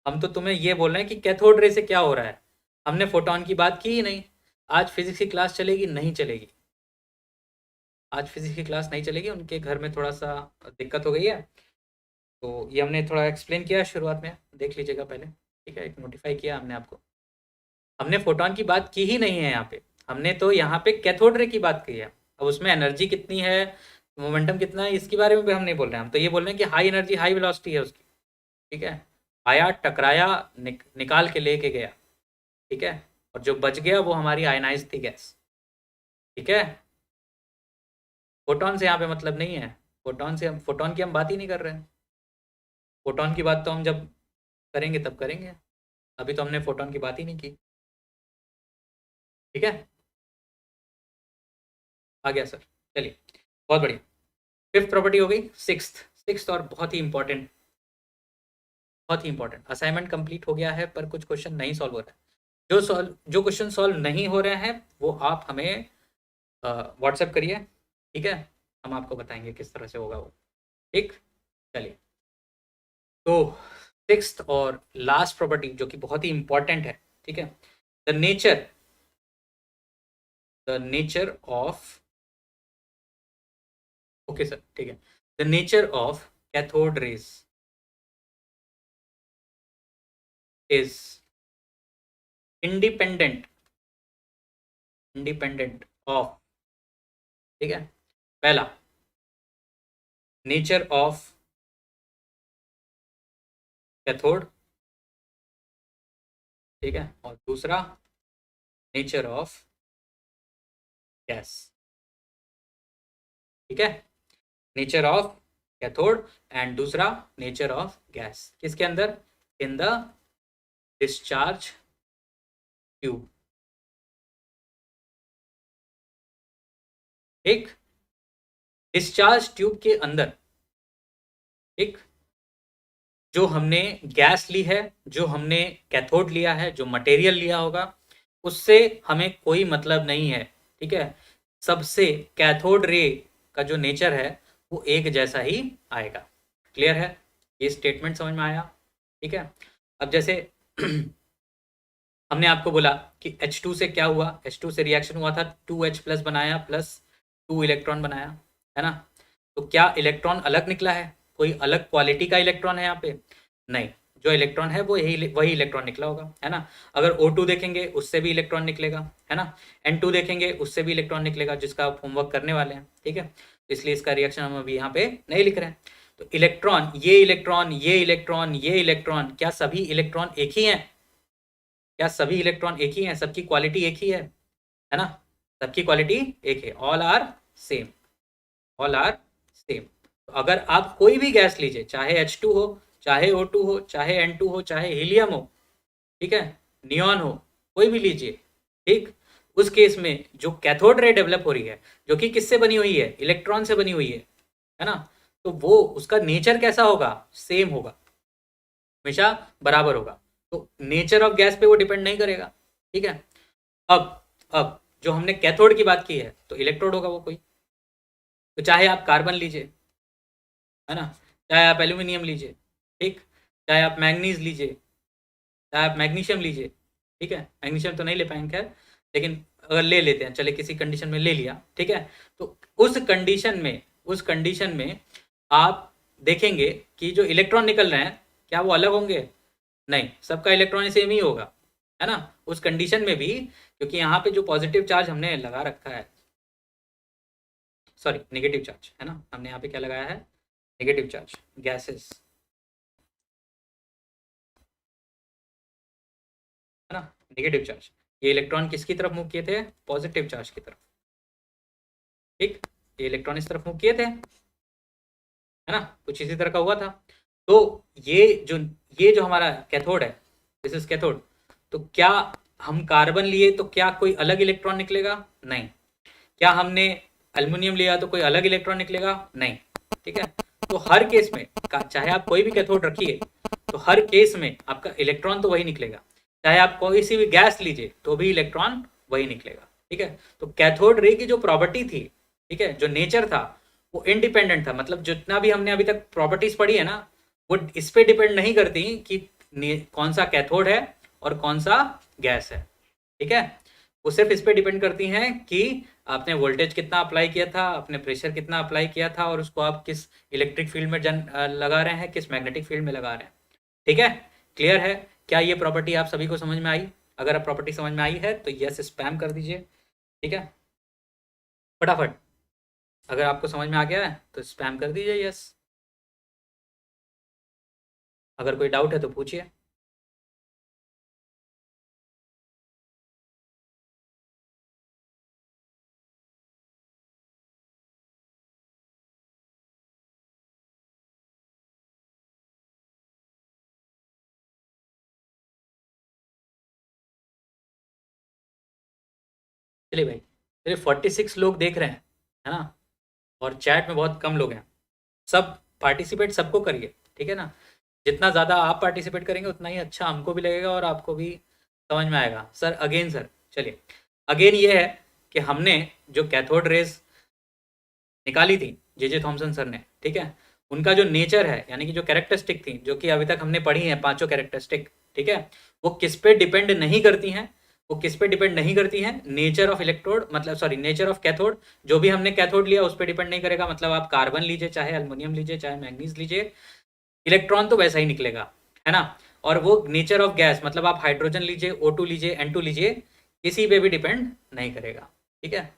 हम तो तुम्हें ये बोल रहे हैं कि कैथोड रे से क्या हो रहा है, हमने फोटोन की बात की ही नहीं। आज फिजिक्स की क्लास चलेगी? नहीं चलेगी, आज फिजिक्स की क्लास नहीं चलेगी, उनके घर में थोड़ा सा दिक्कत हो गई है, तो ये हमने थोड़ा एक्सप्लेन किया है शुरुआत में, देख लीजिएगा पहले, ठीक है, एक नोटिफाई किया हमने आपको। हमने फोटोन की बात की ही नहीं है यहाँ पे, हमने तो यहाँ पे कैथोड रे की बात की है। अब उसमें एनर्जी कितनी है, मोमेंटम कितना है, इसके बारे में भी हम नहीं बोल रहे हैं, हम तो ये बोल रहे हैं कि हाई एनर्जी हाई वेलोसिटी है उसकी, ठीक है, आया, टकराया, निकाल के लेके गया, ठीक है, और जो बच गया वो हमारी आयनाइज थी गैस, ठीक है। फोटोन से यहाँ पे मतलब नहीं है, फोटोन से, हम फोटोन की हम बात ही नहीं कर रहे हैं, फोटोन की बात तो हम जब करेंगे तब करेंगे, अभी तो हमने फोटोन की बात ही नहीं की, ठीक है। आ गया सर, चलिए, बहुत बढ़िया। फिफ्थ प्रॉपर्टी हो गई, सिक्स्थ, सिक्स्थ और बहुत ही इंपॉर्टेंट, बहुत ही इंपॉर्टेंट। असाइनमेंट कंप्लीट हो गया है पर कुछ क्वेश्चन नहीं सॉल्व हो रहा है, जो क्वेश्चन सॉल्व नहीं हो रहे हैं वो आप हमें व्हाट्सएप करिए, ठीक है, हम आपको बताएंगे किस तरह से होगा वो, ठीक। चलिए, तो सिक्स्थ और लास्ट प्रॉपर्टी जो कि बहुत ही इंपॉर्टेंट है, ठीक है, the nature, the nature of, okay sir, ठीक है, the nature of cathode rays is independent, independent of, ठीक है, पहला नेचर ऑफ कैथोड, ठीक है, और दूसरा नेचर ऑफ गैस, ठीक है, नेचर ऑफ कैथोड एंड दूसरा नेचर ऑफ गैस, किसके अंदर, इन द डिस्चार्ज ट्यूब, ठीक, डिस्चार्ज ट्यूब के अंदर, ठीक, जो हमने गैस ली है, जो हमने कैथोड लिया है, जो मटेरियल लिया होगा, उससे हमें कोई मतलब नहीं है। ठीक है, सबसे कैथोड रे का जो नेचर है वो एक जैसा ही आएगा। क्लियर है? ये स्टेटमेंट समझ में आया? ठीक है। अब जैसे हमने आपको बोला कि H2 से क्या हुआ, H2 से रिएक्शन हुआ था, 2H प्लस बनाया प्लस 2 इलेक्ट्रॉन बनाया, है ना? तो क्या इलेक्ट्रॉन अलग निकला है? कोई अलग क्वालिटी का इलेक्ट्रॉन है यहाँ पे? नहीं, जो इलेक्ट्रॉन है वो यही वही इलेक्ट्रॉन निकला होगा, है ना? अगर O2 देखेंगे उससे भी इलेक्ट्रॉन निकलेगा, है ना? N2 देखेंगे उससे भी इलेक्ट्रॉन निकलेगा, जिसका आप होमवर्क करने वाले हैं। ठीक है, तो इसलिए इसका रिएक्शन हम अभी यहाँ पे नहीं लिख रहे हैं। तो इलेक्ट्रॉन, ये इलेक्ट्रॉन, ये इलेक्ट्रॉन, ये इलेक्ट्रॉन, क्या सभी इलेक्ट्रॉन एक ही हैं? क्या सभी इलेक्ट्रॉन एक ही हैं? सबकी क्वालिटी एक ही है ना? सबकी क्वालिटी एक है, all are same, all are same. तो अगर आप कोई भी गैस लीजिए, चाहे H2 हो, चाहे O2 हो, चाहे N2 हो, चाहे हीलियम हो, ठीक है, नियॉन हो, कोई भी लीजिए, ठीक, उस केस में जो कैथोड रे डेवलप हो रही है, जो कि किससे बनी हुई है? इलेक्ट्रॉन से बनी हुई है ना? तो वो उसका नेचर कैसा होगा? सेम होगा, हमेशा बराबर होगा। तो नेचर ऑफ गैस पे वो डिपेंड नहीं करेगा। ठीक है। अब जो हमने कैथोड की बात की है, तो इलेक्ट्रोड होगा वो कोई। तो चाहे आप कार्बन लीजिए, है ना, चाहे आप एल्यूमिनियम लीजिए, ठीक, चाहे आप मैग्नीज लीजिए, चाहे आप मैग्नीशियम लीजिए, ठीक है, मैग्नीशियम तो नहीं ले पाएंगे खैर, लेकिन अगर ले लेते हैं, चले किसी कंडीशन में ले लिया, ठीक है, तो उस कंडीशन में आप देखेंगे कि जो इलेक्ट्रॉन निकल रहे हैं, क्या वो अलग होंगे? नहीं, सबका इलेक्ट्रॉन सेम ही होगा, है ना? उस कंडीशन में भी, क्योंकि यहाँ पे जो पॉजिटिव चार्ज हमने लगा रखा है, सॉरी नेगेटिव चार्ज, है ना, हमने यहाँ पे क्या लगाया है? नेगेटिव चार्ज, गैसेस, है ना, नेगेटिव चार्ज। ये इलेक्ट्रॉन किसकी तरफ मूव किए थे? पॉजिटिव चार्ज की तरफ, ठीक, ये इलेक्ट्रॉन इस तरफ मूव किए थे, है ना, कुछ इसी तरह का हुआ था। तो ये जो हमारा कैथोड है, दिस इज कैथोड, तो क्या हम कार्बन लिए तो क्या कोई अलग इलेक्ट्रॉन निकलेगा? नहीं। क्या हमने एल्युमिनियम लिया तो कोई अलग इलेक्ट्रॉन निकलेगा? नहीं। ठीक है, तो हर केस में चाहे आप कोई भी कैथोड रखिए, तो हर केस में आपका इलेक्ट्रॉन तो वही निकलेगा। चाहे आप कोई सी भी गैस लीजिए तो भी इलेक्ट्रॉन वही निकलेगा। ठीक है, तो कैथोड रे की जो प्रॉपर्टी थी, ठीक है, जो नेचर था, वो इंडिपेंडेंट था। मतलब जितना भी हमने अभी तक प्रॉपर्टीज पढ़ी है ना, वो इस पे डिपेंड नहीं करती कि कौन सा कैथोड है और कौन सा गैस है। ठीक है, वो सिर्फ इस पे डिपेंड करती हैं कि आपने वोल्टेज कितना अप्लाई किया था, आपने प्रेशर कितना अप्लाई किया था, और उसको आप किस इलेक्ट्रिक फील्ड में लगा रहे हैं, किस मैग्नेटिक फील्ड में लगा रहे हैं। ठीक है, क्लियर है? क्या ये प्रॉपर्टी आप सभी को समझ में आई? अगर आप प्रॉपर्टी समझ में आई है तो यस स्पैम कर दीजिए। ठीक है, फटाफट। अगर आपको समझ में आ गया है तो स्पैम कर दीजिए यस। अगर कोई डाउट है तो पूछिए। चलिए भाई, चलिए 46 लोग देख रहे हैं, है ना, और चैट में बहुत कम लोग हैं। सब पार्टिसिपेट सबको करिए, ठीक है ना? जितना ज़्यादा आप पार्टिसिपेट करेंगे उतना ही अच्छा हमको भी लगेगा और आपको भी समझ में आएगा। सर अगेन सर, चलिए अगेन ये है कि हमने जो कैथोड रेज निकाली थी जे थॉमसन सर ने, ठीक है, उनका जो नेचर है, यानी कि जो कैरेक्टरिस्टिक थी, जो कि अभी तक हमने पढ़ी है, पांचों कैरेक्टरिस्टिक, ठीक है, वो किस पे डिपेंड नहीं करती हैं? वो किस पे डिपेंड नहीं करती हैं? नेचर ऑफ इलेक्ट्रोड, मतलब सॉरी नेचर ऑफ कैथोड। जो भी हमने कैथोड लिया उस पर डिपेंड नहीं करेगा। मतलब आप कार्बन लीजिए, चाहे एल्युमिनियम लीजिए, चाहे मैग्नीज लीजिए, इलेक्ट्रॉन तो वैसा ही निकलेगा, है ना? और वो नेचर ऑफ गैस, मतलब आप हाइड्रोजन लीजिए, O2 लीजिए, N2 लीजिए, किसी पे भी डिपेंड नहीं करेगा। ठीक है?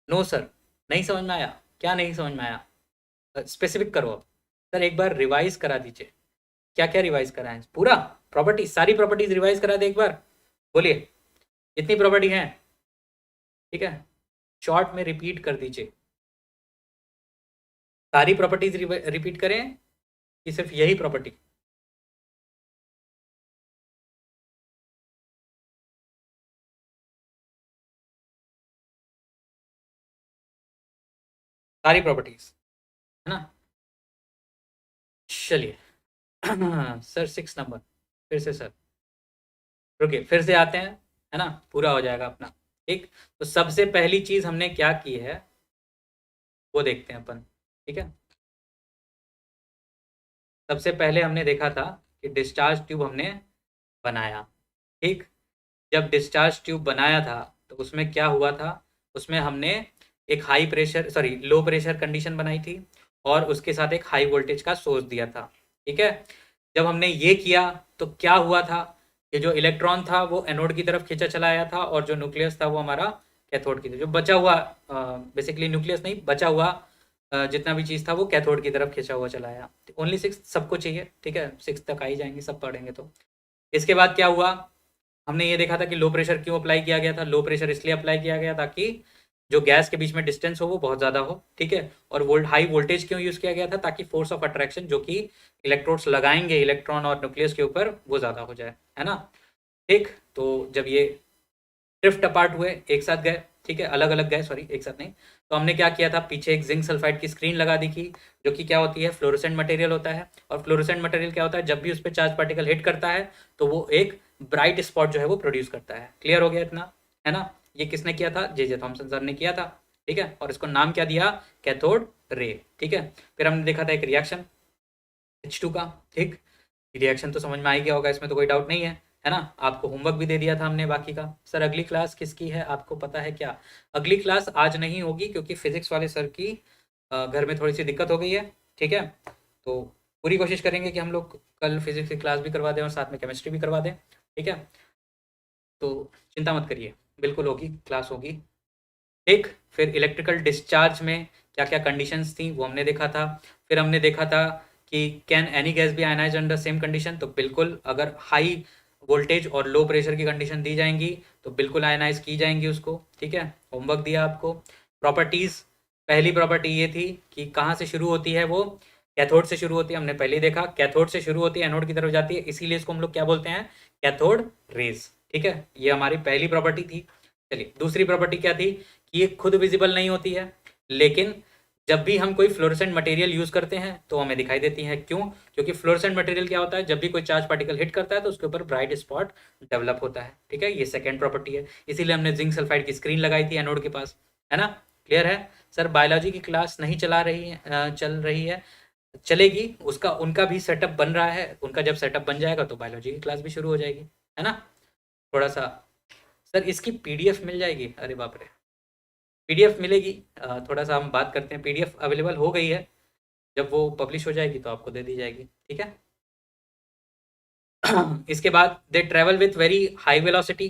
नो सर, नहीं समझ में आया? क्या नहीं समझ में आया? स्पेसिफिक करो अब। सर एक बार रिवाइज करा दीजिए, क्या क्या रिवाइज कराएं? पूरा प्रॉपर्टी, सारी प्रॉपर्टीज रिवाइज करा दे एक बार, बोलिए कितनी प्रॉपर्टी है? ठीक है, शॉर्ट में रिपीट कर दीजिए। सारी प्रॉपर्टीज रिपीट करें कि सिर्फ यही प्रॉपर्टी? सारी प्रॉपर्टीज, है ना? चलिए सर 6 नंबर फिर से सर, रुकिए फिर से आते हैं, है ना, पूरा हो जाएगा अपना। ठीक, तो सबसे पहली चीज हमने क्या की है वो देखते हैं अपन। ठीक है, सबसे पहले हमने देखा था कि डिस्चार्ज ट्यूब हमने बनाया। ठीक, जब डिस्चार्ज ट्यूब बनाया था तो उसमें क्या हुआ था, उसमें हमने एक high pressure sorry low pressure condition बनाई थी और उसके साथ एक हाई वोल्टेज का सोर्स दिया था। ठीक है, जब हमने ये किया तो क्या हुआ था कि जो इलेक्ट्रॉन था वो एनोड की तरफ खींचा चला आया था और जो न्यूक्लियस था वो हमारा कैथोड की तरफ, जो बचा हुआ बेसिकली न्यूक्लियस नहीं, बचा हुआ जितना भी चीज़ था वो कैथोड की तरफ खींचा हुआ चला आया। ओनली 6 सबको चाहिए, ठीक है, 6 तक आ ही जाएंगे सब पढ़ेंगे तो। इसके बाद क्या हुआ, हमने ये देखा था कि लो प्रेशर क्यों अप्लाई किया गया था। लो प्रेशर इसलिए अप्लाई किया गया ताकि जो गैस के बीच में डिस्टेंस हो वो बहुत ज़्यादा हो। ठीक है, और हाई वोल्टेज क्यों यूज़ किया गया था, ताकि फोर्स ऑफ अट्रैक्शन जो कि इलेक्ट्रोड्स लगाएंगे इलेक्ट्रॉन और न्यूक्लियस के ऊपर वो ज़्यादा हो जाए, है ना। ठीक, तो जब ये ड्रिफ्ट अपार्ट हुए, एक साथ गए, ठीक है, अलग अलग गए, सॉरी एक साथ नहीं, तो हमने क्या किया था, पीछे एक जिंक सल्फाइड की स्क्रीन लगा दी थी, जो कि क्या होती है, फ्लोरोसेंट मटेरियल होता है। और फ्लोरोसेंट मटेरियल क्या होता है, जब भी उस पर चार्ज पार्टिकल हिट करता है तो वो एक ब्राइट स्पॉट जो है वो प्रोड्यूस करता है। क्लियर हो गया इतना, है ना। ये किसने किया था, जे थॉमसन सर ने किया था। ठीक है, और इसको नाम क्या दिया, कैथोड रे। ठीक है, फिर हमने देखा था एक रिएक्शन H2 का। ठीक, रिएक्शन तो समझ में आ ही गया होगा, इसमें तो कोई डाउट नहीं है ना। आपको होमवर्क भी दे दिया था हमने बाकी का। सर अगली क्लास किसकी है आपको पता है क्या, अगली क्लास आज नहीं होगी क्योंकि फिजिक्स वाले सर की घर में थोड़ी सी दिक्कत हो गई है। ठीक है, तो पूरी कोशिश करेंगे कि हम लोग कल फिजिक्स की क्लास भी करवा दें और साथ में केमिस्ट्री भी करवा दें। ठीक है, तो चिंता मत करिए, बिल्कुल होगी, क्लास होगी। ठीक, फिर इलेक्ट्रिकल डिस्चार्ज में क्या क्या कंडीशंस थी वो हमने देखा था। फिर हमने देखा था कि can any gas be ionise under same condition, तो बिल्कुल, अगर हाई वोल्टेज और लो प्रेशर की कंडीशन दी जाएंगी तो बिल्कुल आयनाइज की जाएंगी उसको। ठीक है, होमवर्क दिया आपको। प्रॉपर्टीज़, पहली प्रॉपर्टी ये थी कि कहाँ से शुरू होती है वो, कैथोड से शुरू होती है। हमने पहले ही देखा कैथोड से शुरू होती है, एनोड की तरफ जाती है, इसीलिए इसको हम लोग क्या बोलते हैं, कैथोड रेज। ठीक है, ये हमारी पहली प्रॉपर्टी थी। चलिए दूसरी प्रॉपर्टी क्या थी, कि ये खुद विजिबल नहीं होती है, लेकिन जब भी हम कोई फ्लोरोसेंट मटेरियल यूज करते हैं तो हमें दिखाई देती है। क्यों, क्योंकि फ्लोरोसेंट मटेरियल क्या होता है, जब भी कोई चार्ज पार्टिकल हिट करता है तो उसके ऊपर ब्राइट स्पॉट डेवलप होता है। ठीक है, ये सेकंड प्रॉपर्टी है, इसीलिए हमने जिंक सल्फाइड की स्क्रीन लगाई थी एनोड के पास, है ना। क्लियर है। सर बायोलॉजी की क्लास नहीं चल रही है, चलेगी, उसका उनका भी सेटअप बन रहा है, उनका जब सेटअप बन जाएगा तो बायोलॉजी की क्लास भी शुरू हो जाएगी, है ना। थोड़ा सा, सर इसकी पीडीएफ मिल जाएगी, अरे बाप रे, पीडीएफ मिलेगी, थोड़ा सा हम बात करते हैं। पीडीएफ अवेलेबल हो गई है, जब वो पब्लिश हो जाएगी तो आपको दे दी जाएगी। ठीक है। इसके बाद they travel with very high velocity.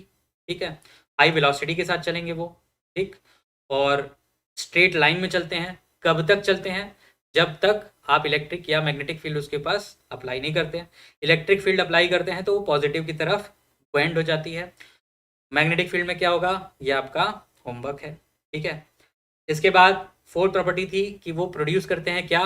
ठीक है, हाई वेलोसिटी के साथ चलेंगे वो। ठीक, और स्ट्रेट लाइन में चलते हैं। कब तक चलते हैं, जब तक आप इलेक्ट्रिक या मैग्नेटिक फील्ड उसके पास अप्लाई नहीं करते हैं। इलेक्ट्रिक फील्ड अप्लाई करते हैं तो वो पॉजिटिव की तरफ बेंड हो जाती है। मैग्नेटिक फील्ड में क्या होगा, ये आपका होमवर्क है। ठीक है, इसके बाद फोर्थ प्रॉपर्टी थी कि वो प्रोड्यूस करते हैं क्या,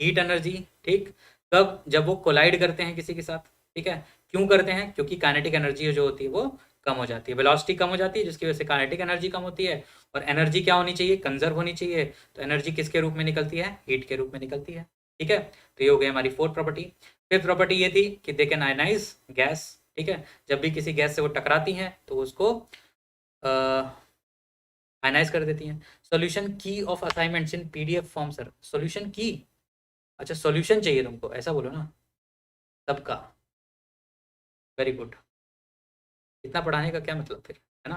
हीट एनर्जी। ठीक, कब, जब वो कोलाइड करते हैं किसी के साथ। ठीक है, क्यों करते हैं, क्योंकि काइनेटिक एनर्जी जो होती है वो कम हो जाती है, वेलोसिटी कम हो जाती है, जिसकी वजह से काइनेटिक एनर्जी कम होती है। और एनर्जी क्या होनी चाहिए, कंजर्व होनी चाहिए, तो एनर्जी किसके रूप में निकलती है, हीट के रूप में निकलती है। ठीक है, तो ये हो गई हमारी फोर्थ प्रॉपर्टी। फिफ्थ प्रॉपर्टी ये थी कि दे कैन आयनाइज गैस। ठीक है, जब भी किसी गैस से वो टकराती हैं तो उसको आयनाइज कर देती हैं। सॉल्यूशन की of assignments in PDF form. Sir solution की, अच्छा सॉल्यूशन चाहिए तुमको, ऐसा बोलो ना, सबका, वेरी गुड। इतना पढ़ाने का क्या मतलब फिर, है ना।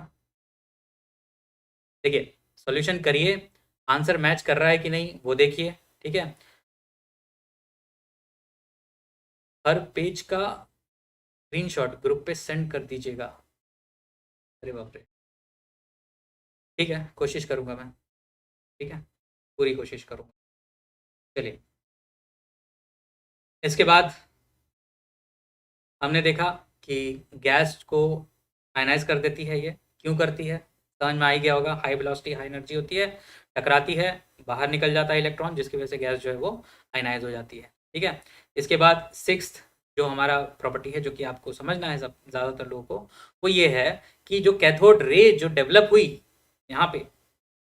देखिए सॉल्यूशन करिए, आंसर मैच कर रहा है कि नहीं वो देखिए। ठीक है, हर पेज का स्क्रीनशॉट ग्रुप पे सेंड कर दीजिएगा। अरे बाप रे, ठीक है कोशिश करूंगा मैं। ठीक है, पूरी कोशिश करूंगा। चलिए, इसके बाद हमने देखा कि गैस को आयनाइज कर देती है। ये क्यों करती है, समझ में आ ही गया होगा, हाई वेलोसिटी हाई एनर्जी होती है, टकराती है, बाहर निकल जाता है इलेक्ट्रॉन, जिसकी वजह से गैस जो है वो आयनाइज हो जाती है। ठीक है, इसके बाद सिक्स्थ जो हमारा प्रॉपर्टी है, जो कि आपको समझना है सब ज़्यादातर लोगों को, वो ये है कि जो कैथोड रे जो डेवलप हुई यहाँ पे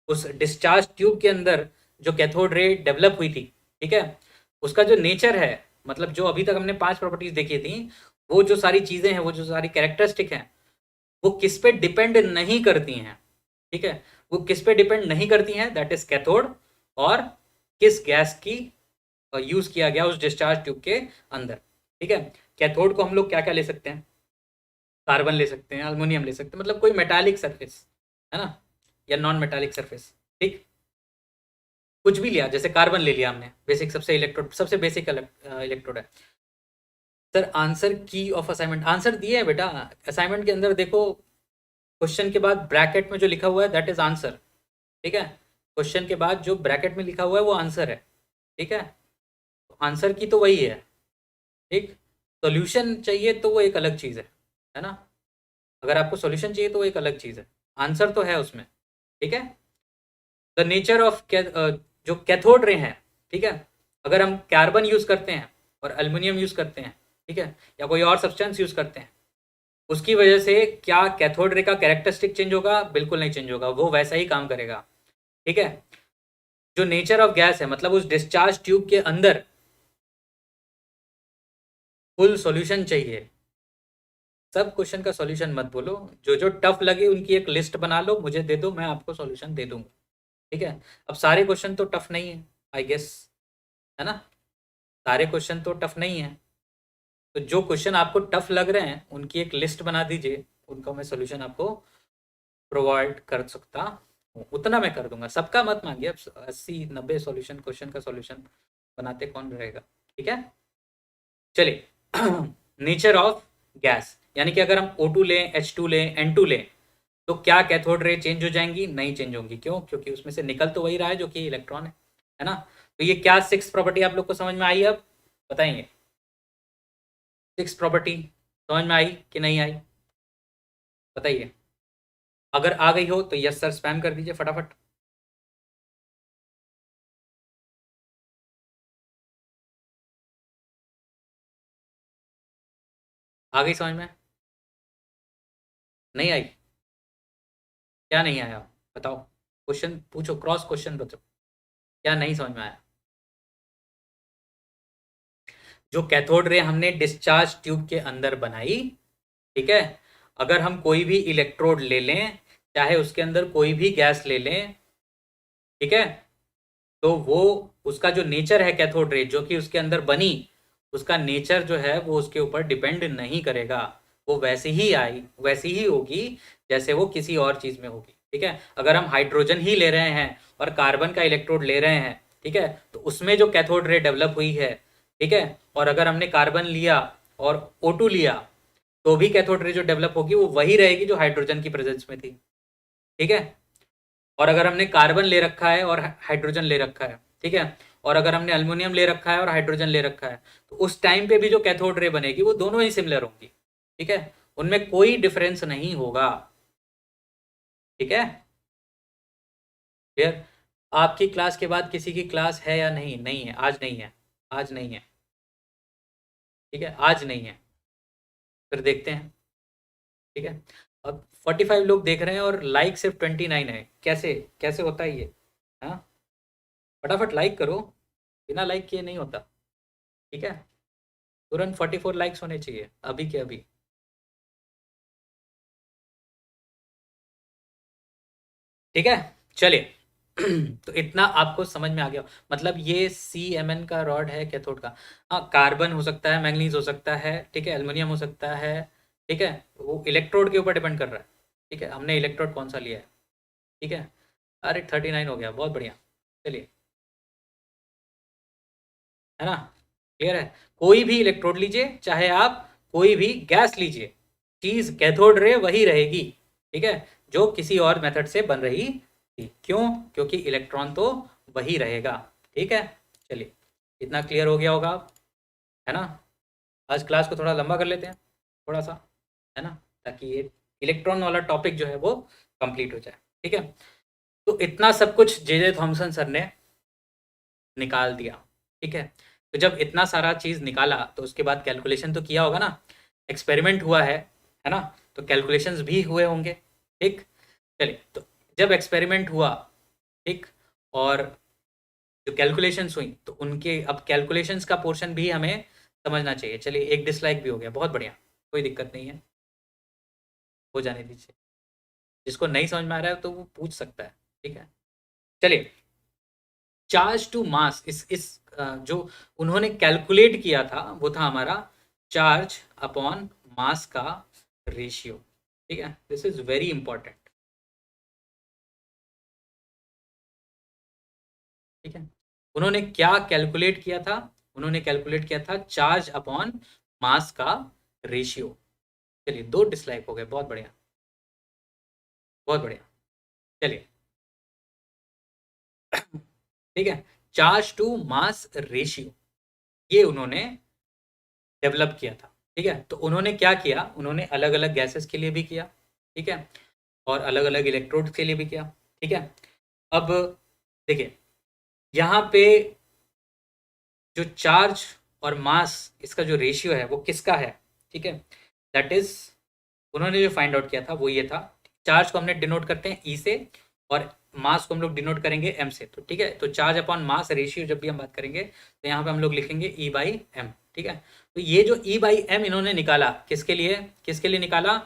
उस डिस्चार्ज ट्यूब के अंदर, जो कैथोड रे डेवलप हुई थी, ठीक है, उसका जो नेचर है मतलब जो अभी तक हमने 5 प्रॉपर्टीज देखी थी, वो जो सारी चीजें हैं, वो जो सारी कैरेक्टरिस्टिक हैं, वो किस पे डिपेंड नहीं करती हैं, ठीक है। वो किस पे डिपेंड नहीं करती हैं, दैट इज कैथोड, और किस गैस की यूज किया गया उस डिस्चार्ज ट्यूब के अंदर, ठीक है। कैथोड को हम लोग क्या क्या ले सकते हैं, कार्बन ले सकते हैं, अल्युमिनियम ले सकते हैं, मतलब कोई मेटालिक सरफेस, है ना, या नॉन मेटालिक सरफेस, ठीक। कुछ भी लिया, जैसे कार्बन ले लिया हमने, बेसिक सबसे इलेक्ट्रोड, सबसे बेसिक इलेक्ट्रोड है। सर आंसर की ऑफ असाइनमेंट, आंसर दिए है बेटा असाइनमेंट के अंदर, देखो क्वेश्चन के बाद ब्रैकेट में जो लिखा हुआ है दैट इज आंसर, ठीक है। क्वेश्चन के बाद जो ब्रैकेट में लिखा हुआ है वो आंसर है, ठीक है। आंसर की तो वही है, ठीक। सॉल्यूशन चाहिए तो वो एक अलग चीज़ है ना। अगर आपको सॉल्यूशन चाहिए तो वो एक अलग चीज़ है, आंसर तो है उसमें, ठीक है। द नेचर ऑफ जो कैथोड रे हैं, ठीक है, अगर हम कार्बन यूज करते हैं और एल्युमिनियम यूज करते हैं, ठीक है, या कोई और सब्सटेंस यूज करते हैं, उसकी वजह से क्या कैथोड रे का कैरेक्टरिस्टिक चेंज होगा? बिल्कुल नहीं चेंज होगा, वो वैसा ही काम करेगा, ठीक है। जो नेचर ऑफ गैस है, मतलब उस डिस्चार्ज ट्यूब के अंदर फुल सॉल्यूशन चाहिए। सब क्वेश्चन का सॉल्यूशन मत बोलो, जो जो टफ लगे उनकी एक लिस्ट बना लो, मुझे दे दो, मैं आपको सॉल्यूशन दे दूंगा, ठीक है। अब सारे क्वेश्चन तो टफ नहीं है आई गेस, है ना, सारे क्वेश्चन तो टफ नहीं है, तो जो क्वेश्चन आपको टफ लग रहे हैं उनकी एक लिस्ट बना दीजिए, उनका मैं सॉल्यूशन आपको प्रोवाइड कर सकता हूँ, उतना मैं कर दूंगा, सबका मत मांगिए। अब 80-90 सॉल्यूशन, क्वेश्चन का सॉल्यूशन बनाते कौन रहेगा, ठीक है। चलिए नेचर ऑफ गैस, यानी कि अगर हम O2 लें, H2 लें, N2 लें, तो क्या कैथोड रे चेंज हो जाएंगी? नहीं चेंज होंगी, क्यों? क्योंकि उसमें से निकल तो वही रहा है जो कि इलेक्ट्रॉन है ना। तो ये क्या 6 प्रॉपर्टी आप लोग को समझ में आई? अब बताएंगे 6 प्रॉपर्टी समझ में आई कि नहीं आई, बताइए। अगर आ गई हो तो यस सर स्पैम कर दीजिए फटाफट। आ गई समझ में? नहीं आई? क्या नहीं आया बताओ, क्वेश्चन पूछो, क्रॉस क्वेश्चन बताओ, क्या नहीं समझ में आया? जो कैथोड रे हमने डिस्चार्ज ट्यूब के अंदर बनाई, ठीक है, अगर हम कोई भी इलेक्ट्रोड ले लें, चाहे उसके अंदर कोई भी गैस ले लें, ठीक है, तो वो उसका जो नेचर है कैथोड रे जो कि उसके अंदर बनी, उसका नेचर जो है वो उसके ऊपर डिपेंड नहीं करेगा, वो वैसी ही आई वैसी ही होगी जैसे वो किसी और चीज में होगी, ठीक है। अगर हम हाइड्रोजन ही ले रहे हैं और कार्बन का इलेक्ट्रोड ले रहे हैं, ठीक है, तो उसमें जो कैथोड रे डेवलप हुई है, ठीक है, और अगर हमने कार्बन लिया और O2 लिया, तो भी कैथोड रे जो डेवलप होगी वो वही रहेगी जो हाइड्रोजन की प्रेजेंस में थी, ठीक है। और अगर हमने कार्बन ले रखा है और हाइड्रोजन ले रखा है, ठीक है, और अगर हमने अल्युमिनियम ले रखा है और हाइड्रोजन ले रखा है, तो उस टाइम पे भी जो कैथोड रे बनेगी वो दोनों ही सिमिलर होंगी, ठीक है, उनमें कोई डिफरेंस नहीं होगा, ठीक है। फिर आपकी क्लास के बाद किसी की क्लास है या नहीं? नहीं है, आज नहीं है, आज नहीं है, ठीक है, आज नहीं है, फिर देखते हैं, ठीक है। अब 45 लोग देख रहे हैं और लाइक सिर्फ 29 है, कैसे कैसे होता है ये? हाँ, फटाफट लाइक करो, बिना लाइक किए नहीं होता, ठीक है। तुरंत 44 लाइक्स होने चाहिए अभी के अभी, ठीक है। चलिए तो इतना आपको समझ में आ गया, मतलब ये CMN का रॉड है कैथोड का। हाँ, कार्बन हो सकता है, मैंगनीज हो सकता है, ठीक है, एल्युमिनियम हो सकता है, ठीक है, वो इलेक्ट्रोड के ऊपर डिपेंड कर रहा है, ठीक है, हमने इलेक्ट्रोड कौन सा लिया है, ठीक है। अरे 39 हो गया, बहुत बढ़िया, चलिए, है ना, क्लियर है। कोई भी इलेक्ट्रोड लीजिए, चाहे आप कोई भी गैस लीजिए, चीज कैथोड रे वही रहेगी, ठीक है, जो किसी और मेथड से बन रही थी, क्यों? क्योंकि इलेक्ट्रॉन तो वही रहेगा, ठीक है। चलिए, इतना क्लियर हो गया होगा अब, है ना। आज क्लास को थोड़ा लंबा कर लेते हैं, थोड़ा सा, है ना, ताकि ये इलेक्ट्रॉन वाला टॉपिक जो है वो कंप्लीट हो जाए, ठीक है। तो इतना सब कुछ जे थॉमसन सर ने निकाल दिया, ठीक है। तो जब इतना सारा चीज़ निकाला तो उसके बाद कैलकुलेशन तो किया होगा ना, एक्सपेरिमेंट हुआ है ना, तो कैलकुलेशंस भी हुए होंगे, ठीक। चलिए, तो जब एक्सपेरिमेंट हुआ, ठीक, और जो कैलकुलेशंस हुई तो उनके अब कैलकुलेशंस का पोर्शन भी हमें समझना चाहिए। चलिए, एक डिसलाइक भी हो गया, बहुत बढ़िया, कोई दिक्कत नहीं है, हो जाने दीजिए। जिसको नहीं समझ में आ रहा है तो वो पूछ सकता है, ठीक है। चलिए, चार्ज टू मास, जो उन्होंने कैलकुलेट किया था वो था हमारा चार्ज अपॉन मास का रेशियो, ठीक है। दिस इज वेरी इंपॉर्टेंट, ठीक है। उन्होंने क्या कैलकुलेट किया था? उन्होंने कैलकुलेट किया था चार्ज अपॉन मास का रेशियो। चलिए, दो डिसलाइक हो गए, बहुत बढ़िया, बहुत बढ़िया। चलिए, ठीक है, चार्ज टू मास रेशियो ये उन्होंने डेवलप किया था, ठीक है। तो उन्होंने क्या किया, उन्होंने अलग अलग गैसेस के लिए भी किया, ठीक है, और अलग अलग इलेक्ट्रोड्स के लिए भी किया, ठीक है। अब देखिए, यहाँ पे जो चार्ज और मास, इसका जो रेशियो है वो किसका है, ठीक है। दैट इज, उन्होंने जो फाइंड आउट किया था वो ये था, चार्ज को हमने डिनोट करते हैं ई से, और मास को हम लोग डिनोट करेंगे एम से, तो ठीक है। तो चार्ज अपॉन मास रेशियो जब भी हम बात करेंगे तो यहाँ पे हम लोग लिखेंगे ई बाई एम, ठीक है। तो ये जो ई बाई एम इन्होंने निकाला, किसके लिए निकाला?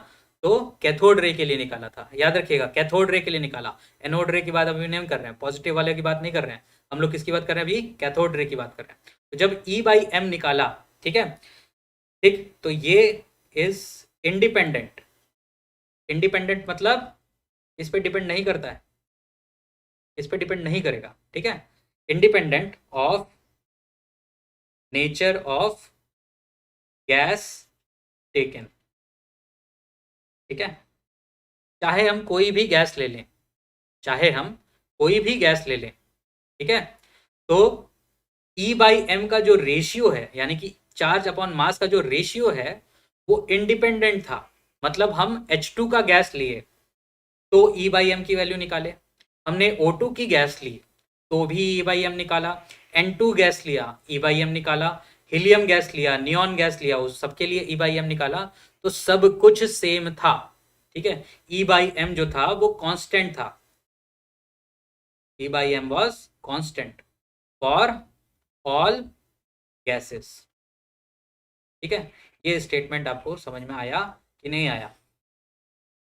तो कैथोड रे के लिए निकाला था, याद रखिएगा, कैथोड रे के लिए निकाला। एनोड रे की बात अभी नहीं कर रहे हैं, पॉजिटिव वाले की बात नहीं कर रहे हैं, हम लोग किसकी बात कर रहे हैं अभी? कैथोड रे की बात कर रहे हैं। तो जब ई बाई एम निकाला, ठीक है, ठीक, तो ये इज इंडिपेंडेंट। इंडिपेंडेंट मतलब इस पे डिपेंड नहीं करता है, इस पे डिपेंड नहीं करेगा, ठीक है। Independent of nature of gas taken, ठीक है। चाहे हम कोई भी गैस ले लें, चाहे हम कोई भी गैस ले लें, ठीक है, तो ई बाई एम का जो रेशियो है, यानी कि चार्ज अपॉन मास का जो रेशियो है वो इंडिपेंडेंट था। मतलब हम H2 का गैस लिए तो ई बाई एम की वैल्यू निकाले, हमने O2 की गैस ली तो भी ई बाई एम निकाला, N2 गैस लिया ई बाई एम निकाला, हीलियम गैस लिया, नियॉन गैस लिया, उस सबके लिए ई बाई एम निकाला, तो सब कुछ सेम था, ठीक है। ई बाई एम जो था वो कांस्टेंट था, e by m was constant for all gases, ठीक है। ये स्टेटमेंट आपको समझ में आया कि नहीं आया?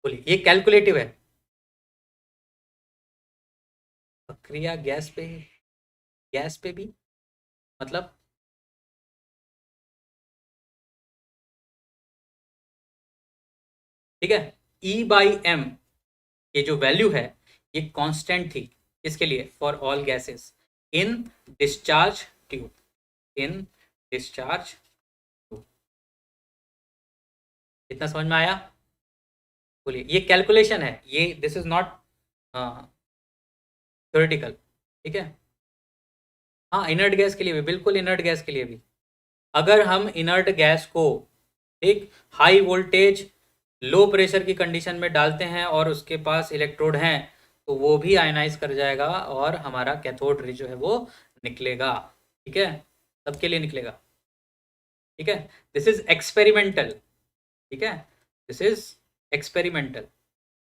बोलिए, ये कैलकुलेटिव है। प्रक्रिया गैस पे, गैस पे भी मतलब, ठीक है। ई बाई एम ये जो वैल्यू है ये कांस्टेंट थी, किसके लिए? For all gases in discharge tube, in discharge tube. इतना समझ में आया? बोलिए, ये कैलकुलेशन है, ये दिस इज नॉट थ्योरेटिकल, ठीक है। हाँ, इनर्ट गैस के लिए भी, बिल्कुल इनर्ट गैस के लिए भी, अगर हम इनर्ट गैस को एक हाई वोल्टेज लो प्रेशर की कंडीशन में डालते हैं और उसके पास इलेक्ट्रोड हैं तो वो भी आयनाइज कर जाएगा और हमारा कैथोड रे जो है वो निकलेगा, ठीक है, सबके लिए निकलेगा, ठीक है। दिस इज एक्सपेरिमेंटल, ठीक है, दिस इज एक्सपेरिमेंटल।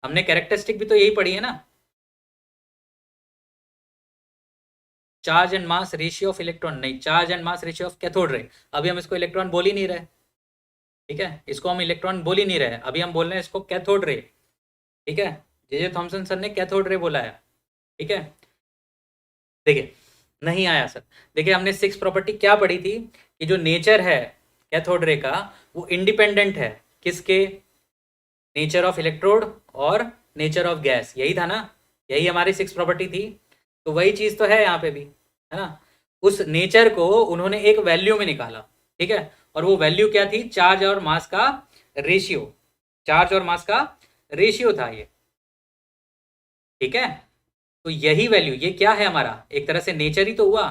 हमने कैरेक्टरिस्टिक भी तो यही पढ़ी है ना, charge and mass ratio of electron, नहीं, charge and mass ratio of cathode ray. अभी हम इसको इलेक्ट्रॉन बोल ही नहीं रहे, ठीक है, इसको हम इलेक्ट्रॉन बोल ही नहीं रहे, अभी हम बोल रहे हैं इसको कैथोड रे, ठीक है। जे थॉमसन सर ने कैथोड रे बोला है, ठीक है। देखिए, नहीं आया सर। देखिए, हमने सिक्स प्रॉपर्टी क्या पढ़ी थी कि जो नेचर है कैथोड रे का वो इंडिपेंडेंट है, किसके? नेचर ऑफ इलेक्ट्रोड और नेचर ऑफ गैस, यही था ना, यही हमारी सिक्स प्रॉपर्टी थी। तो वही चीज तो है यहाँ पे भी, है ना। उस नेचर को उन्होंने एक वैल्यू में निकाला, ठीक है, और वो वैल्यू क्या थी? चार्ज और मास का रेशियो, चार्ज और मास का रेशियो था ये, ठीक है। तो यही वैल्यू, ये क्या है हमारा? एक तरह से नेचर ही तो हुआ,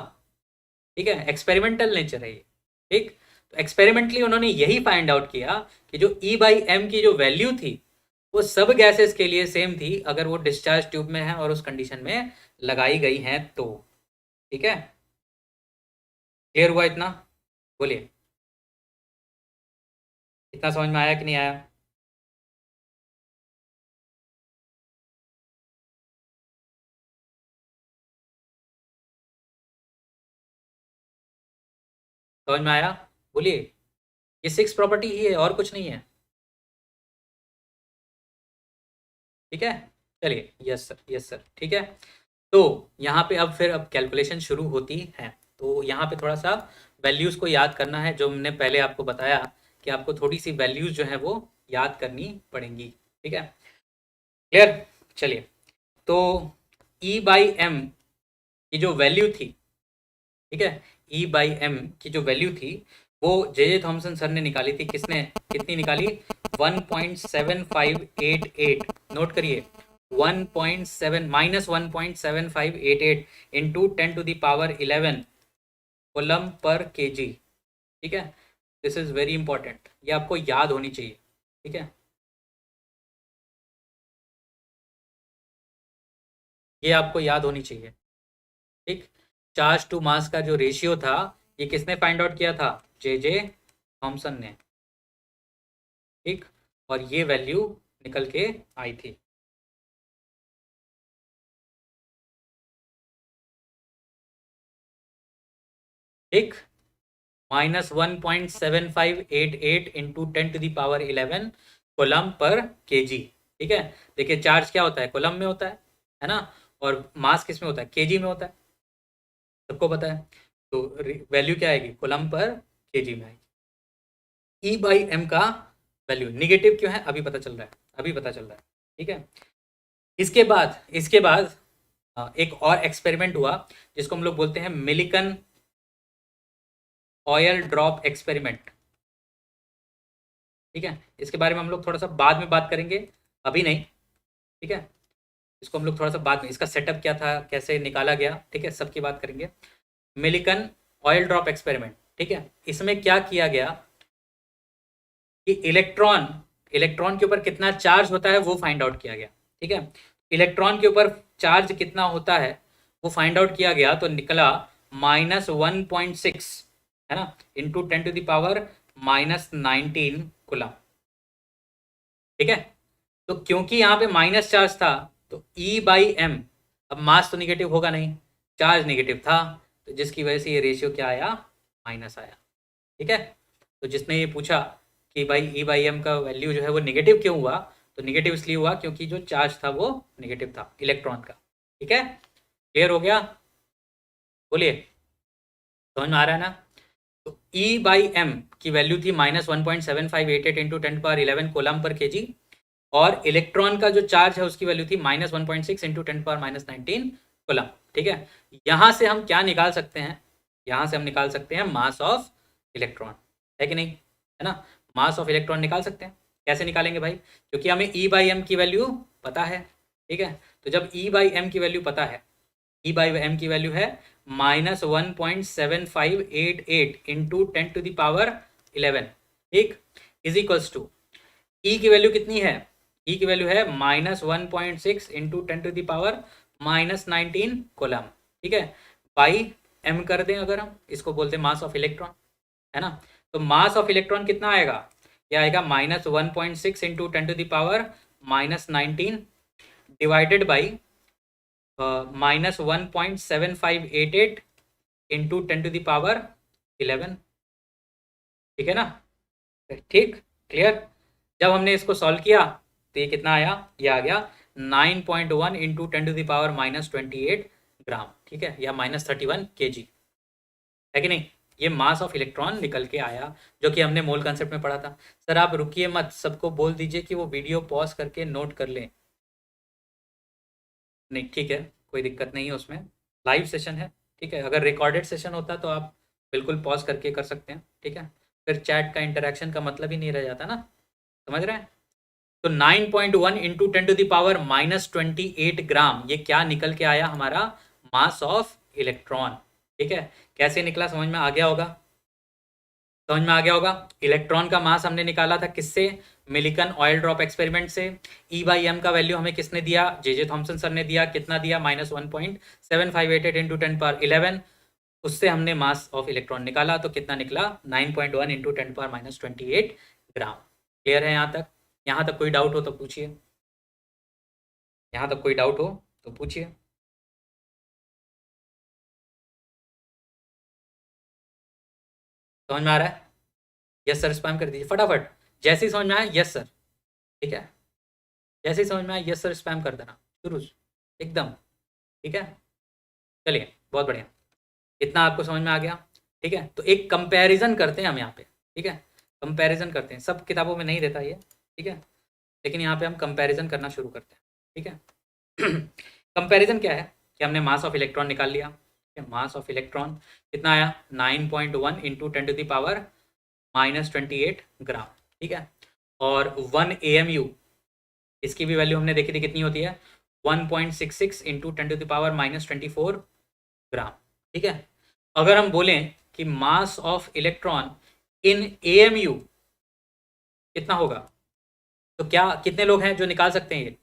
ठीक है, एक्सपेरिमेंटल नेचर है ये, ठीक। तो एक्सपेरिमेंटली उन्होंने यही फाइंड आउट किया कि जो ई बाई एम की जो वैल्यू थी वो सब गैसेस के लिए सेम थी अगर वो डिस्चार्ज ट्यूब में है और उस कंडीशन में लगाई गई हैं तो, ठीक है। क्लियर हुआ इतना? बोलिए, इतना समझ में आया कि नहीं आया? समझ में आया? बोलिए, ये 6 प्रॉपर्टी ही है और कुछ नहीं है। ठीक है, चलिए, यस सर, यस सर, ठीक है। तो यहाँ पे अब कैलकुलेशन शुरू होती है। तो यहाँ पे थोड़ा सा वैल्यूज़ को याद करना है, जो हमने पहले आपको बताया कि आपको थोड़ी सी वैल्यूज़ जो है वो याद करनी पड़ेंगी। ठीक है, क्लियर। चलिए, तो ई बाई एम की जो वैल्यू थी, ठीक है, ई बाई एम की जो वैल्यू थी वो जे थॉमसन सर ने निकाली थी। किसने, कितनी निकाली? 1.7588, नोट करिए, 1.7 माइनस 1.7588 इंटू 10⁻11 कोलम पर केजी। ठीक है, दिस इज वेरी इंपॉर्टेंट, ये आपको याद होनी चाहिए। ठीक है, ये आपको याद होनी चाहिए। ठीक, चार्ज टू मास का जो रेशियो था ये किसने फाइंड आउट किया था? जे थॉमसन ने। ठीक, और ये वैल्यू निकल के आई थी। ठीक, -1.7588 इंटू 10⁻11 कोलम पर केजी। ठीक है, देखिए चार्ज क्या होता है? कोलम में होता है ना, और मास किस में होता है? केजी में होता है, सबको पता है। तो वैल्यू क्या आएगी? कोलम पर केजी में आएगी। ई बाई एम का वैल्यू निगेटिव क्यों है? अभी पता चल रहा है, अभी पता चल रहा है। ठीक है, इसके बाद एक और एक्सपेरिमेंट हुआ जिसको हम लोग बोलते हैं मिलिकन ऑयल ड्रॉप एक्सपेरिमेंट। ठीक है, इसके बारे में हम लोग थोड़ा सा बाद में बात करेंगे, अभी नहीं। ठीक है, इसको हम लोग थोड़ा सा बाद में, इसका सेटअप क्या था, कैसे निकाला गया, ठीक है, सबकी बात करेंगे। Millikan oil drop experiment. ठीक है, इसमें क्या किया गया कि इलेक्ट्रॉन इलेक्ट्रॉन के ऊपर कितना चार्ज होता है वो फाइंड आउट किया गया। ठीक है, इलेक्ट्रॉन के ऊपर चार्ज कितना होता है वो फाइंड आउट किया गया, तो निकला -1.6, है ना, इंटू 10⁻−19 कुलम। ठीक है, तो क्योंकि यहाँ पे माइनस चार्ज था तो ई बाई एम, अब मास तो निगेटिव होगा नहीं, चार्ज निगेटिव था, तो जिसकी वजह से ये रेशियो क्या आया? माइनस आया। ठीक है, तो जिसने ये पूछा कि भाई ई बाई एम का वैल्यू जो है वो निगेटिव क्यों हुआ, तो निगेटिव इसलिए हुआ क्योंकि जो चार्ज था वो निगेटिव था इलेक्ट्रॉन का। ठीक है, क्लियर हो गया? बोलिए, समझ में आ रहा है ना? तो ई बाई एम की वैल्यू थी -1.7588 इंटू 10⁻11 कोलम पर केजी, और इलेक्ट्रॉन का जो चार्ज है उसकी वैल्यू थी -1.6 इंटू 10⁻−19 कोलम। ठीक है, यहां से हम क्या निकाल सकते हैं? यहां से हम निकाल सकते हैं मास ऑफ इलेक्ट्रॉन, है कि नहीं? है ना, मास ऑफ इलेक्ट्रॉन निकाल सकते हैं। कैसे निकालेंगे भाई? क्योंकि हमें ई बाई एम की वैल्यू पता है। ठीक है, तो जब ई बाई एम की वैल्यू पता है, ई बाई एम की वैल्यू है -1.7588 इंटू 10⁻11। ठीक, इज इक्वल्स टू, ई की वैल्यू कितनी है? ई की वैल्यू है -1.6 इंटू 10⁻−19 कोलम। ठीक है, बाई एम कर दें, अगर हम इसको बोलते हैं मास ऑफ इलेक्ट्रॉन, है ना, तो मास ऑफ इलेक्ट्रॉन कितना आएगा? यह आएगा -1.6 इंटू 10⁻−19 डिवाइडेड बाई -1.7588 इंटू 10⁻11। ठीक है ना? ठीक, क्लियर। जब हमने इसको सॉल्व किया तो ये कितना आया? ये आ गया 9.1 इंटू 10⁻−28 ग्राम। ठीक है, या -31 kg, है कि नहीं? ये मास ऑफ इलेक्ट्रॉन निकल के आया, जो कि हमने मोल कंसेप्ट में पढ़ा था। सर आप रुकिए मत, सबको बोल दीजिए कि वो वीडियो पॉज करके नोट कर लें। नहीं, ठीक है, कोई दिक्कत नहीं है उसमें, लाइव सेशन है। ठीक है, अगर रिकॉर्डेड सेशन होता तो आप बिल्कुल पॉज करके कर सकते हैं। ठीक है, फिर चैट का इंटरेक्शन का मतलब ही नहीं रह जाता ना, समझ रहे हैं? तो 9.1 इंटू 10⁻−28 ग्राम, ये क्या निकल के आया? हमारा मास ऑफ इलेक्ट्रॉन। ठीक है, कैसे निकला समझ में आ गया होगा? समझ में आ गया होगा? इलेक्ट्रॉन का मास हमने निकाला था किससे? मिलिकन ऑयल ड्रॉप एक्सपेरिमेंट से। ई बाई एम का वैल्यू हमें किसने दिया? जे थॉमसन सर ने दिया। कितना दिया? -1.7588 इंटू 10⁻11। उससे हमने मास ऑफ इलेक्ट्रॉन निकाला, तो कितना निकला? 9.1 इंटू 10⁻−28 ग्राम। क्लियर है यहाँ तक? यहाँ तक कोई डाउट हो तो पूछिए, यहाँ तक कोई डाउट हो तो पूछिए। समझ में आ रहा है? यस सर स्पैम कर दीजिए फटाफट, जैसे ही समझ में आए यस सर, ठीक है, जैसे ही समझ में आए यस सर स्पैम कर देना शुरू एकदम, ठीक है। चलिए बहुत बढ़िया, इतना आपको समझ में आ गया, ठीक है। तो एक कंपैरिजन करते हैं हम यहाँ पे, ठीक है, कंपैरिजन करते हैं, सब किताबों में नहीं रहता ये, ठीक है, लेकिन यहाँ पे हम कंपैरिजन करना शुरू करते हैं, ठीक है। कंपैरिजन क्या है कि हमने मास ऑफ इलेक्ट्रॉन निकाल लिया, मास ऑफ इलेक्ट्रॉन कितना आया 9.1 इंटू 10⁻⁻28 ग्राम, ठीक है। और 1 AMU इसकी भी वैल्यू हमने देखी थी कितनी होती है 1.66 इंटू 10⁻⁻24 ग्राम, ठीक है। अगर हम बोलें कि मास ऑफ इलेक्ट्रॉन इन AMU कितना होगा, तो क्या कितने लोग हैं जो निकाल सकते हैं ये,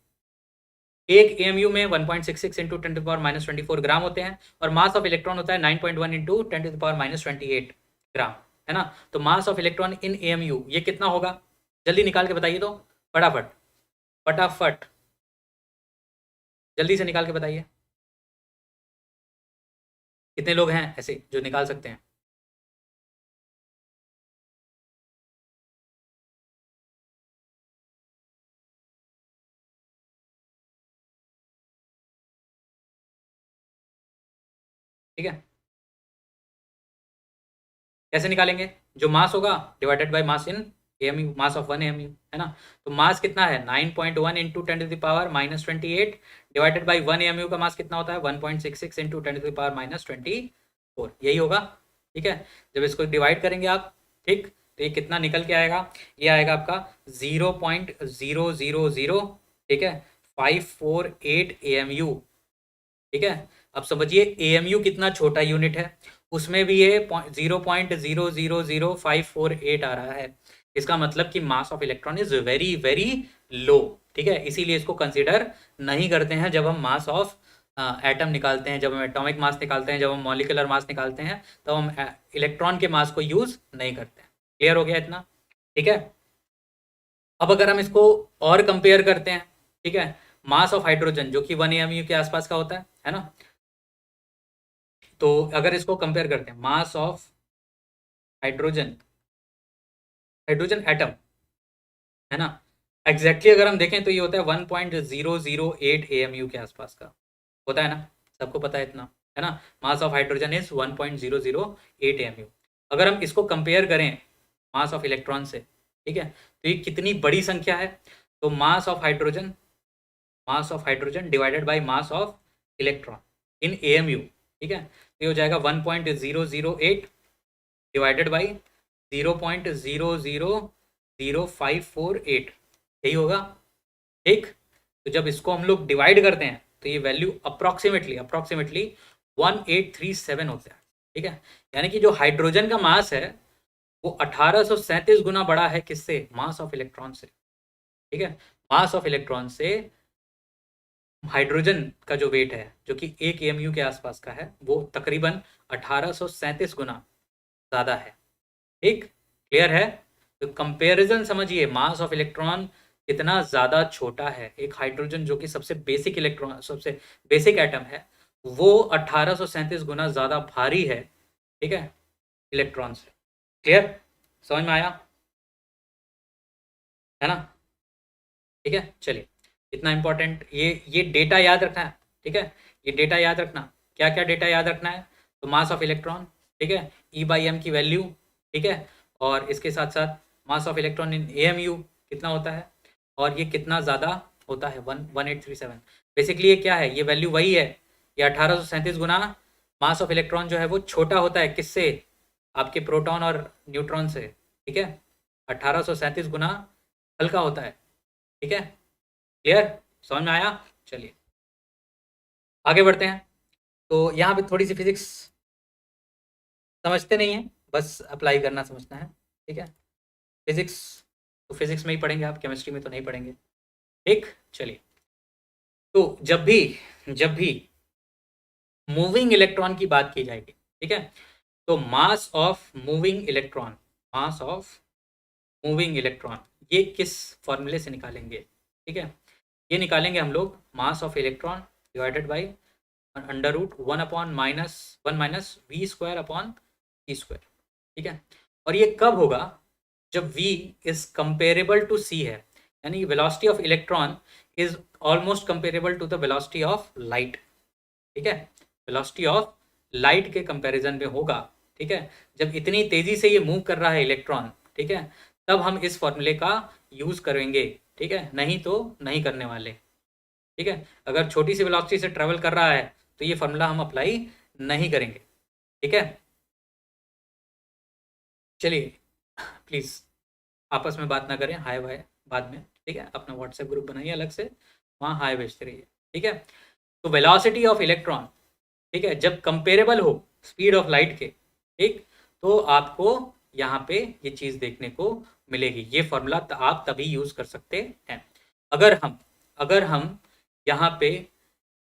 एक AMU में 1.66 इंटू 10⁻⁻24 ग्राम होते हैं, और मास ऑफ इलेक्ट्रॉन होता है 9.1 इंटू 10⁻⁻28 ग्राम, है ना। तो मास ऑफ इलेक्ट्रॉन इन AMU ये कितना होगा, जल्दी निकाल के बताइए तो, फटाफट फटाफट जल्दी से निकाल के बताइए, कितने लोग हैं ऐसे जो निकाल सकते हैं। ठीक है, कैसे निकालेंगे, जो मास होगा divided by mass in AMU, mass of 1 AMU, है ना। तो मास कितना है 9.1 इंटू 10⁻⁻28 डिवाइडेड बाई 1 AMU का मास कितना होता है 1.66 इंटू 10⁻⁻24, यही होगा, ठीक है। जब इसको डिवाइड करेंगे आप, ठीक, तो ये कितना निकल के आएगा, ये आएगा आपका 0.000, ठीक है, 548 AMU, ठीक है। अब समझिए AMU कितना छोटा यूनिट है, उसमें भी ये 0.000548 आ रहा है, इसका मतलब कि मास of electron is very very low, ठीक है। इसीलिए इसको कंसीडर नहीं करते हैं जब हम मास ऑफ एटम निकालते हैं, जब हम एटॉमिक मास निकालते हैं, जब हम मॉलिकुलर मास निकालते हैं, तो हम इलेक्ट्रॉन के मास को यूज नहीं करते हैं। क्लियर हो गया इतना, ठीक है। अब अगर हम इसको और कंपेयर करते हैं, ठीक है, मास ऑफ हाइड्रोजन जो कि 1 AMU के आसपास का होता है ना, तो अगर इसको कंपेयर करते हैं mass of hydrogen, hydrogen atom, है ना, एग्जैक्टली अगर हम देखें तो ये होता है 1.008 AMU के आसपास का होता है ना, सबको पता है इतना, है ना। Mass of hydrogen is 1.008 AMU। अगर हम इसको कंपेयर करें मास ऑफ इलेक्ट्रॉन से, ठीक है, तो ये कितनी बड़ी संख्या है, तो mass of hydrogen divided by mass of electron in AMU, ठीक है, तो ये हो जाएगा 1.008 डिवाइडेड बाई 0.000548, यही होगा, ठीक। तो जब इसको हम लोग डिवाइड करते हैं तो ये वैल्यू अप्रॉक्सीमेटली 1837 होता है, ठीक है। यानी कि जो हाइड्रोजन का मास है वो 1837 गुना बड़ा है किससे, मास ऑफ इलेक्ट्रॉन से, ठीक है। मास ऑफ इलेक्ट्रॉन से हाइड्रोजन का जो वेट है जो कि 1 AMU के आसपास का है, वो तकरीबन 1837 गुना ज़्यादा है, ठीक, क्लियर है। तो कंपैरिजन समझिए, मास ऑफ इलेक्ट्रॉन कितना ज़्यादा छोटा है, एक हाइड्रोजन जो कि सबसे बेसिक इलेक्ट्रॉन, सबसे बेसिक एटम है, वो 1837 गुना ज़्यादा भारी है, ठीक है, इलेक्ट्रॉन से। क्लियर, समझ में आया, है ना, ठीक है। चलिए, इतना इंपॉर्टेंट ये डेटा याद रखना है, ठीक है, ये डेटा याद रखना, क्या क्या डेटा याद रखना है, तो मास ऑफ इलेक्ट्रॉन, ठीक है, E/m की वैल्यू, ठीक है, और इसके साथ साथ मास ऑफ इलेक्ट्रॉन इन AMU कितना होता है, और ये कितना ज़्यादा होता है 1837। बेसिकली ये क्या है, ये वैल्यू वही है, ये 1837 गुना मास ऑफ इलेक्ट्रॉन जो है वो छोटा होता है किससे, आपके प्रोटॉन और न्यूट्रॉन से, ठीक है, 1837 गुना हल्का होता है, ठीक है, क्लियर, समझ में आया। चलिए आगे बढ़ते हैं। तो यहाँ पे थोड़ी सी फिजिक्स समझते नहीं है, बस अप्लाई करना समझना है, ठीक है। फिजिक्स तो फिजिक्स में ही पढ़ेंगे आप, केमिस्ट्री में तो नहीं पढ़ेंगे, ठीक। चलिए, तो जब भी मूविंग इलेक्ट्रॉन की बात की जाएगी, ठीक है, तो mass of moving electron, mass of moving electron ये किस फॉर्मूले से निकालेंगे, ठीक है, ये निकालेंगे हम लोग mass of electron divided by √1/-1 - v² upon t², ठीक है। और ये कब होगा, जब v इज कंपेरेबल टू c है, यानी velocity of electron is almost comparable to the velocity of light, ठीक है, वेलोसिटी ऑफ लाइट के कंपैरिजन में होगा, ठीक है, जब इतनी तेजी से ये मूव कर रहा है इलेक्ट्रॉन, ठीक है, तब हम इस फॉर्मूले का यूज करेंगे, ठीक है, नहीं तो नहीं करने वाले, ठीक है। अगर छोटी सी वेलोसिटी से ट्रेवल कर रहा है तो ये फॉर्मूला हम अप्लाई नहीं करेंगे, ठीक है। चलिए प्लीज आपस में बात ना करें, हाय बाय बाद में, ठीक है, अपना व्हाट्सएप ग्रुप बनाइए अलग से, वहाँ हाय भेजते रहिए, ठीक है। तो वेलोसिटी ऑफ इलेक्ट्रॉन, ठीक है, जब कंपेरेबल हो स्पीड ऑफ लाइट के, ठीक, तो आपको यहाँ पे ये चीज़ देखने को मिलेगी। ये फॉर्मूला आप तभी यूज़ कर सकते हैं अगर हम यहाँ पे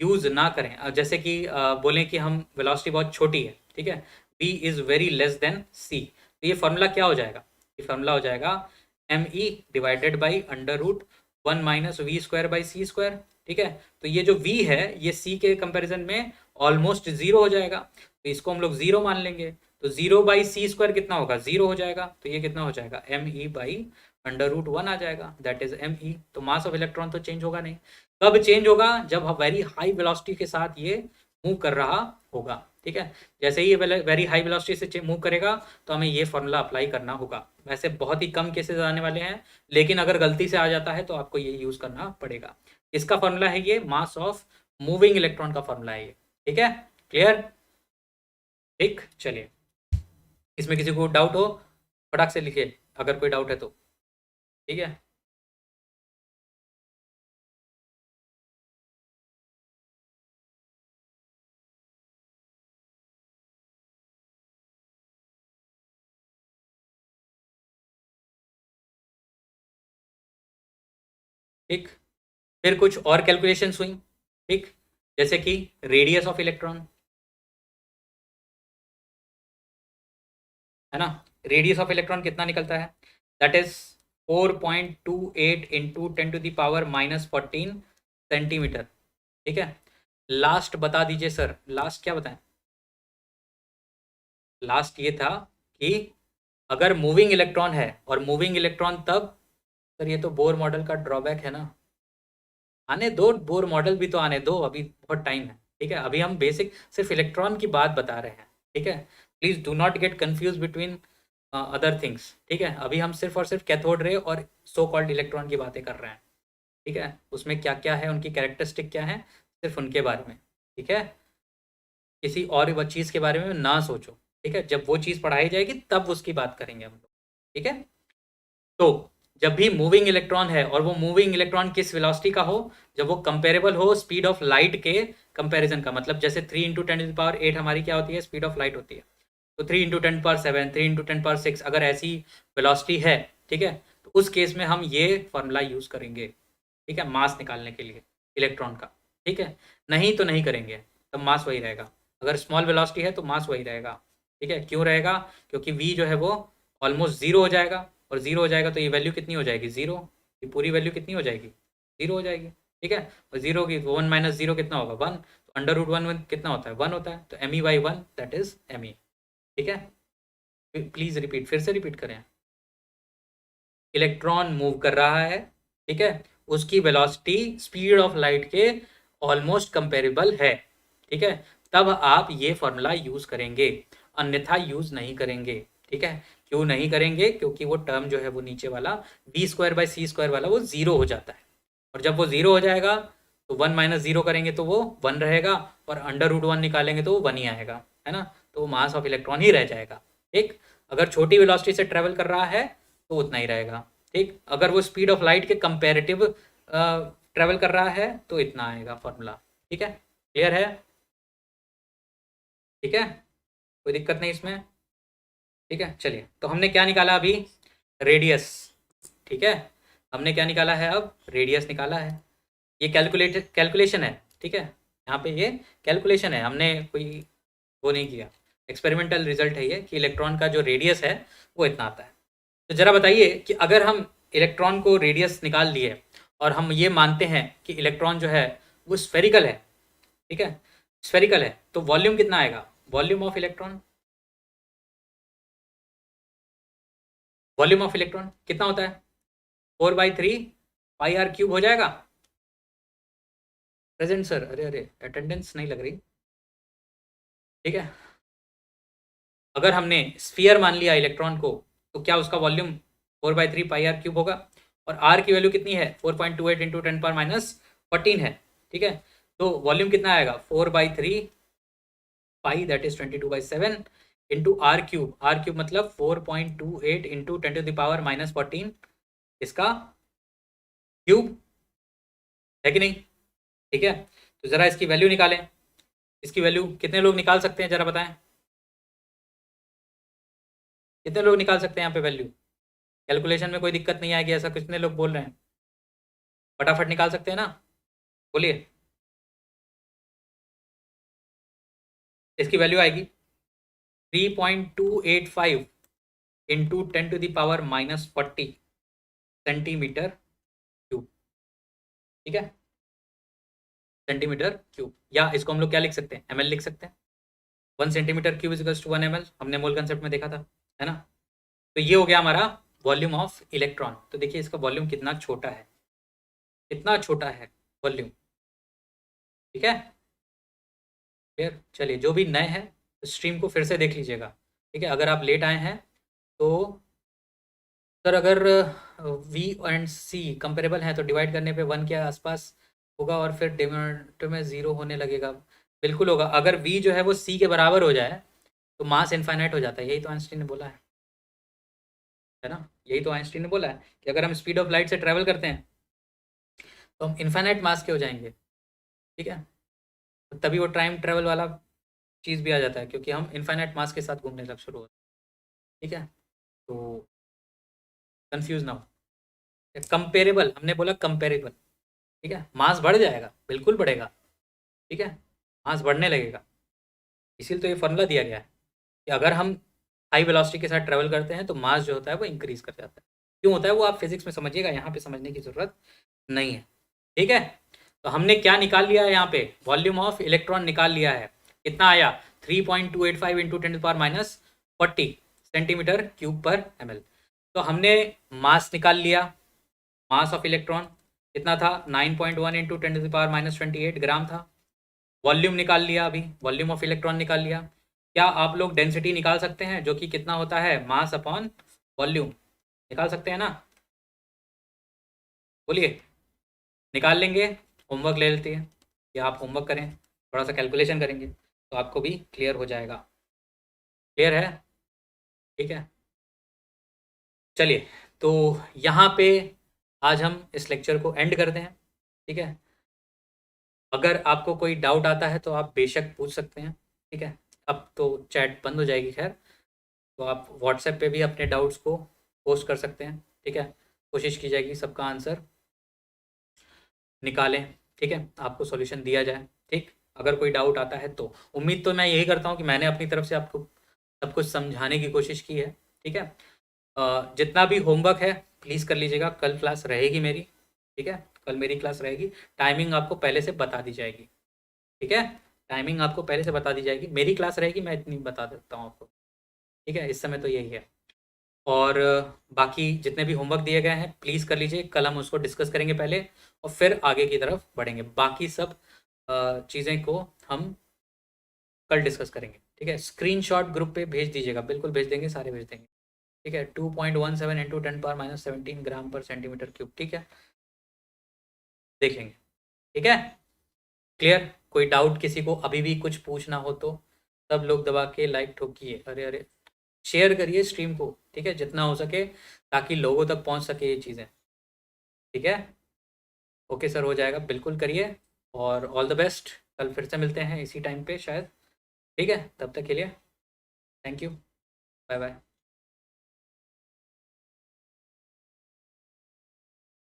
यूज़ ना करें, जैसे कि बोलें कि हम वेलोसिटी बहुत छोटी है, ठीक है, v is very less than c, तो ये फॉर्मूला क्या हो जाएगा, ये फॉर्मूला हो जाएगा me divided by under root 1 minus V square by C square, ठीक है। तो ये जो v है ये c के कंपैरिजन में ऑलमोस्ट जीरो हो जाएगा, तो इसको हम लोग जीरो मान लेंगे, तो जीरो बाई सी स्क्वायर कितना होगा, जीरो हो जाएगा, तो ये कितना हो जाएगा me बाई अंडर रूट 1 आ जाएगा, दैट इज me। तो मास ऑफ इलेक्ट्रॉन तो चेंज होगा नहीं, कब चेंज होगा, जब वेरी हाई वेलोसिटी के साथ ये मूव कर रहा होगा, ठीक है। जैसे ही ये वेरी हाई वेलोसिटी से मूव करेगा तो हमें ये फॉर्मूला अप्लाई करना होगा। वैसे बहुत ही कम केसेस आने वाले हैं, लेकिन अगर गलती से आ जाता है तो आपको ये यूज करना पड़ेगा। इसका फॉर्मूला है ये, मास ऑफ मूविंग इलेक्ट्रॉन का फॉर्मूला है ये, ठीक है, क्लियर, ठीक। चलिए, इसमें किसी को डाउट हो फटाक से लिखिए अगर कोई डाउट है तो, ठीक है। ठीक, फिर कुछ और कैलकुलेशंस हुई, ठीक, जैसे कि रेडियस ऑफ इलेक्ट्रॉन, है ना, रेडियस ऑफ इलेक्ट्रॉन कितना निकलता है, दैट इज 4.28 इंटू 10⁻⁻14 सेंटीमीटर, ठीक है। लास्ट बता दीजिए सर, लास्ट क्या बताएं, लास्ट ये था कि अगर मूविंग इलेक्ट्रॉन है, और मूविंग इलेक्ट्रॉन तब, सर ये तो बोर मॉडल का ड्रॉबैक है ना, आने दो, बोर मॉडल भी तो आने दो, अभी बहुत टाइम है, ठीक है, अभी हम बेसिक सिर्फ इलेक्ट्रॉन की बात बता रहे हैं, ठीक है। Please do not get confuse between other things, ठीक है, अभी हम सिर्फ और सिर्फ कैथोड रे और सो कॉल्ड इलेक्ट्रॉन की बातें कर रहे हैं, ठीक है, उसमें क्या क्या है, उनकी कैरेक्टरिस्टिक क्या है, सिर्फ उनके बारे में, ठीक है। किसी और चीज़ के बारे में ना सोचो, ठीक है, जब वो चीज़ पढ़ाई जाएगी तब उसकी बात करेंगे हम लोग, ठीक है। तो जब भी मूविंग इलेक्ट्रॉन है, और वो मूविंग इलेक्ट्रॉन किस वेलोसिटी का हो, जब वो कंपेरेबल हो स्पीड ऑफ लाइट के कंपैरिजन का, मतलब जैसे 3 इंटू 10⁸ हमारी क्या होती है, स्पीड ऑफ लाइट होती है, तो 3 इंटू 10⁷, 3 इंटू 10⁶, अगर ऐसी वेलोसिटी है, ठीक है, तो उस केस में हम ये फॉर्मूला यूज़ करेंगे, ठीक है, मास निकालने के लिए इलेक्ट्रॉन का, ठीक है। नहीं तो नहीं करेंगे, तब मास वही रहेगा, अगर स्मॉल वेलोसिटी है तो मास वही रहेगा, ठीक है। क्यों रहेगा, क्योंकि v जो है वो ऑलमोस्ट जीरो हो जाएगा, और जीरो हो जाएगा तो ये वैल्यू कितनी हो जाएगी, जीरो, ये पूरी वैल्यू कितनी हो जाएगी, जीरो हो जाएगी, ठीक है। और जीरो की 1 माइनस जीरो कितना होगा, 1, तो अंडर रूट 1 कितना होता है, 1 होता है, तो me by 1 that is me, ठीक है। प्लीज रिपीट, फिर से रिपीट करें, इलेक्ट्रॉन मूव कर रहा है, ठीक है, उसकी वेलोसिटी स्पीड ऑफ लाइट के ऑलमोस्ट कंपेरेबल है, ठीक है, तब आप ये फॉर्मूला यूज करेंगे, अन्यथा यूज नहीं करेंगे, ठीक है। क्यों नहीं करेंगे, क्योंकि वो टर्म जो है वो नीचे वाला B square by C square वाला वो जीरो हो जाता है, और जब वो जीरो हो जाएगा तो 1 माइनस जीरो करेंगे तो वो 1 रहेगा, और अंडर रूट 1 निकालेंगे तो वो 1 ही आएगा, है ना, तो वो मास ऑफ इलेक्ट्रॉन ही रह जाएगा, ठीक। अगर छोटी वेलोसिटी से ट्रेवल कर रहा है तो उतना ही रहेगा, ठीक। अगर वो स्पीड ऑफ लाइट के कंपेरेटिव ट्रेवल कर रहा है तो इतना आएगा फॉर्मूला, ठीक है, क्लियर है, ठीक है, कोई दिक्कत नहीं इसमें, ठीक है। चलिए, तो हमने क्या निकाला अभी, रेडियस, ठीक है, हमने क्या निकाला है, अब रेडियस निकाला है, ये कैलकुलेशन है, ठीक है, यहाँ पे ये कैलकुलेशन है, हमने कोई वो नहीं किया, एक्सपेरिमेंटल रिजल्ट है ये कि इलेक्ट्रॉन का जो रेडियस है वो इतना आता है। तो ज़रा बताइए कि अगर हम इलेक्ट्रॉन को रेडियस निकाल लिए, और हम ये मानते हैं कि इलेक्ट्रॉन जो है वो स्फेरिकल है, ठीक है, स्फेरिकल है, तो वॉल्यूम कितना आएगा, volume of electron, volume of electron कितना होता है 4/3 पाई आर क्यूब हो जाएगा। प्रेजेंट सर, अरे अरे अटेंडेंस नहीं लग रही। ठीक है, अगर हमने स्फीयर मान लिया इलेक्ट्रॉन को तो क्या उसका वॉल्यूम 4/3 पाई आर क्यूब होगा, और आर की वैल्यू कितनी है 4.28 इंटू 10⁻14 है। ठीक है, तो वॉल्यूम कितना आएगा 4/3 pi that is 22/7 into R cube मतलब 4.28 इंटू 10⁻14 इसका क्यूब है कि नहीं। ठीक है, तो जरा इसकी वैल्यू निकालें। इसकी वैल्यू कितने लोग निकाल सकते हैं जरा बताएं, कितने लोग निकाल सकते हैं यहाँ पे वैल्यू। कैलकुलेशन में कोई दिक्कत नहीं आएगी ऐसा कितने लोग बोल रहे हैं, फटाफट निकाल सकते हैं ना, बोलिए। इसकी वैल्यू आएगी 3.285 इंटू 10⁻40 सेंटीमीटर क्यूब। ठीक है, सेंटीमीटर क्यूब, या इसको हम लोग क्या लिख सकते हैं ml लिख सकते हैं। 1 सेंटीमीटर क्यूब इज 1 ml, हमने मोल कंसेप्ट में देखा था, है ना। तो ये हो गया हमारा वॉल्यूम ऑफ इलेक्ट्रॉन। तो देखिए इसका वॉल्यूम कितना छोटा है, कितना छोटा है वॉल्यूम। ठीक है, क्लियर। चलिए जो भी नए हैं स्ट्रीम को फिर से देख लीजिएगा। ठीक है, अगर आप लेट आए हैं तो सर अगर V एंड C कंपेरेबल हैं तो डिवाइड करने पे 1 के आसपास होगा और फिर डिनोमिनेटर में 0 होने लगेगा। बिल्कुल होगा, अगर V जो है वो C के बराबर हो जाए तो मास इनफाइनाइट हो जाता है, यही तो आइंस्टीन ने बोला है ना। यही तो आइंस्टीन ने बोला है कि अगर हम स्पीड ऑफ लाइट से ट्रैवल करते हैं तो हम इनफाइनाइट मास के हो जाएंगे। ठीक है, तो तभी वो टाइम ट्रैवल वाला चीज़ भी आ जाता है क्योंकि हम इनफाइनाइट मास के साथ घूमने लग शुरू होते हैं। ठीक है, तो कंफ्यूज ना हो, कंपेरेबल हमने बोला कंपेरेबल। ठीक है, मास बढ़ जाएगा, बिल्कुल बढ़ेगा। ठीक है, मास बढ़ने लगेगा, इसीलिए तो ये फॉर्मूला दिया गया है कि अगर हम हाई वेलोसिटी के साथ ट्रैवल करते हैं तो मास जो होता है वो इंक्रीज कर जाता है। क्यों होता है वो आप फिजिक्स में समझिएगा, यहाँ पे समझने की जरूरत नहीं है। ठीक है, तो हमने क्या निकाल लिया है यहाँ पे, वॉल्यूम ऑफ इलेक्ट्रॉन निकाल लिया है। कितना आया 3.285 इंटू 10⁻40 सेंटीमीटर क्यूब पर ml। तो हमने मास निकाल लिया, मास ऑफ इलेक्ट्रॉन कितना था 9.1 इंटू 10⁻28 ग्राम था। वॉल्यूम निकाल लिया, अभी वॉल्यूम ऑफ इलेक्ट्रॉन निकाल लिया। क्या आप लोग डेंसिटी निकाल सकते हैं जो कि कितना होता है मास अपॉन वॉल्यूम, निकाल सकते हैं ना, बोलिए। निकाल लेंगे, होमवर्क ले लेते हैं या आप होमवर्क करें, थोड़ा सा कैलकुलेशन करेंगे तो आपको भी क्लियर हो जाएगा। क्लियर है, ठीक है। चलिए तो यहाँ पे आज हम इस लेक्चर को एंड करते हैं। ठीक है, अगर आपको कोई डाउट आता है तो आप बेशक पूछ सकते हैं। ठीक है, अब तो चैट बंद हो जाएगी खैर, तो आप व्हाट्सएप पे भी अपने डाउट्स को पोस्ट कर सकते हैं। ठीक है, कोशिश की जाएगी सबका आंसर निकालें। ठीक है, आपको सॉल्यूशन दिया जाए। ठीक, अगर कोई डाउट आता है तो उम्मीद तो मैं यही करता हूँ कि मैंने अपनी तरफ से आपको सब कुछ समझाने की कोशिश की है। ठीक है, जितना भी होमवर्क है प्लीज़ कर लीजिएगा, कल क्लास रहेगी मेरी। ठीक है, कल मेरी क्लास रहेगी, टाइमिंग आपको पहले से बता दी जाएगी। ठीक है, टाइमिंग आपको पहले से बता दी जाएगी, मेरी क्लास रहेगी, मैं इतनी बता देता हूँ आपको। ठीक है, इस समय तो यही है। और बाकी जितने भी होमवर्क दिए गए हैं प्लीज़ कर लीजिए, कल हम उसको डिस्कस करेंगे पहले और फिर आगे की तरफ बढ़ेंगे। बाकी सब चीज़ें को हम कल डिस्कस करेंगे। ठीक है, स्क्रीनशॉट ग्रुप पे भेज दीजिएगा, बिल्कुल भेज देंगे, सारे भेज देंगे। ठीक है, 2.17 इंटू 10⁻17 ग्राम पर सेंटीमीटर क्यूब। ठीक है, देख लेंगे। ठीक है, क्लियर। कोई डाउट किसी को अभी भी कुछ पूछना हो तो सब लोग दबा के लाइक ठोकिए, अरे अरे शेयर करिए स्ट्रीम को। ठीक है, जितना हो सके ताकि लोगों तक पहुंच सके ये चीज़ें। ठीक है, ओके सर, हो जाएगा, बिल्कुल करिए। और ऑल द बेस्ट, कल फिर से मिलते हैं इसी टाइम पे शायद। ठीक है, तब तक के लिए थैंक यू, बाय बाय।